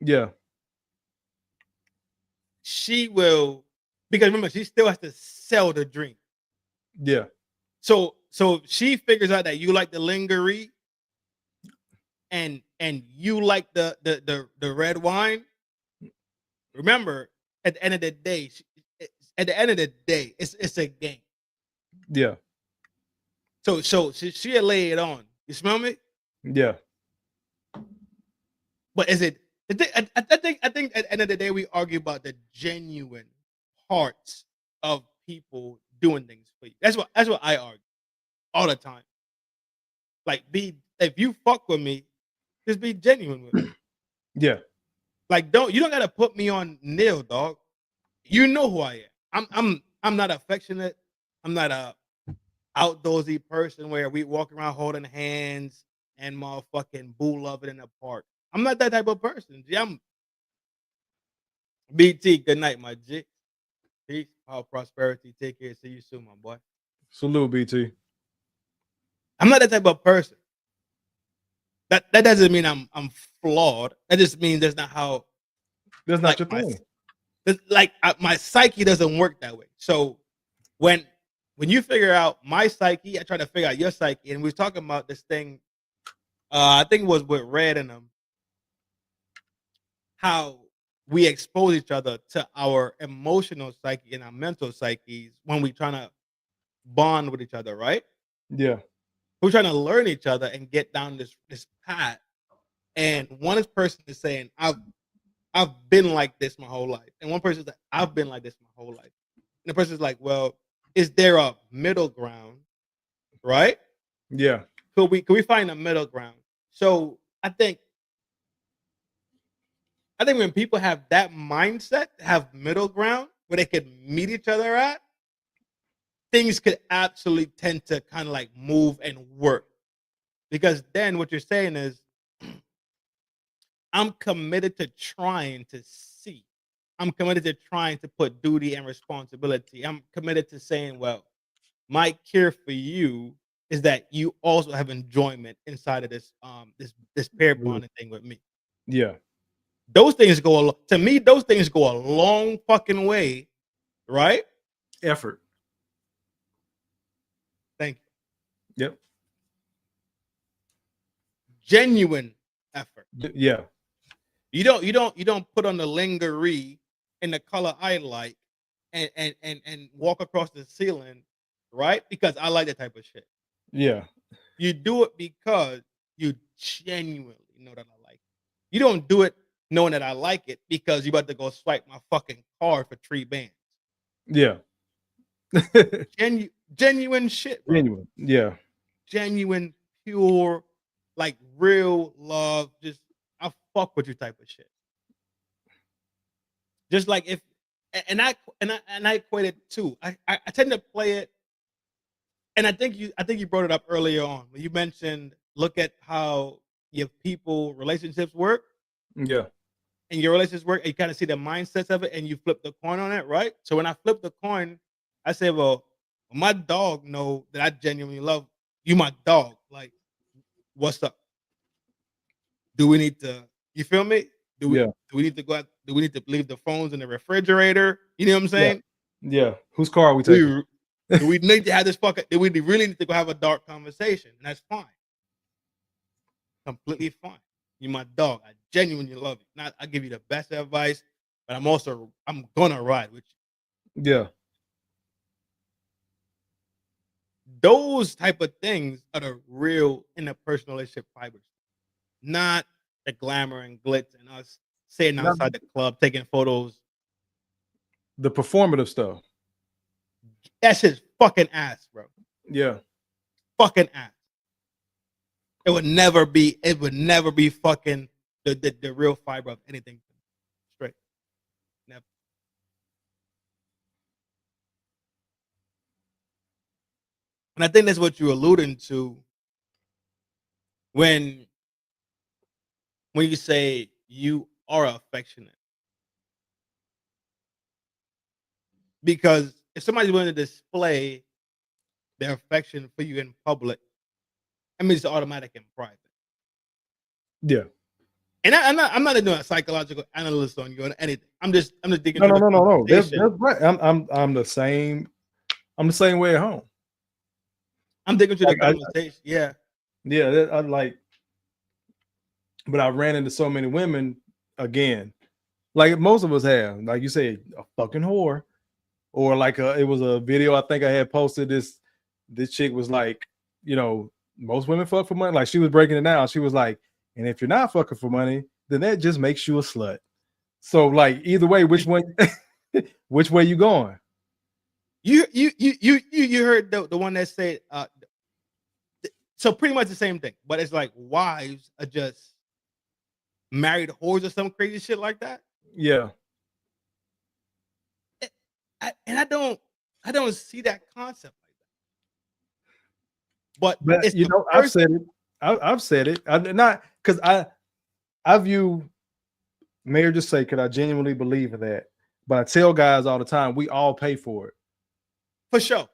S4: Yeah.
S3: She will, because remember, she still has to sell the dream.
S4: Yeah.
S3: So she figures out that you like the lingerie and you like the red wine. Remember, at the end of the day, it's a game.
S4: Yeah.
S3: So she'll lay it on. You smell me?
S4: Yeah.
S3: But is it? I think at the end of the day we argue about the genuine hearts of people doing things for you. That's what I argue all the time. Like, if you fuck with me, just be genuine with me.
S4: Yeah.
S3: Like, you don't gotta put me on nil, dog. You know who I am. I'm not affectionate. I'm not a outdoorsy person where we walk around holding hands and motherfucking boo loving in the park. I'm not that type of person. G. I'm BT. Good night, my G. Peace, power, prosperity. Take care. See you soon, my boy.
S4: Salute, BT.
S3: I'm not that type of person. That doesn't mean I'm flawed. That just means that's not how.
S4: That's not your thing.
S3: My psyche doesn't work that way. So when you figure out my psyche, I try to figure out your psyche, and we was talking about this thing. I think it was with Red and them. How we expose each other to our emotional psyche and our mental psyches when we're trying to bond with each other, right?
S4: Yeah.
S3: We're trying to learn each other and get down this path. And one person is saying, I've been like this my whole life. And one person is like, I've been like this my whole life. And the person is like, well, is there a middle ground? Right?
S4: Yeah.
S3: Could we find a middle ground? So I think when people have that mindset, have middle ground where they could meet each other at, things could absolutely tend to kind of like move and work. Because then what you're saying is, I'm committed to trying to see. I'm committed to trying to put duty and responsibility. I'm committed to saying, well, my care for you is that you also have enjoyment inside of this this pair bonding thing with me.
S4: Yeah.
S3: Those things go to me. Those things go a long fucking way, right?
S4: Effort.
S3: Thank you.
S4: Yep.
S3: Genuine effort.
S4: Yeah.
S3: You don't put on the lingerie in the color I like and walk across the ceiling, right? Because I like that type of shit.
S4: Yeah.
S3: You do it because you genuinely know that I like it. You don't do it knowing that I like it because you about to go swipe my fucking card for 3 bands.
S4: Yeah.
S3: Genuine shit, bro.
S4: Genuine. Yeah.
S3: Genuine, pure, like real love. Just I fuck with you type of shit. Just like if I equate it too. I tend to play it, and I think you brought it up earlier on when you mentioned look at how your relationships work.
S4: Yeah.
S3: And your relationships work, and you kind of see the mindsets of it, and you flip the coin on it, right? So when I flip the coin, I say, well, my dog know that I genuinely love you, my dog. Like, what's up? Do we need to? You feel me? Do we need to go out? Do we need to leave the phones in the refrigerator? You know what I'm saying?
S4: Yeah. Whose car are we taking?
S3: Do we need to have this fucking? Do we really need to go have a dark conversation? And that's fine. Completely fine. You're my dog. I genuinely love you. Not I give you the best advice, but I'm gonna ride with you.
S4: Yeah.
S3: Those type of things are the real interpersonal relationship fibers, not the glamour and glitz and us sitting outside the club taking photos.
S4: The performative stuff.
S3: That's his fucking ass, bro.
S4: Yeah.
S3: Fucking ass. It would never be fucking the real fiber of anything. Straight. Never. And I think that's what you're alluding to when you say you are affectionate. Because if somebody's willing to display their affection for you in public, I mean it's automatic in private.
S4: Yeah.
S3: And I'm not doing a psychological analyst on you or anything. I'm just thinking.
S4: No. That's right. I'm the same. I'm the same way at home.
S3: I'm thinking to the conversation. Yeah.
S4: Yeah. I like. But I ran into so many women again, like most of us have. Like you say, a fucking whore, or like it was a video I think I had posted. This chick was like, you know, most women fuck for money. Like she was breaking it down. She was like, and if you're not fucking for money, then that just makes you a slut. So like either way, which way you going?
S3: You heard the one that said so pretty much the same thing, but it's like wives are just married whores or some crazy shit like that.
S4: Yeah.
S3: I don't see that concept like that.
S4: But you know, I've said it. I've said it. Not because I view marriage's sake, because I genuinely believe in that. But I tell guys all the time, we all pay for it.
S3: For sure.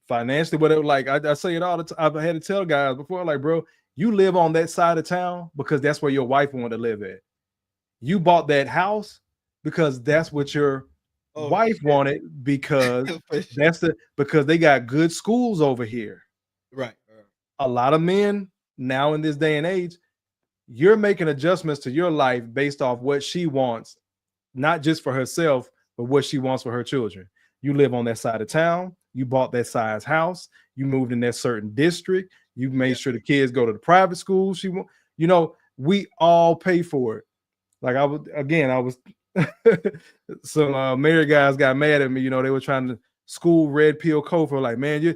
S4: Financially, whatever. Like I say it all the time. I've had to tell guys before, like, bro, you live on that side of town because that's where your wife wanted to live at. You bought that because that's what your wife wanted because because they got good schools over here.
S3: Right.
S4: A lot of men now in this day and age, you're making adjustments to your life based off what she wants, not just for herself, but what she wants for her children. You live on that side of town. You bought that size house. You moved in that certain district. You made sure the kids go to the private school she want. You know, we all pay for it. Like I was some married guys got mad at me. You know, they were trying to school red pill code for like, man, you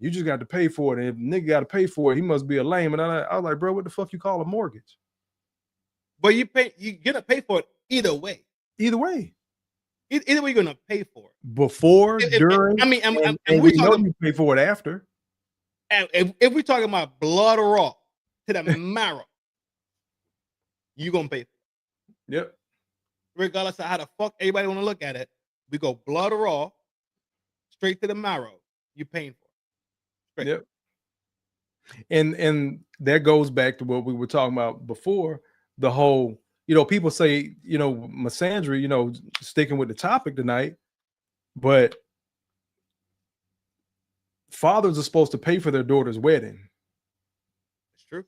S4: just got to pay for it. And if nigga got to pay for it, he must be a lame. And I was like, bro, what the fuck you call a mortgage?
S3: But you're gonna pay for it either way.
S4: Either way.
S3: Either way, you're gonna pay for it.
S4: Before, during,
S3: and
S4: we know you pay for it after.
S3: And if we're talking about blood raw to the marrow, you're gonna pay for it.
S4: Yep.
S3: Regardless of how the fuck everybody want to look at it, we go blood raw, straight to the marrow. You're paying for it. Straight.
S4: Yep. And that goes back to what we were talking about before. The whole, you know, people say, you know, Misandry, you know, sticking with the topic tonight, but fathers are supposed to pay for their daughter's wedding.
S3: It's true.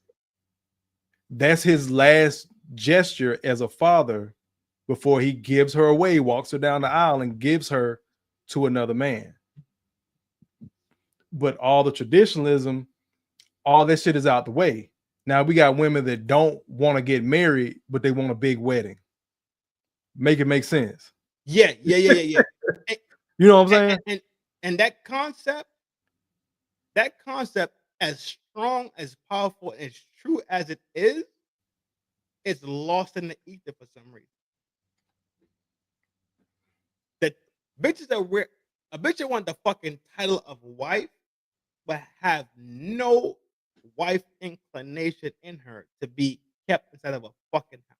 S4: That's his last gesture as a father before he gives her away, walks her down the aisle, and gives her to another man. But all the traditionalism, all that shit is out the way. Now we got women that don't want to get married, but they want a big wedding. Make it make sense.
S3: Yeah.
S4: You know what I'm saying?
S3: And that concept, as strong, as powerful, as true as it is, it's lost in the ether for some reason. That bitches a bitch that want the fucking title of wife, but have no wife inclination in her to be kept inside of a fucking house.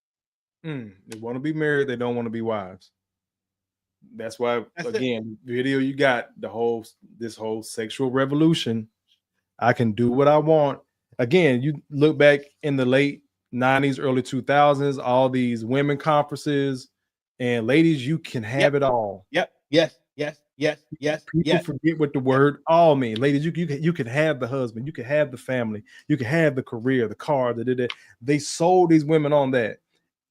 S4: They want to be married, they don't want to be wives. That's why, again, video you got this whole sexual revolution. I can do what I want. Again, you look back in the late 90s, early 2000s, all these women conferences, and ladies, you can have it all.
S3: Yep. Yes.
S4: People forget what the word all means. Ladies, you can have the husband, you can have the family, you can have the career, the car. They sold these women on that,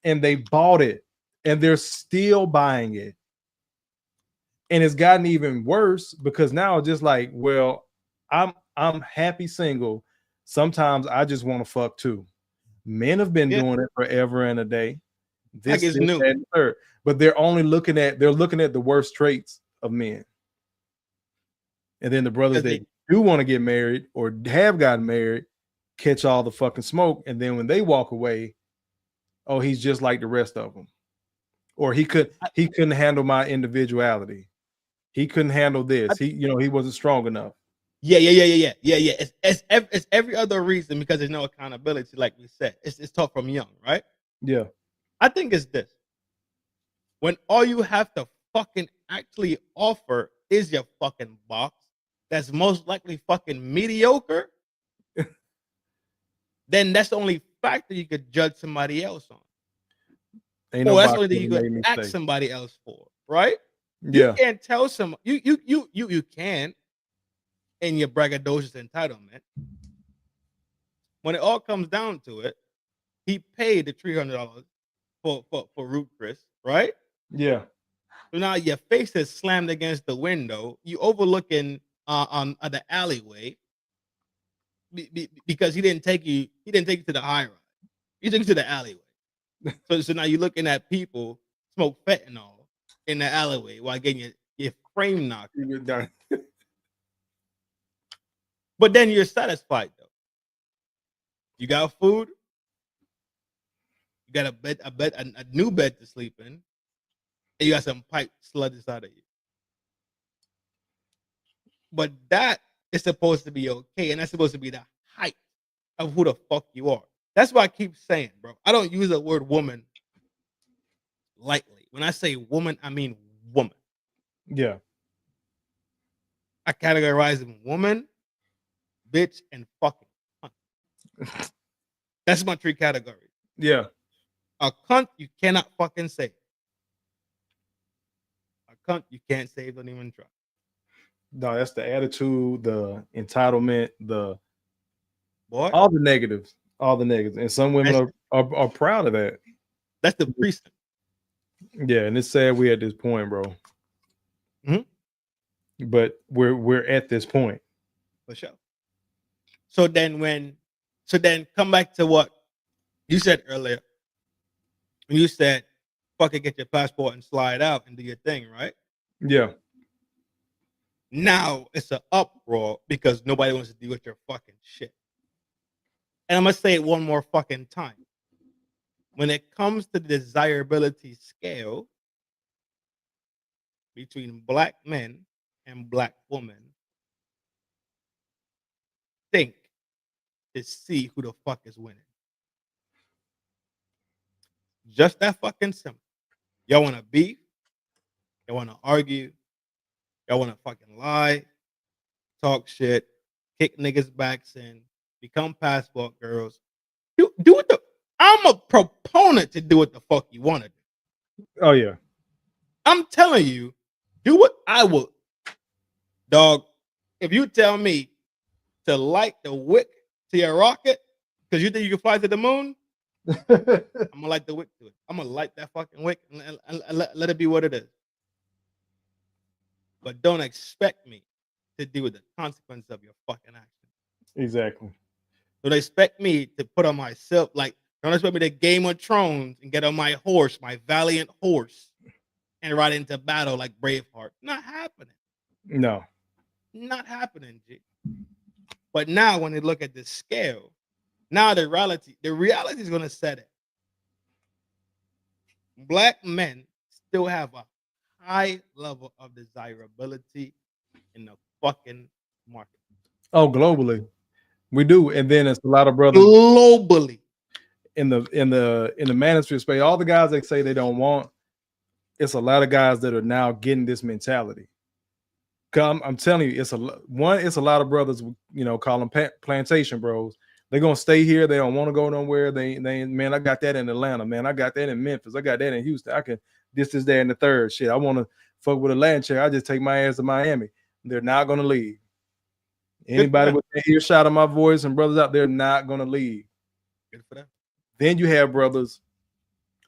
S4: and they bought it, and they're still buying it. And it's gotten even worse because now just like, well, I'm happy single. Sometimes I just want to fuck too. Men have been doing it forever and a day. This is new. That, and third. But they're looking at the worst traits of men. And then the brothers that do want to get married or have gotten married catch all the fucking smoke. And then when they walk away, oh, he's just like the rest of them. Or he couldn't handle my individuality. He couldn't handle this. He wasn't strong enough.
S3: Yeah. It's every other reason because there's no accountability, like we said. It's taught from young, right?
S4: Yeah.
S3: I think it's this. When all you have to fucking actually offer is your fucking box, that's most likely fucking mediocre, then that's the only factor you could judge somebody else on. Or that's the only thing you could ask somebody else for, right?
S4: Yeah.
S3: You can't tell someone you can in your braggadocious entitlement. When it all comes down to it, he paid the $300 for Root Chris, right?
S4: Yeah.
S3: So now your face is slammed against the window. You overlooking on the alleyway because he didn't take you to the high rise. He took you to the alleyway. So now you're looking at people smoke fentanyl in the alleyway while getting your frame knocked. But then you're satisfied though. You got food. You got a new bed to sleep in, and you got some pipe slid inside of you. But that is supposed to be okay, and that's supposed to be the height of who the fuck you are. That's why I keep saying, bro. I don't use the word woman lightly. When I say woman, I mean woman.
S4: Yeah.
S3: I categorize them woman, bitch, and fucking cunt. That's my three categories.
S4: Yeah.
S3: A cunt you cannot fucking save. A cunt you can't save, don't even try.
S4: No, that's the attitude, the entitlement,
S3: all
S4: the negatives. And some women are proud of that.
S3: That's the precinct.
S4: Yeah, and it's sad we're at this point, bro.
S3: Mm-hmm.
S4: But we're at this point.
S3: For sure. So then come back to what you said earlier. When you said, fucking get your passport and slide out and do your thing, right?
S4: Yeah.
S3: Now it's an uproar because nobody wants to deal with your fucking shit. And I'm going to say it one more fucking time. When it comes to the desirability scale between black men and black women, think to see who the fuck is winning. Just that fucking simple. Y'all want to beef? Y'all want to argue? Y'all want to fucking lie? Talk shit? Kick niggas' backs in? Become passport girls? Do what the... I'm a proponent to do what the fuck you want to do.
S4: Oh, yeah.
S3: I'm telling you, do what I would. Dog, if you tell me to light the wick to your rocket because you think you can fly to the moon, I'm gonna light the wick to it. I'm gonna light that fucking wick and let it be what it is. But don't expect me to deal with the consequence of your fucking action.
S4: Exactly.
S3: Don't expect me to put on myself like. Don't expect me to Game of Thrones and get on my horse, my valiant horse, and ride into battle like Braveheart. Not happening.
S4: No.
S3: Not happening, G. But now when they look at the scale, now the reality is gonna set it. Black men still have a high level of desirability in the fucking market.
S4: Oh, globally. We do. And then it's a lot of brothers
S3: Globally.
S4: in the manosphere space. All the guys that say they don't want, it's a lot of guys that are now getting this mentality. I'm telling you, it's a lot of brothers, you know, call them plantation bros. They're gonna stay here. They don't want to go nowhere. They man, I got that in Atlanta, man. I got that in Memphis. I got that in Houston. I can this, that, and the third. Shit, I want to fuck with a land chair. I just take my ass to Miami. They're not gonna leave. Anybody with an earshot of my voice and brothers out there not gonna leave.
S3: Good for them.
S4: Then you have brothers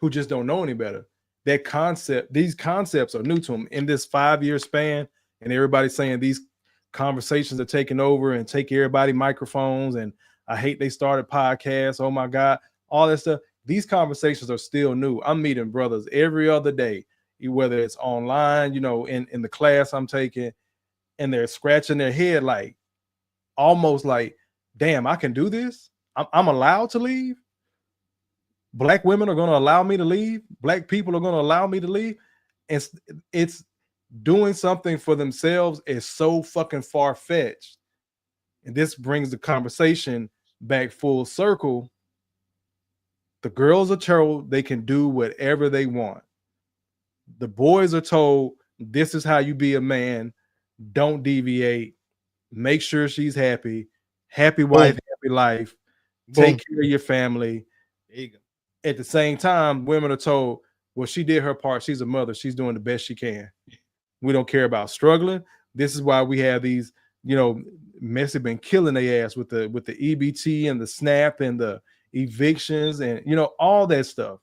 S4: who just don't know any better. These concepts are new to them in this 5-year span, and everybody's saying these conversations are taking over and take everybody microphones, and I hate they started podcasts. Oh my God, all that stuff. These conversations are still new. I'm meeting brothers every other day, whether it's online, you know, in the class I'm taking, and they're scratching their head like, almost like, damn, I can do this. I'm allowed to leave. Black women are going to allow me to leave. Black people are going to allow me to leave. It's doing something for themselves is so fucking far-fetched. And this brings the conversation back full circle. The girls are told they can do whatever they want. The boys are told, this is how you be a man. Don't deviate. Make sure she's happy. Happy wife, happy life. Take care of your family.
S3: There you go.
S4: At the same time, women are told, well, she did her part. She's a mother. She's doing the best she can. We don't care about struggling. This is why we have these, you know, Messi been killing their ass with the EBT and the SNAP and the evictions and, you know, all that stuff.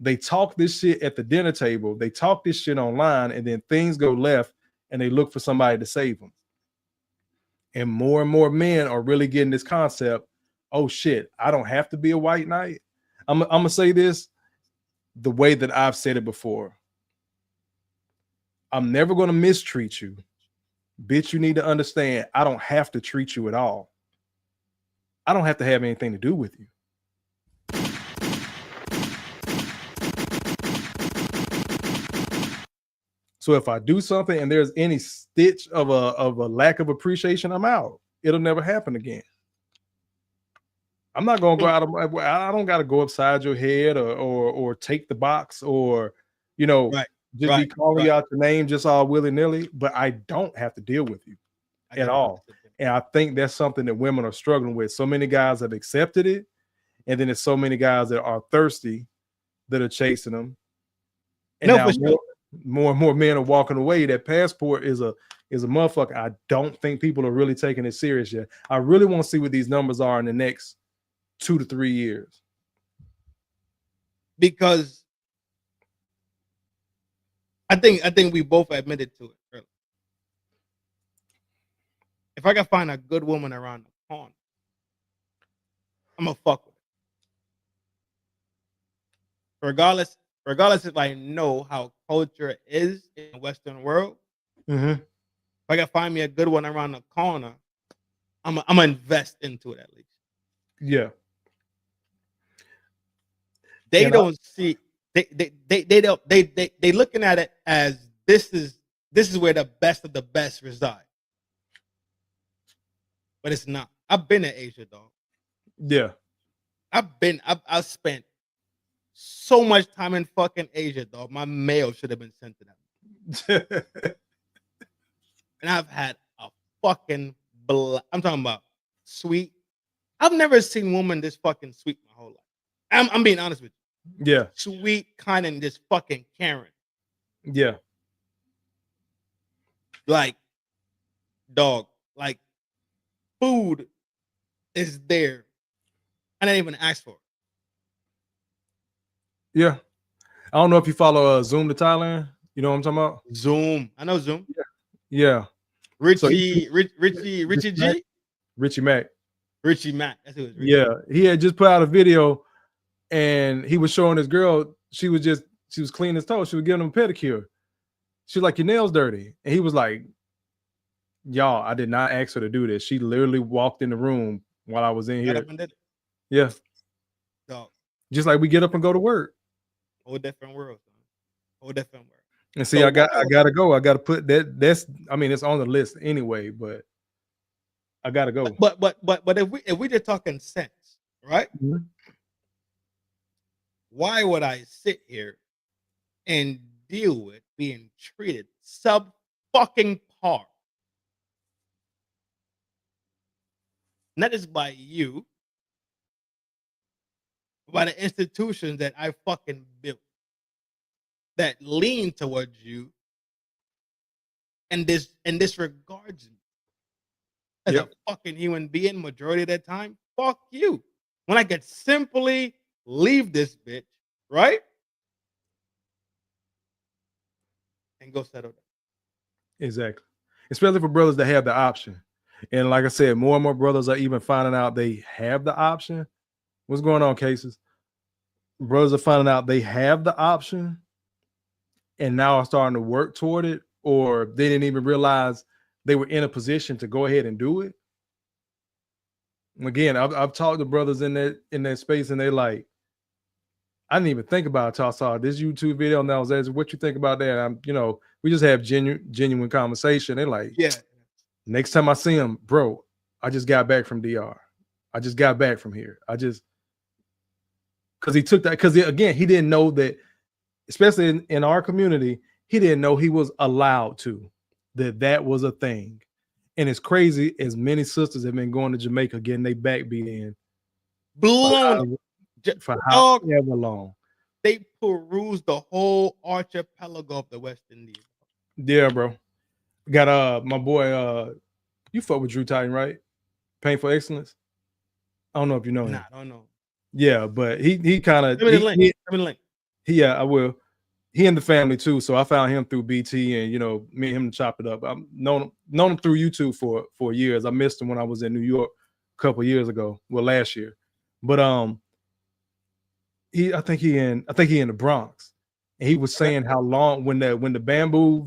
S4: They talk this shit at the dinner table. They talk this shit online, and then things go left and they look for somebody to save them. And more men are really getting this concept. Oh shit, I don't have to be a white knight. I'm gonna say this the way that I've said it before. I'm never gonna mistreat you. Bitch, you need to understand, I don't have to treat you at all. I don't have to have anything to do with you. So if I do something and there's any stitch of a lack of appreciation, I'm out. It'll never happen again. I'm not gonna go out of my, I don't gotta go upside your head or take the box or, you know, just be calling you out your name just all willy-nilly, but I don't have to deal with you at all. And I think that's something that women are struggling with. So many guys have accepted it, and then there's so many guys that are thirsty that are chasing them. And now more and more men are walking away. That passport is a motherfucker. I don't think people are really taking it serious yet. I really want to see what these numbers are in the next 2 to 3 years.
S3: Because I think we both admitted to it earlier. If I can find a good woman around the corner, I'm gonna fuck with her. Regardless if I know how culture is in the Western world. If I can find me a good one around the corner, I'm gonna invest into it at least.
S4: Yeah.
S3: They don't see they looking at it as this is where the best of the best reside. But it's not. I've been to Asia, dog.
S4: Yeah.
S3: I've spent so much time in fucking Asia, dog. My mail should have been sent to them. And I've had a fucking I'm talking about sweet. I've never seen a woman this fucking sweet my whole life. I'm being honest with you.
S4: Yeah.
S3: Sweet, kind, and just fucking caring.
S4: Yeah.
S3: Like, dog, like, food is there. I didn't even ask for it.
S4: Yeah. I don't know if you follow Zoom to Thailand. You know what I'm talking about?
S3: Zoom. I know Zoom.
S4: Yeah.
S3: Richie G.
S4: Richie Mack.
S3: Richie Mack. That's who it is.
S4: Yeah. He had just put out a video and he was showing his girl, she was cleaning his toes. She was giving him a pedicure. She was like, your nails dirty. And he was like, y'all, I did not ask her to do this. She literally walked in the room while I was in
S3: Got
S4: here.
S3: up and did it.
S4: Yeah.
S3: Dog.
S4: Just like we get up and go to work.
S3: Whole different world, son. Whole different world.
S4: And see,
S3: So
S4: I gotta go. I gotta put that. It's on the list anyway, but I gotta go.
S3: But if we just talking sense, right?
S4: Mhm.
S3: Why would I sit here and deal with being treated sub fucking par? Not just by you, but by the institutions that I fucking built that lean towards you and disregards me as a fucking human being majority of that time. Fuck you. When I could simply leave this bitch, right? And go settle down.
S4: Exactly. Especially for brothers that have the option. And like I said, more and more brothers are even finding out they have the option. What's going on, Cases? Brothers are finding out they have the option and now are starting to work toward it, or they didn't even realize they were in a position to go ahead and do it. Again, I've talked to brothers in that space, and they like, I didn't even think about it until I saw this YouTube video, and I was asking, what you think about that? We just have genuine conversation. They're like,
S3: yeah.
S4: Next time I see him, bro, I just got back from DR. I just got back from here. Because he took that, because again, he didn't know that, especially in our community, he didn't know he was allowed to, that was a thing. And it's crazy as many sisters have been going to Jamaica getting their back beat in.
S3: Blown
S4: for however long.
S3: They perused the whole archipelago of the West Indies.
S4: Yeah, bro. Got my boy, you fuck with Drew Titan, right? Painful Excellence. I don't know if you know him.
S3: Nah, I don't know.
S4: Yeah, but he kind of
S3: Give me the link.
S4: Yeah, I will. He in the family too, so I found him through BT, and me and him chopped it up. I've known him through YouTube for years. I missed him when I was in New York a couple years ago, last year. But I think he in the Bronx, and he was saying how long when the bamboo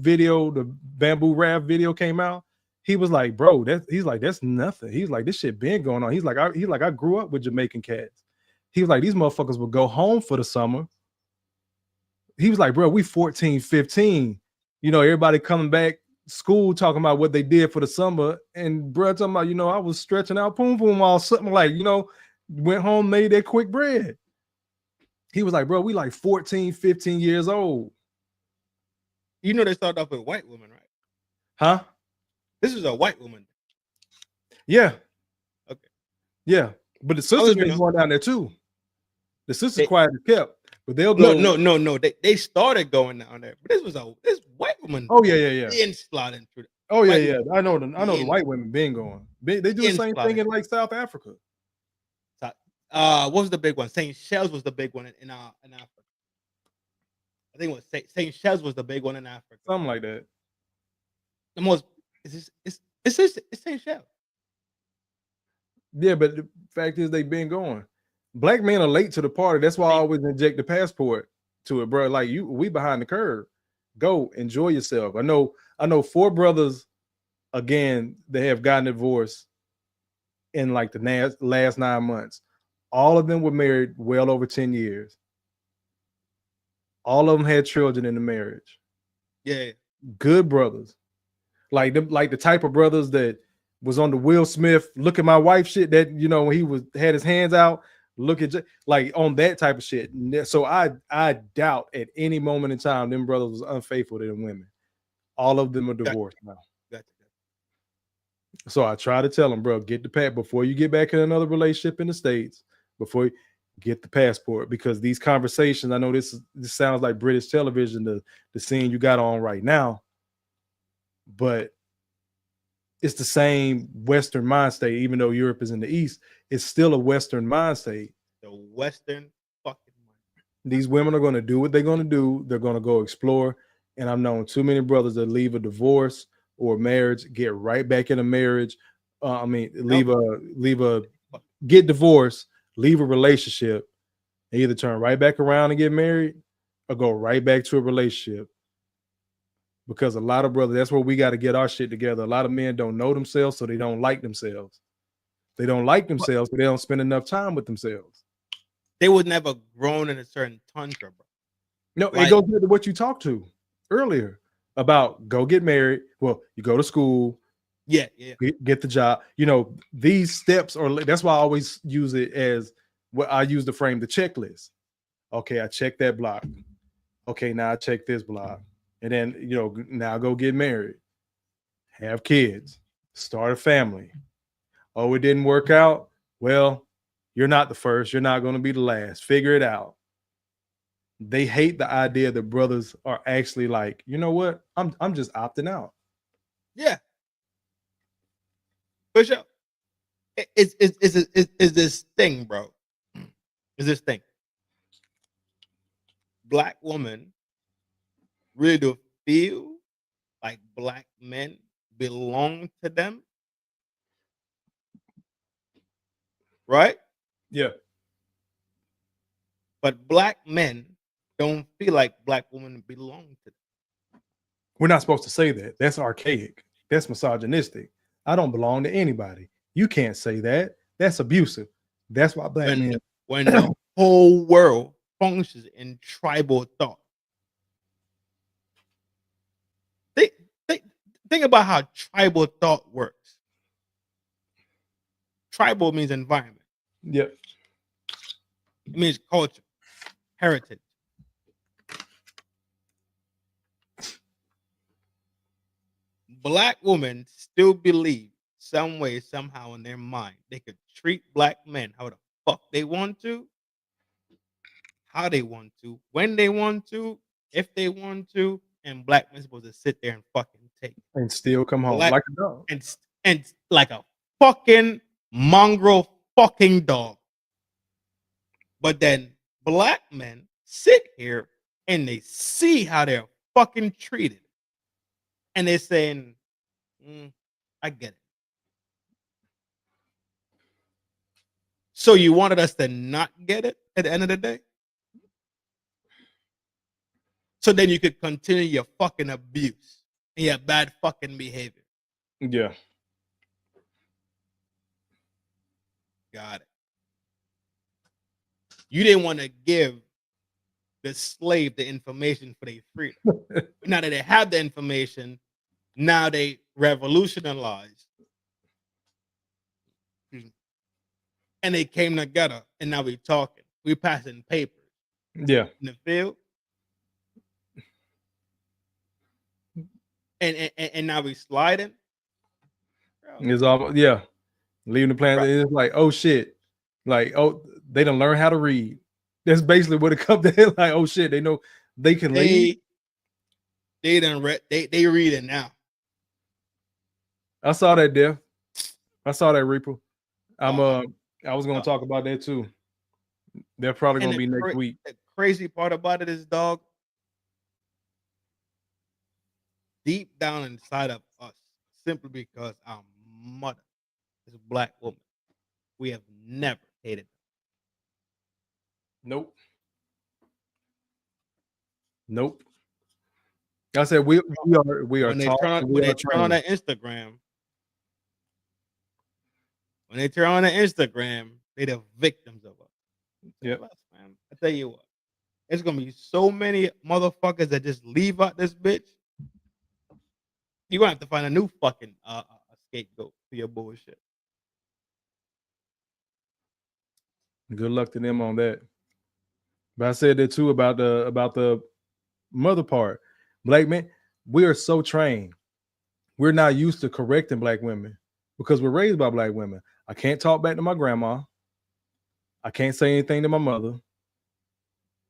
S4: rap video came out, he was like, bro, that's nothing. He's like, this shit been going on. He's like, I grew up with Jamaican cats. He was like, these motherfuckers would go home for the summer. He was like, bro, we 14, 15. Everybody coming back school talking about what they did for the summer. And bro, talking about, I was stretching out poom poom while something like, went home, made that quick bread. He was like, bro, we like 14, 15 years old.
S3: They started off with white women, right?
S4: Huh?
S3: This is a white woman.
S4: Yeah.
S3: Okay.
S4: Yeah. But the sisters been going down there too. The sisters quiet as kept. But they'll go.
S3: No. They started going down there, but this white woman.
S4: Oh yeah.
S3: Been sliding through.
S4: Oh yeah. I know the white women been going. They do the same thing in like South Africa.
S3: What was the big one? St. Shells was the big one in Africa. I think it was St. Shells was the big one in Africa.
S4: Something like that.
S3: The most it's St. Shells.
S4: Yeah, but the fact is they've been going. Black men are late to the party. That's why I always inject the passport to it, bro. Like we behind the curve. Go enjoy yourself. I know 4 brothers again that have gotten divorced in like the last 9 months. All of them were married well over 10 years. All of them had children in the marriage.
S3: Yeah.
S4: Good brothers. Like the type of brothers that was on the Will Smith look at my wife shit that when he had his hands out. Look at like on that type of shit. So I doubt at any moment in time them brothers was unfaithful to them women. All of them are divorced now.
S3: Gotcha.
S4: So I try to tell them, bro, get the passport before you get back in another relationship in the States. Before you get the passport, because these conversations, I know this sounds like British television, the scene you got on right now, but it's the same Western mind state. Even though Europe is in the East, it's still a Western mind state.
S3: The Western fucking mind.
S4: These women are going to do what they're going to do. They're going to go explore. And I've known too many brothers that leave a divorce or marriage, get right back in a marriage. Get divorced, leave a relationship, and either turn right back around and get married or go right back to a relationship. Because a lot of brothers, that's where we got to get our shit together. A lot of men don't know themselves, so they don't like themselves. They don't like themselves, but they don't spend enough time with themselves.
S3: They was never grown in a certain tundra, bro.
S4: No, it goes into what you talked to earlier about go get married. Well, you go to school.
S3: Yeah.
S4: Get the job. You know, these steps are, that's why I always use it as what I use to frame the checklist. Okay, I check that block. Okay, now I check this block. And then, you know, now go get married, have kids, start a family. Oh, it didn't work out. Well, you're not the first. You're not going to be the last. Figure it out. They hate the idea that brothers are actually like, you know what? I'm just opting out.
S3: Yeah. For sure. It's this thing, bro. It's this thing. Black women really do feel like black men belong to them. Right?
S4: Yeah.
S3: But black men don't feel like black women belong to them.
S4: We're not supposed to say that. That's archaic. That's misogynistic. I don't belong to anybody. You can't say that. That's abusive. That's why black men.
S3: When the whole world functions in tribal thought. Think about how tribal thought works. Tribal means environment.
S4: Yep.
S3: It means culture, heritage. Black women still believe some way, somehow in their mind, they could treat black men how the fuck they want to, how they want to, when they want to, if they want to, and black men supposed to sit there and fucking take it.
S4: And still come home like a dog.
S3: And like a fucking mongrel fucking dog. But then black men sit here and they see how they're fucking treated. And they're saying, I get it. So you wanted us to not get it at the end of the day? So then you could continue your fucking abuse and your bad fucking behavior.
S4: Yeah.
S3: Got it. You didn't want to give the slave the information for their freedom. Now that they have the information, now they revolutionized. And they came together, and now we're talking. We're passing papers.
S4: Yeah.
S3: In the field. And now we sliding.
S4: It's all leaving the planet. It's like, oh shit, like, oh, they don't learn how to read. That's basically what it comes to. Like, oh shit, they know they can lead.
S3: They done read. They read it now.
S4: I saw that, Death. I saw that, Reaper. I was going to talk about that too. They're probably going to be next week.
S3: The crazy part about it is, dog, deep down inside of us, simply because our mother is a black woman, we have never hated them.
S4: Nope. I said we are
S3: when they turn on that Instagram. When they turn on the Instagram, they the victims of us.
S4: Yeah,
S3: man. I tell you what, it's gonna be so many motherfuckers that just leave out this bitch. You're gonna have to find a new fucking scapegoat for your bullshit.
S4: Good luck to them on that. But I said that too about the mother part. Black men, we are so trained. We're not used to correcting black women because we're raised by black women. I can't talk back to my grandma. I can't say anything to my mother.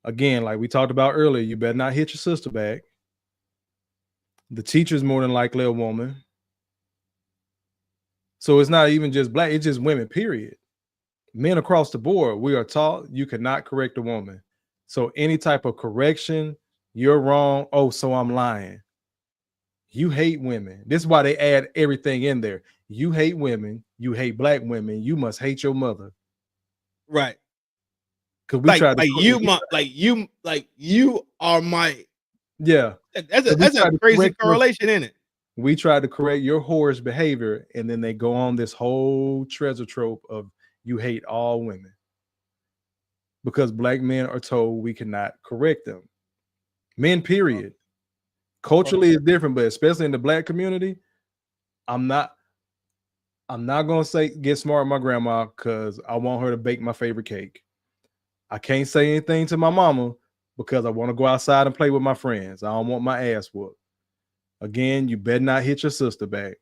S4: Again, like we talked about earlier, you better not hit your sister back. The teacher's more than likely a woman. So it's not even just black, it's just women, period. Men across the board, we are taught you cannot correct a woman. So any type of correction, you're wrong. Oh, so I'm lying. You hate women. This is why they add everything in there. You hate women. You hate black women. You must hate your mother.
S3: Right.
S4: Because we tried to
S3: you are my.
S4: yeah.
S3: That's a crazy correlation, isn't it?
S4: We tried to correct your whorish behavior, and then they go on this whole treasure trove of you hate all women because black men are told we cannot correct them. Men, period. Culturally is different, but especially in the black community, I'm not gonna say get smart with my grandma because I want her to bake my favorite cake. I can't say anything to my mama because I want to go outside and play with my friends. I don't want my ass whooped. Again, you better not hit your sister back.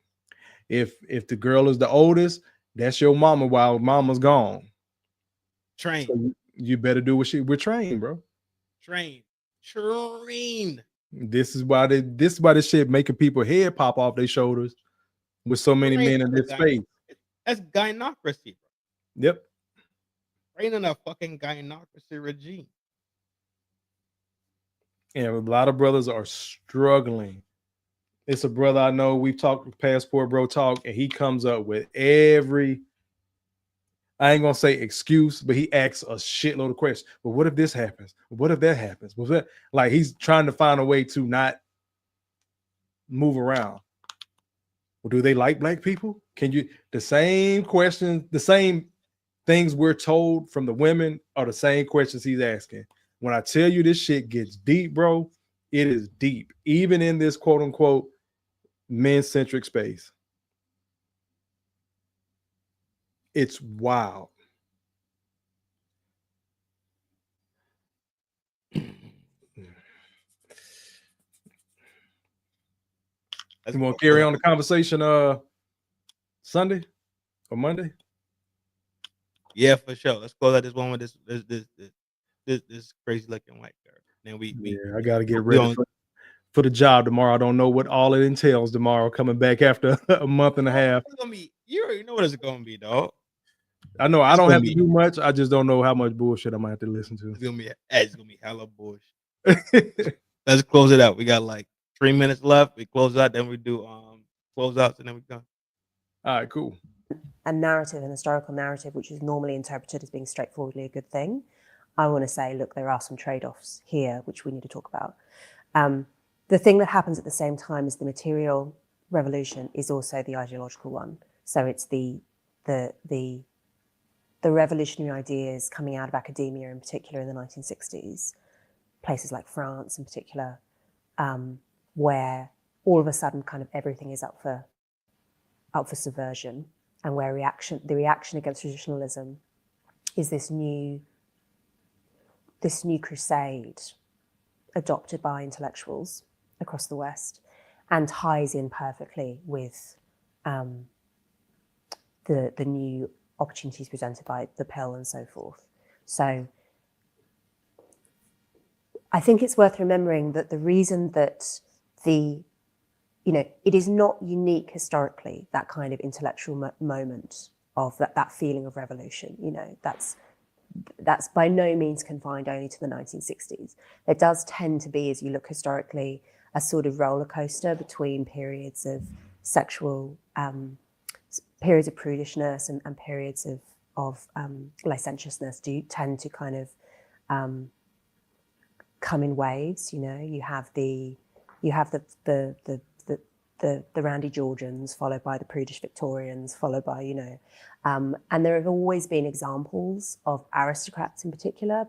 S4: If the girl is the oldest, that's your mama while mama's gone.
S3: Train.
S4: So you better do what we're trained, bro.
S3: Train.
S4: This is why this shit making people head pop off their shoulders with so many men in this space.
S3: That's gynocracy, bro.
S4: Yep.
S3: Training a fucking gynocracy regime.
S4: And a lot of brothers are struggling. It's a brother I know. We've talked Passport Bro Talk, and he comes up with every, I ain't gonna say excuse, but he asks a shitload of questions. But what if this happens? What if that happens? Was that like he's trying to find a way to not move around? Well, do they like black people? Can you the same questions, the same things we're told from the women are the same questions he's asking. When I tell you this shit gets deep, bro, it is deep, even in this quote unquote men-centric space. It's wild. You want to carry on the conversation Sunday or Monday?
S3: Yeah, for sure. Let's close out this one with this crazy looking white girl. Then
S4: I gotta get ready for the job tomorrow. I don't know what all it entails tomorrow. Coming back after a month and a half.
S3: It's gonna be, you already know what it's gonna be, dog.
S4: I know I don't have to do much. I just don't know how much bullshit I might have to listen to.
S3: It's gonna be hella bullshit. Let's close it out. We got like 3 minutes left. We close out, then we do close outs, and then we're done.
S4: All right, cool.
S8: A narrative, an historical narrative, which is normally interpreted as being straightforwardly a good thing, I want to say, look, there are some trade-offs here which we need to talk about. The thing that happens at the same time as the material revolution is also the ideological one. So it's the revolutionary ideas coming out of academia, in particular in the 1960s, places like France in particular, where all of a sudden kind of everything is up for subversion, and where the reaction against traditionalism is this new crusade adopted by intellectuals across the West, and ties in perfectly with the new opportunities presented by the pill and so forth. So I think it's worth remembering that the reason that it is not unique historically, that kind of intellectual moment of that feeling of revolution, that's by no means confined only to the 1960s. There does tend to be, as you look historically, a sort of roller coaster between periods of sexual, periods of prudishness and periods of licentiousness do tend to kind of come in waves. You have the Randy Georgians, followed by the prudish Victorians, followed by, and there have always been examples of aristocrats in particular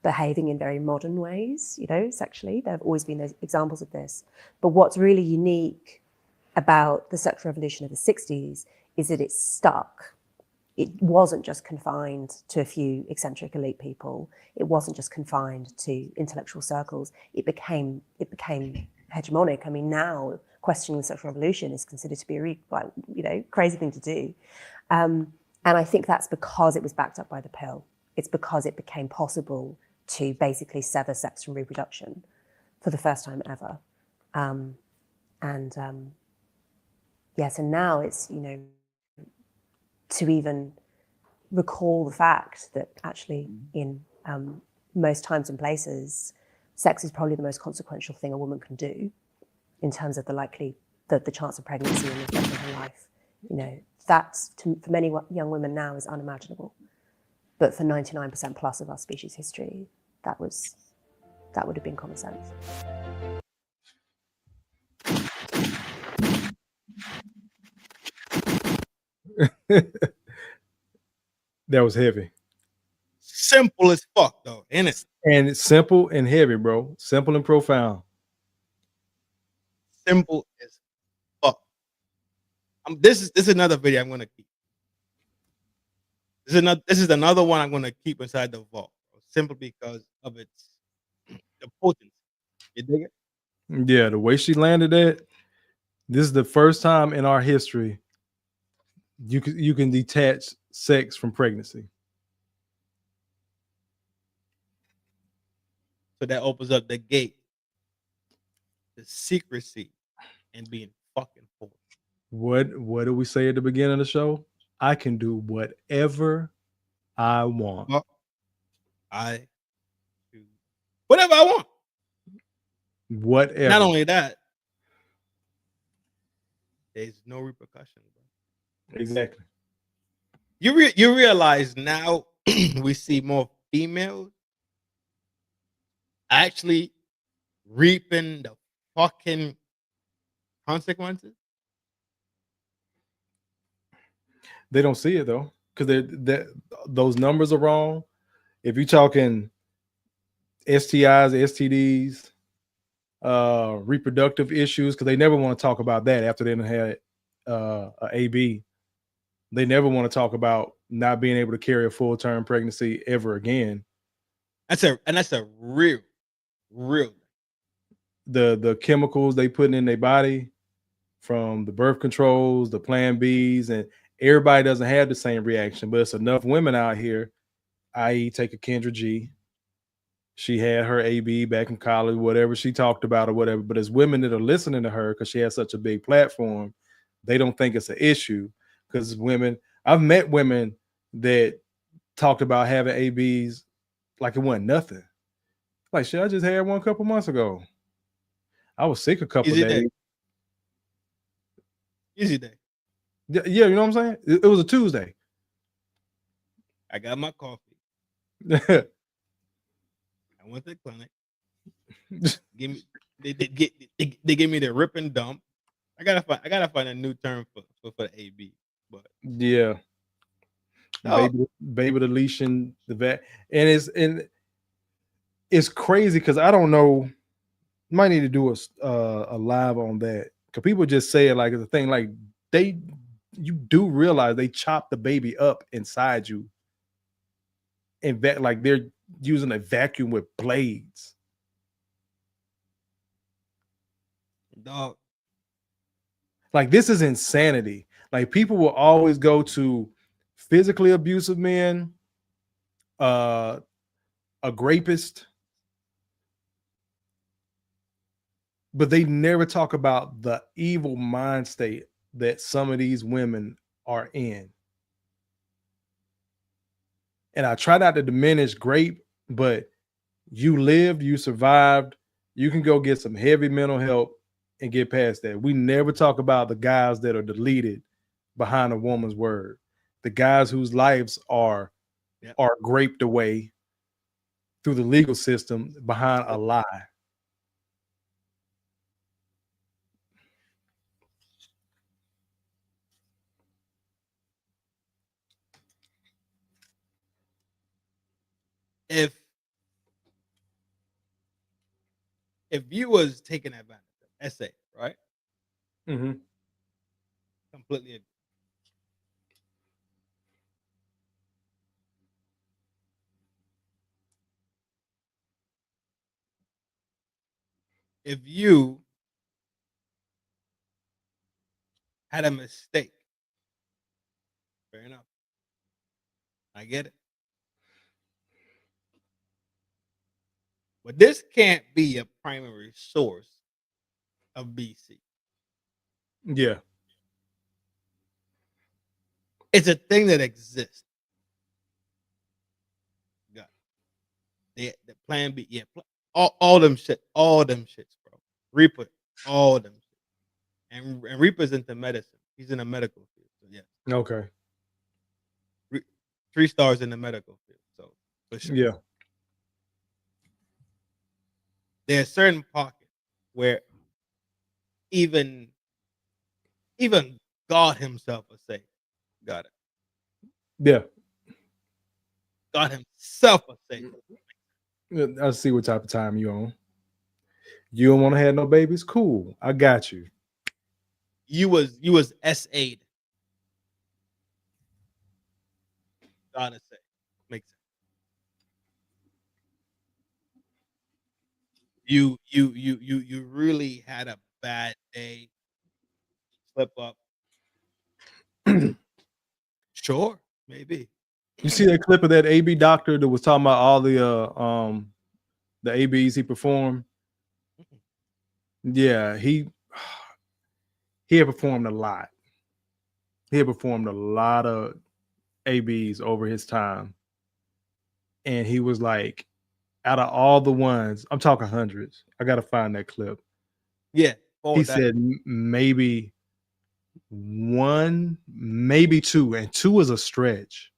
S8: behaving in very modern ways, sexually. There have always been those examples of this. But what's really unique about the sexual revolution of the 60s is that it stuck. It wasn't just confined to a few eccentric elite people. It wasn't just confined to intellectual circles. It became hegemonic. I mean, now questioning the sexual revolution is considered to be a crazy thing to do. And I think that's because it was backed up by the pill. It's because it became possible to basically sever sex from reproduction for the first time ever. So now it's, to even recall the fact that actually in most times and places, sex is probably the most consequential thing a woman can do in terms of the chance of pregnancy and the rest of her life. You know, for many young women now is unimaginable. But for 99% plus of our species history, that would have been common sense.
S4: That was heavy.
S3: Simple as fuck, though, ain't it?
S4: And it's simple and heavy, bro. Simple and profound.
S3: Simple as fuck. This is another video I'm gonna keep. This is another one I'm gonna keep inside the vault, bro, simply because of the potency. You dig it?
S4: Yeah, the way she landed that. This is the first time in our history you can detach sex from pregnancy.
S3: So that opens up the gate to secrecy and being fucking forced.
S4: What do we say at the beginning of the show? I can do whatever I want.
S3: Well, I do whatever I want.
S4: Whatever.
S3: Not only that, there's no repercussions, bro.
S4: Exactly.
S3: You realize now we see more females actually reaping the fucking consequences.
S4: They don't see it though, because those numbers are wrong. If you're talking STIs, STDs, reproductive issues, because they never want to talk about that after they had a AB. They never want to talk about not being able to carry a full-term pregnancy ever again.
S3: That's a real.
S4: The chemicals they put in their body, from the birth controls, the Plan Bs, and everybody doesn't have the same reaction, but it's enough women out here, i.e. take a Kendra G. She had her AB back in college, whatever she talked about or whatever. But as women that are listening to her, because she has such a big platform, they don't think it's an issue. Because women, I've met women that talked about having ABs like it wasn't nothing. Like, shit, I just had one a couple months ago. I was sick a couple days.
S3: Easy day.
S4: Yeah, you know what I'm saying? It was a Tuesday.
S3: I got my coffee. I went to the clinic. They give me the rip and dump. I gotta find a new term for the AB. But
S4: yeah, baby deletion, the vet, and it's crazy because I don't know. Might need to do a live on that, because people just say it like it's a thing. Like you do realize they chop the baby up inside you, and like they're using a vacuum with blades.
S3: Dog.
S4: Like, this is insanity. Like, people will always go to physically abusive men, a rapist, but they never talk about the evil mind state that some of these women are in. And I try not to diminish grape, but you lived, you survived, you can go get some heavy mental help and get past that. We never talk about the guys that are deleted behind a woman's word, the guys whose lives are graped away through the legal system behind a lie.
S3: If you was taking advantage of SA, right?
S4: Mm-hmm.
S3: Completely agree. If you had a mistake, fair enough. I get it. But this can't be a primary source of BC.
S4: Yeah.
S3: It's a thing that exists. Got it. The Plan B, yeah, all them shits, bro. Reaper, all them shit. And Reaper's into medicine. He's in a medical field. So yeah,
S4: Okay.
S3: 3 stars in the medical field. So for sure.
S4: Yeah.
S3: There's certain pockets where even God himself will say, got it.
S4: Yeah.
S3: God himself will say.
S4: I see what type of time you on. You don't want to have no babies? Cool. I got you.
S3: You was SA'd. Gotta say. Makes sense. You really had a bad day. Slip up. Sure, maybe.
S4: You see that clip of that AB doctor that was talking about all the ABs he performed? Yeah, he had performed a lot. He had performed a lot of ABs over his time. And he was like, out of all the ones, I'm talking hundreds. I gotta find that clip.
S3: Yeah.
S4: He said maybe 1, maybe 2, and 2 is a stretch.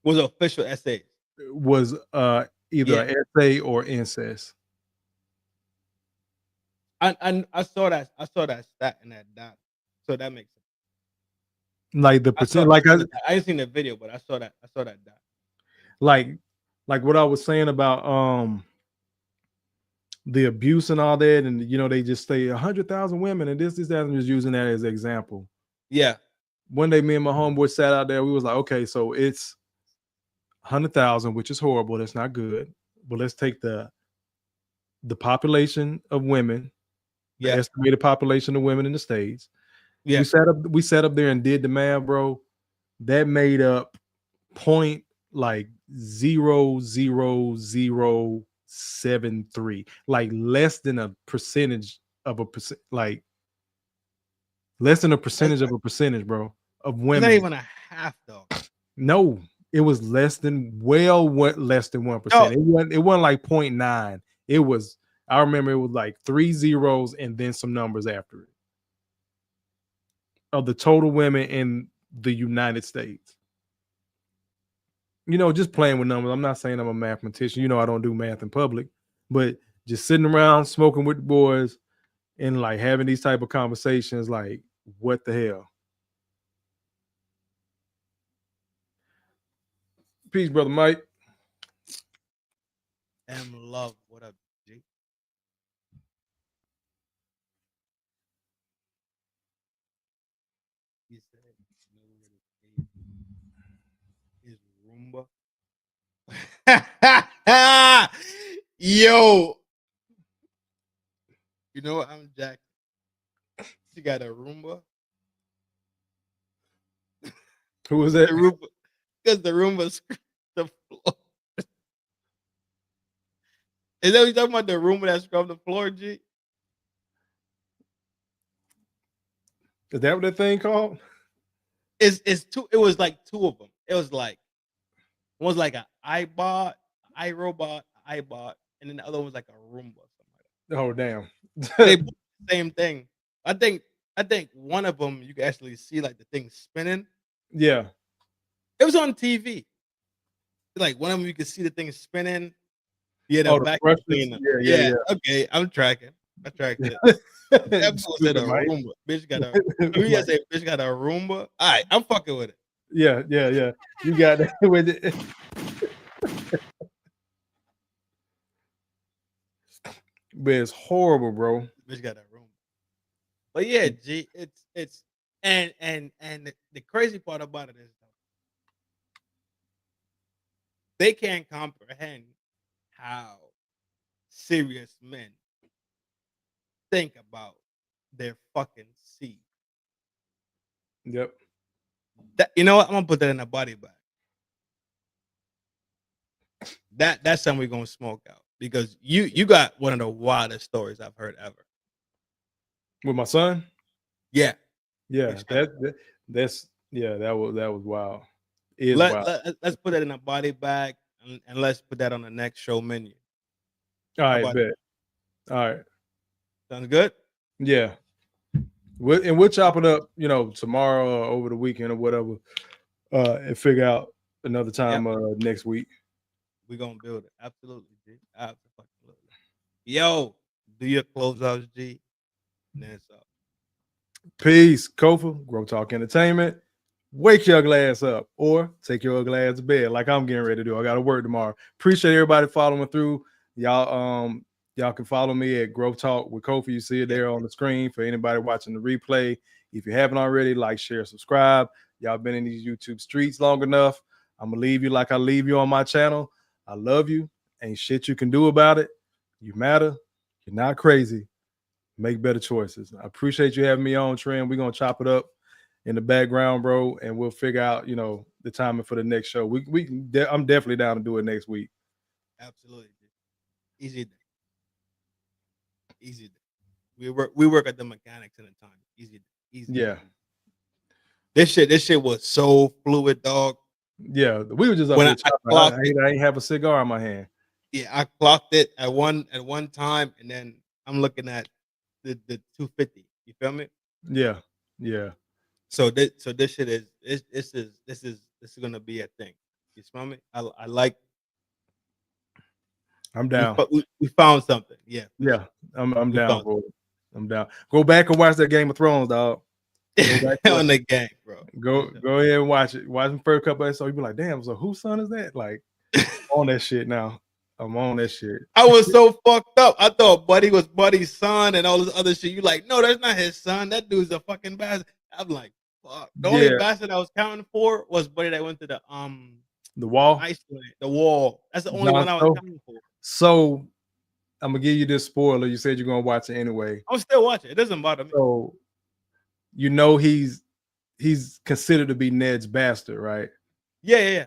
S3: Was an official essay.
S4: Was either an essay or incest.
S3: I saw that stat in that doc. So that makes sense.
S4: Like the percent,
S3: I ain't seen the video, but I saw that doc.
S4: Like what I was saying about the abuse and all that, and they just say 100,000 women and this, that. I'm just using that as an example.
S3: Yeah.
S4: One day, me and my homeboy sat out there. We was like, okay, so it's 100,000, which is horrible. That's not good. But let's take the population of women, the estimated population of women in the States. Yeah. We sat up there and did the math, bro. That made up 0.00073, like less than a percentage of a percent, like less than a percentage of a percentage, bro, of women.
S3: It's not even a half, though.
S4: No, it was less than 1%. It wasn't like 0.9. It was, I remember it was like 3 zeros and then some numbers after it of the total women in the United States. Just playing with numbers. I'm not saying I'm a mathematician. I don't do math in public, but just sitting around smoking with the boys and like having these type of conversations, like, what the hell? Peace, brother Mike.
S3: Love. What up, G? He said, is Roomba. Yo, you know what? I'm Jack. She got a Roomba.
S4: Who was that?
S3: Because the Roomba scraped the floor. Is that what you're talking about? The Roomba that scrubbed the floor, G?
S4: Is that what that thing called?
S3: It's two. It was like 2 of them. It was like one was like an iRobot, and then the other one was like a Roomba.
S4: Oh damn!
S3: They both the same thing. I think one of them you can actually see like the thing spinning.
S4: Yeah,
S3: it was on TV. Like one of them you can see the thing spinning. Yeah, the back yeah. Okay, I'm tracking. I tracked it. That was at a Roomba. Bitch got a. You say bitch got a Roomba. All right, I'm fucking with it.
S4: Yeah. You got that with it. But it's horrible, bro.
S3: Bitch got a Roomba. But yeah, G, it's and the crazy part about it is they can't comprehend how serious men think about their fucking seed.
S4: Yep.
S3: You know what? I'm gonna put that in a body bag. That's something we're gonna smoke out because you got one of the wildest stories I've heard ever.
S4: With my son?
S3: Yeah.
S4: Yeah. That was wild. Wild.
S3: Let's put it in a body bag. And let's put that on the next show menu.
S4: All
S3: How
S4: right,
S3: about
S4: bet. All right.
S3: Sounds good.
S4: Yeah. We'll chop it up, tomorrow or over the weekend or whatever, and figure out another time next week.
S3: We're gonna build it. Absolutely, G. Absolutely. Yo, do your closeouts, G. And then it's up.
S4: Peace. Kofa, Grow Talk Entertainment. Wake your glass up or take your glass to bed like I'm getting ready to do. I got to work tomorrow. Appreciate everybody following through. Y'all can follow me at Grow Talk with Kofi. You see it there on the screen for anybody watching the replay. If you haven't already, like, share, subscribe. Y'all been in these YouTube streets long enough. I'm going to leave you like I leave you on my channel. I love you. Ain't shit you can do about it. You matter. You're not crazy. Make better choices. I appreciate you having me on, Trin. We're going to chop it up in the background, bro, and we'll figure out, the timing for the next show. I'm definitely down to do it next week.
S3: Absolutely. Easy day. Easy day. We work at the mechanics in the time. Easy day. Easy.
S4: Yeah.
S3: Day. This shit was so fluid, dog.
S4: Yeah, we were just up
S3: When
S4: there chopping. I ain't have a cigar in my hand.
S3: Yeah, I clocked it at one time, and then I'm looking at the 250. You feel me?
S4: Yeah, yeah.
S3: So this shit is gonna be a thing. You smell me? I like.
S4: I'm down.
S3: We found something. Yeah.
S4: Yeah, I'm down, bro. I'm down. Go back and watch that Game of Thrones, dog.
S3: Go back on the game, bro.
S4: Go ahead and watch it. Watch the first couple episodes. You be like, damn. So whose son is that? Like, I'm on that shit now. I'm on that shit.
S3: I was so fucked up. I thought Buddy was Buddy's son and all this other shit. You like, no, that's not his son. That dude's a fucking bastard. I'm like, fuck. The only bastard I was counting for was Buddy that went to the
S4: wall.
S3: Iceland, the wall. That's the only one I was counting for.
S4: So I'm gonna give you this spoiler. You said you're gonna watch it anyway.
S3: I'm still watching. It doesn't bother me.
S4: So he's considered to be Ned's bastard, right?
S3: Yeah.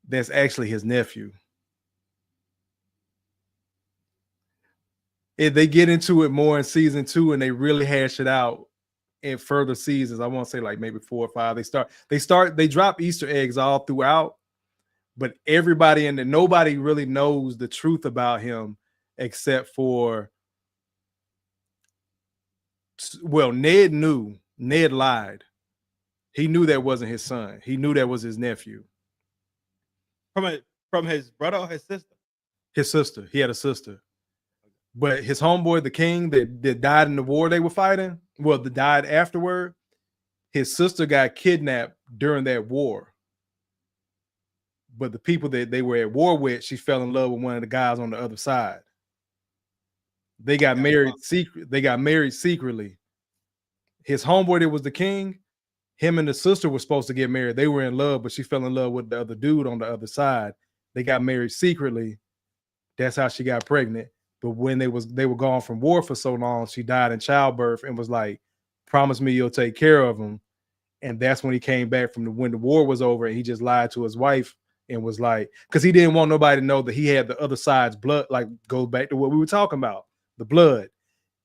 S4: That's actually his nephew. If they get into it more in season 2 and they really hash it out in further seasons, I want to say like maybe 4 or 5. They drop Easter eggs all throughout, but nobody really knows the truth about him except for, well, Ned knew. Ned lied. He knew that wasn't his son. He knew that was his nephew.
S3: From his brother or his sister?
S4: His sister. He had a sister. But his homeboy, the king that died in the war they were fighting, that died afterward, his sister got kidnapped during that war. But the people that they were at war with, she fell in love with one of the guys on the other side. They got married secretly. His homeboy that was the king, him and the sister were supposed to get married. They were in love, but she fell in love with the other dude on the other side. They got married secretly. That's how she got pregnant. But when they were gone from war for so long, she died in childbirth and was like, promise me you'll take care of him. And that's when he came back from when the war was over, and he just lied to his wife and was like, because he didn't want nobody to know that he had the other side's blood, like goes back to what we were talking about, the blood.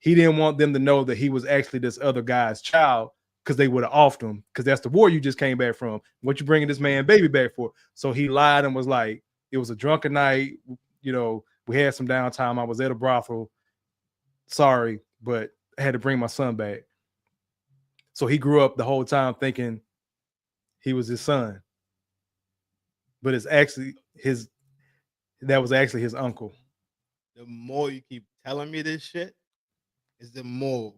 S4: He didn't want them to know that he was actually this other guy's child, because they would have offed him, because that's the war you just came back from. What you bringing this man baby back for? So he lied and was like, it was a drunken night, we had some downtime. I was at a brothel. Sorry, but I had to bring my son back. So he grew up the whole time thinking he was his son. But it's actually that was actually his uncle.
S3: The more you keep telling me this shit, is the more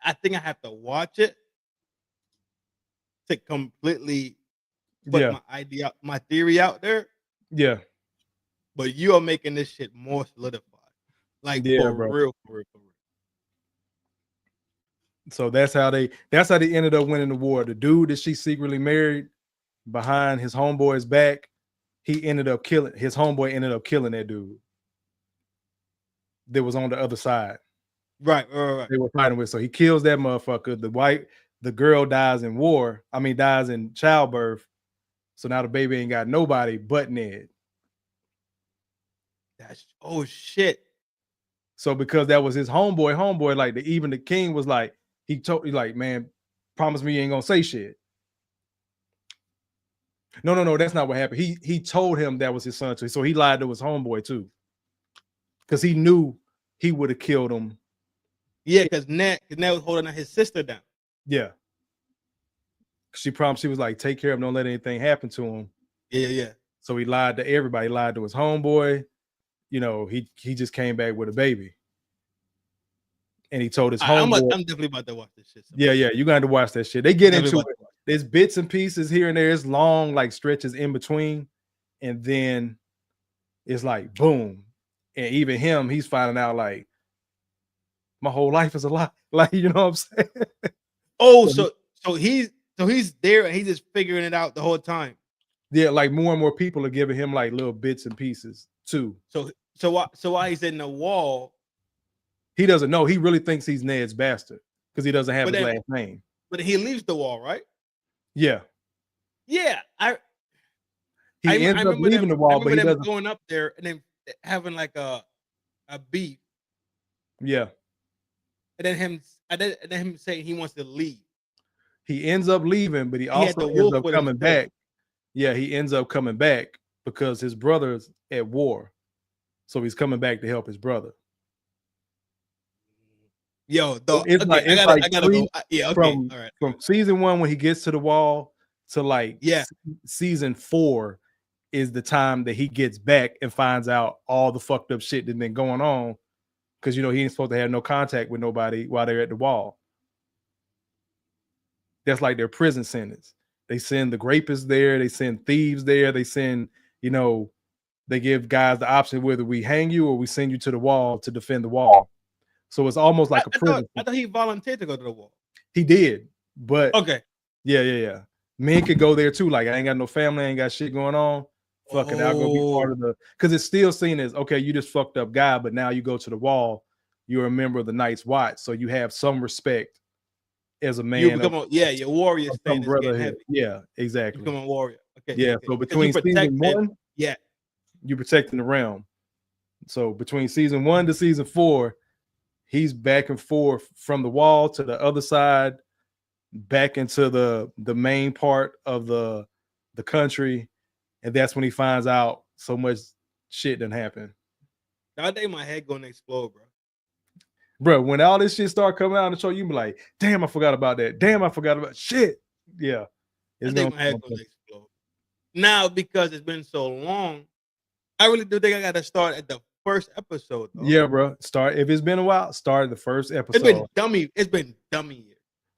S3: I think I have to watch it to completely put my theory out there.
S4: Yeah.
S3: But you are making this shit more solidified. Like, for real.
S4: So that's how they ended up winning the war. The dude that she secretly married behind his homeboy's back, his homeboy ended up killing that dude that was on the other side.
S3: Right.
S4: They were fighting with. So he kills that motherfucker. The girl dies in childbirth. So now the baby ain't got nobody but Ned.
S3: Oh shit.
S4: So because that was his homeboy, like even the king was like, he told you, like, man, promise me you ain't gonna say shit. No, that's not what happened. He told him that was his son too. So he lied to his homeboy too. Because he knew he would have killed him.
S3: Yeah, because Ned was holding his sister down.
S4: Yeah. She promised, she was like, take care of him, don't let anything happen to him.
S3: Yeah.
S4: So he lied to everybody. He lied to his homeboy. You know, he just came back with a baby. And he told his homeboy.
S3: I'm definitely about to watch this shit.
S4: Yeah, you got to watch that shit. They get into it. There's bits and pieces here and there. It's long, like stretches in between. And then it's like, boom. And even him, he's finding out like, my whole life is a lie. Like, you know what I'm saying?
S3: Oh, so he's there and he's just figuring it out the whole time.
S4: Yeah, like more and more people are giving him like little bits and pieces too.
S3: So while he's in the wall,
S4: he doesn't know. He really thinks he's Ned's bastard because he doesn't have his last name.
S3: But he leaves the wall, right?
S4: Yeah.
S3: Yeah.
S4: He ends up leaving the wall, but he doesn't
S3: going up there and then having like a beef.
S4: Yeah.
S3: And then him saying he wants to leave.
S4: He ends up leaving, but he also ends up coming back. Yeah, he ends up coming back because his brother's at war. So he's coming back to help his brother.
S3: Yo, though,
S4: it's
S3: okay,
S4: like
S3: I gotta go. Yeah, okay. All right.
S4: From season 1 when he gets to the wall to like season 4 is the time that he gets back and finds out all the fucked up shit that's been going on. Because you know he ain't supposed to have no contact with nobody while they're at the wall. That's like their prison sentence. They send the rapists there, they send thieves there, they send, you know, they give guys the option whether we hang you or we send you to the wall to defend the wall. So it's almost like a prison.
S3: I thought he volunteered to go to the wall.
S4: He did, but
S3: okay.
S4: Yeah. Men could go there too. Like, I ain't got no family, I ain't got shit going on. Fuck it, I'll go be part of the, because it's still seen as, okay, you just fucked up guy, but now you go to the wall, you're a member of the Night's Watch, so you have some respect as a man.
S3: You become your warrior status.
S4: Yeah, exactly.
S3: You become a warrior. Okay.
S4: Yeah,
S3: okay.
S4: so between season 1,
S3: you're
S4: protecting the realm. So between season 1 to season 4, he's back and forth from the wall to the other side, back into the main part of the country. And that's when he finds out so much shit done happened.
S3: That day my head gonna explode,
S4: Bro, when all this shit start coming out on the show, you be like, damn, I forgot about that. Damn, I forgot about shit. Yeah.
S3: I think my head gonna explode. Now, because it's been so long, I really do think I gotta start at the first episode, though.
S4: Yeah, bro. If it's been a while, start at the first episode.
S3: It's been dummy year.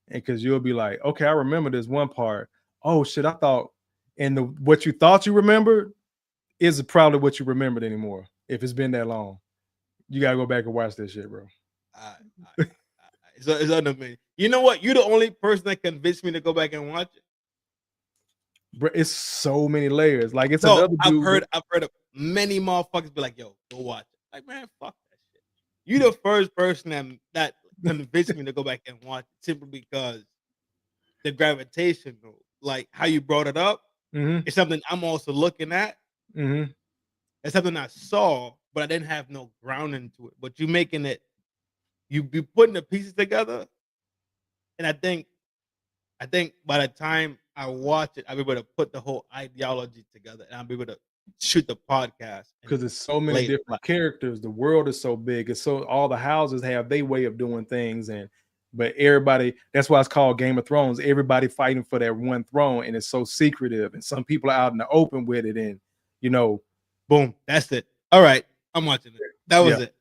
S4: And because you'll be like, okay, I remember this one part. Oh shit, I thought, and what you thought you remembered isn't probably what you remembered anymore. If it's been that long, you gotta go back and watch this shit, bro.
S3: It's under me. You know what? You're the only person that convinced me to go back and watch it.
S4: Bro, it's so many layers. Like, it's another dude.
S3: I've heard of many motherfuckers be like, yo, go watch it. Like, man, fuck that shit. You're the first person that convinced me to go back and watch it simply because the gravitation, like how you brought it up, it's something I'm also looking at. It's something I saw, but I didn't have no grounding to it. But you making it, you be putting the pieces together, and I think by the time I watch it, I'll be able to put the whole ideology together, and I'll be able to shoot the podcast.
S4: Because there's so many different characters. The world is so big. It's so all the houses have their way of doing things, but everybody, that's why it's called Game of Thrones. Everybody fighting for that one throne, and it's so secretive. And some people are out in the open with it, and you know,
S3: boom, that's it. All right, I'm watching it. That was it.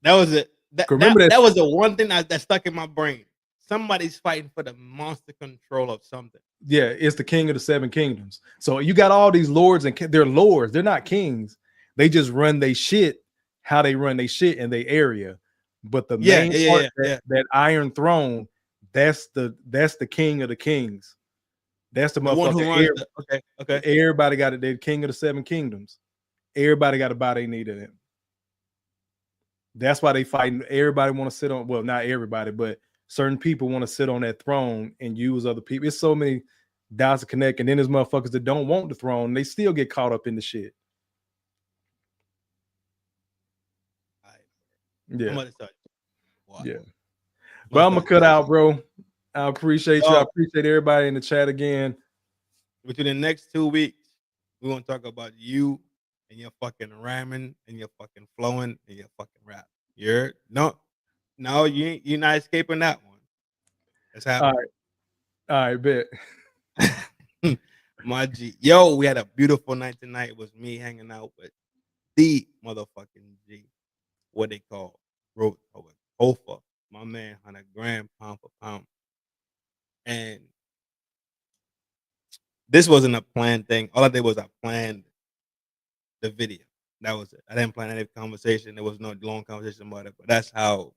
S3: That was it. That was the one thing that stuck in my brain. Somebody's fighting for the monster control of something.
S4: Yeah, it's the king of the 7 kingdoms. So you got all these lords, and they're lords. They're not kings. They just run their shit how they run their shit in their area. But the main part, that Iron Throne, that's the king of the kings. That's the motherfucker.
S3: One who runs okay.
S4: Everybody got it. They're the king of the 7 kingdoms. Everybody got to buy they need in it. That's why they fighting. Everybody want to sit on. Well, not everybody, but certain people want to sit on that throne and use other people. It's so many dots to connect, and then there's motherfuckers that don't want the throne. They still get caught up in the shit. Yeah.
S3: Wow.
S4: Yeah. Well, I'm gonna cut out, bro. I appreciate you. I appreciate everybody in the chat again.
S3: within the next 2 weeks, we're gonna talk about you and your fucking rhyming and your fucking flowing and your fucking rap. You're no, you're not escaping that one. That's
S4: All
S3: happening.
S4: right. All right, bet.
S3: My G. Yo, we had a beautiful night tonight. It was me hanging out with the motherfucking G. What they call road poet. Hofa. My man, 100 grand, pound for pound. And this wasn't a planned thing. All I did was I planned the video. That was it. I didn't plan any conversation. There was no long conversation about it. But that's how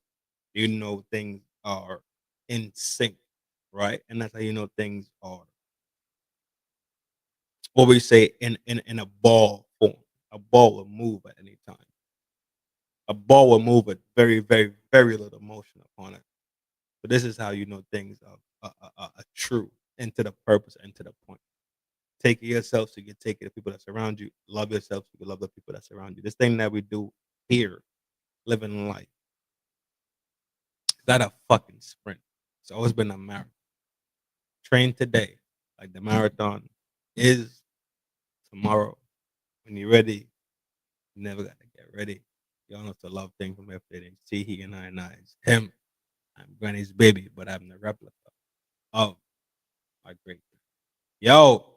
S3: you know things are in sync, right? And that's how you know things are what we say in a ball form. A ball will move at any time. A ball will move with very, very, very little motion upon it. But this is how you know things are true and to the purpose and to the point. Take care of yourself so you can take care of people that surround you. Love yourself so you can love the people that surround you. This thing that we do here, living life, it's not a fucking sprint. It's always been a marathon. Train today, like the marathon is tomorrow. When you're ready, you never got to get ready. Y'all know it's a love thing from FDNHT. He and I is him. I'm Granny's baby, but I'm the replica of my great. Yo,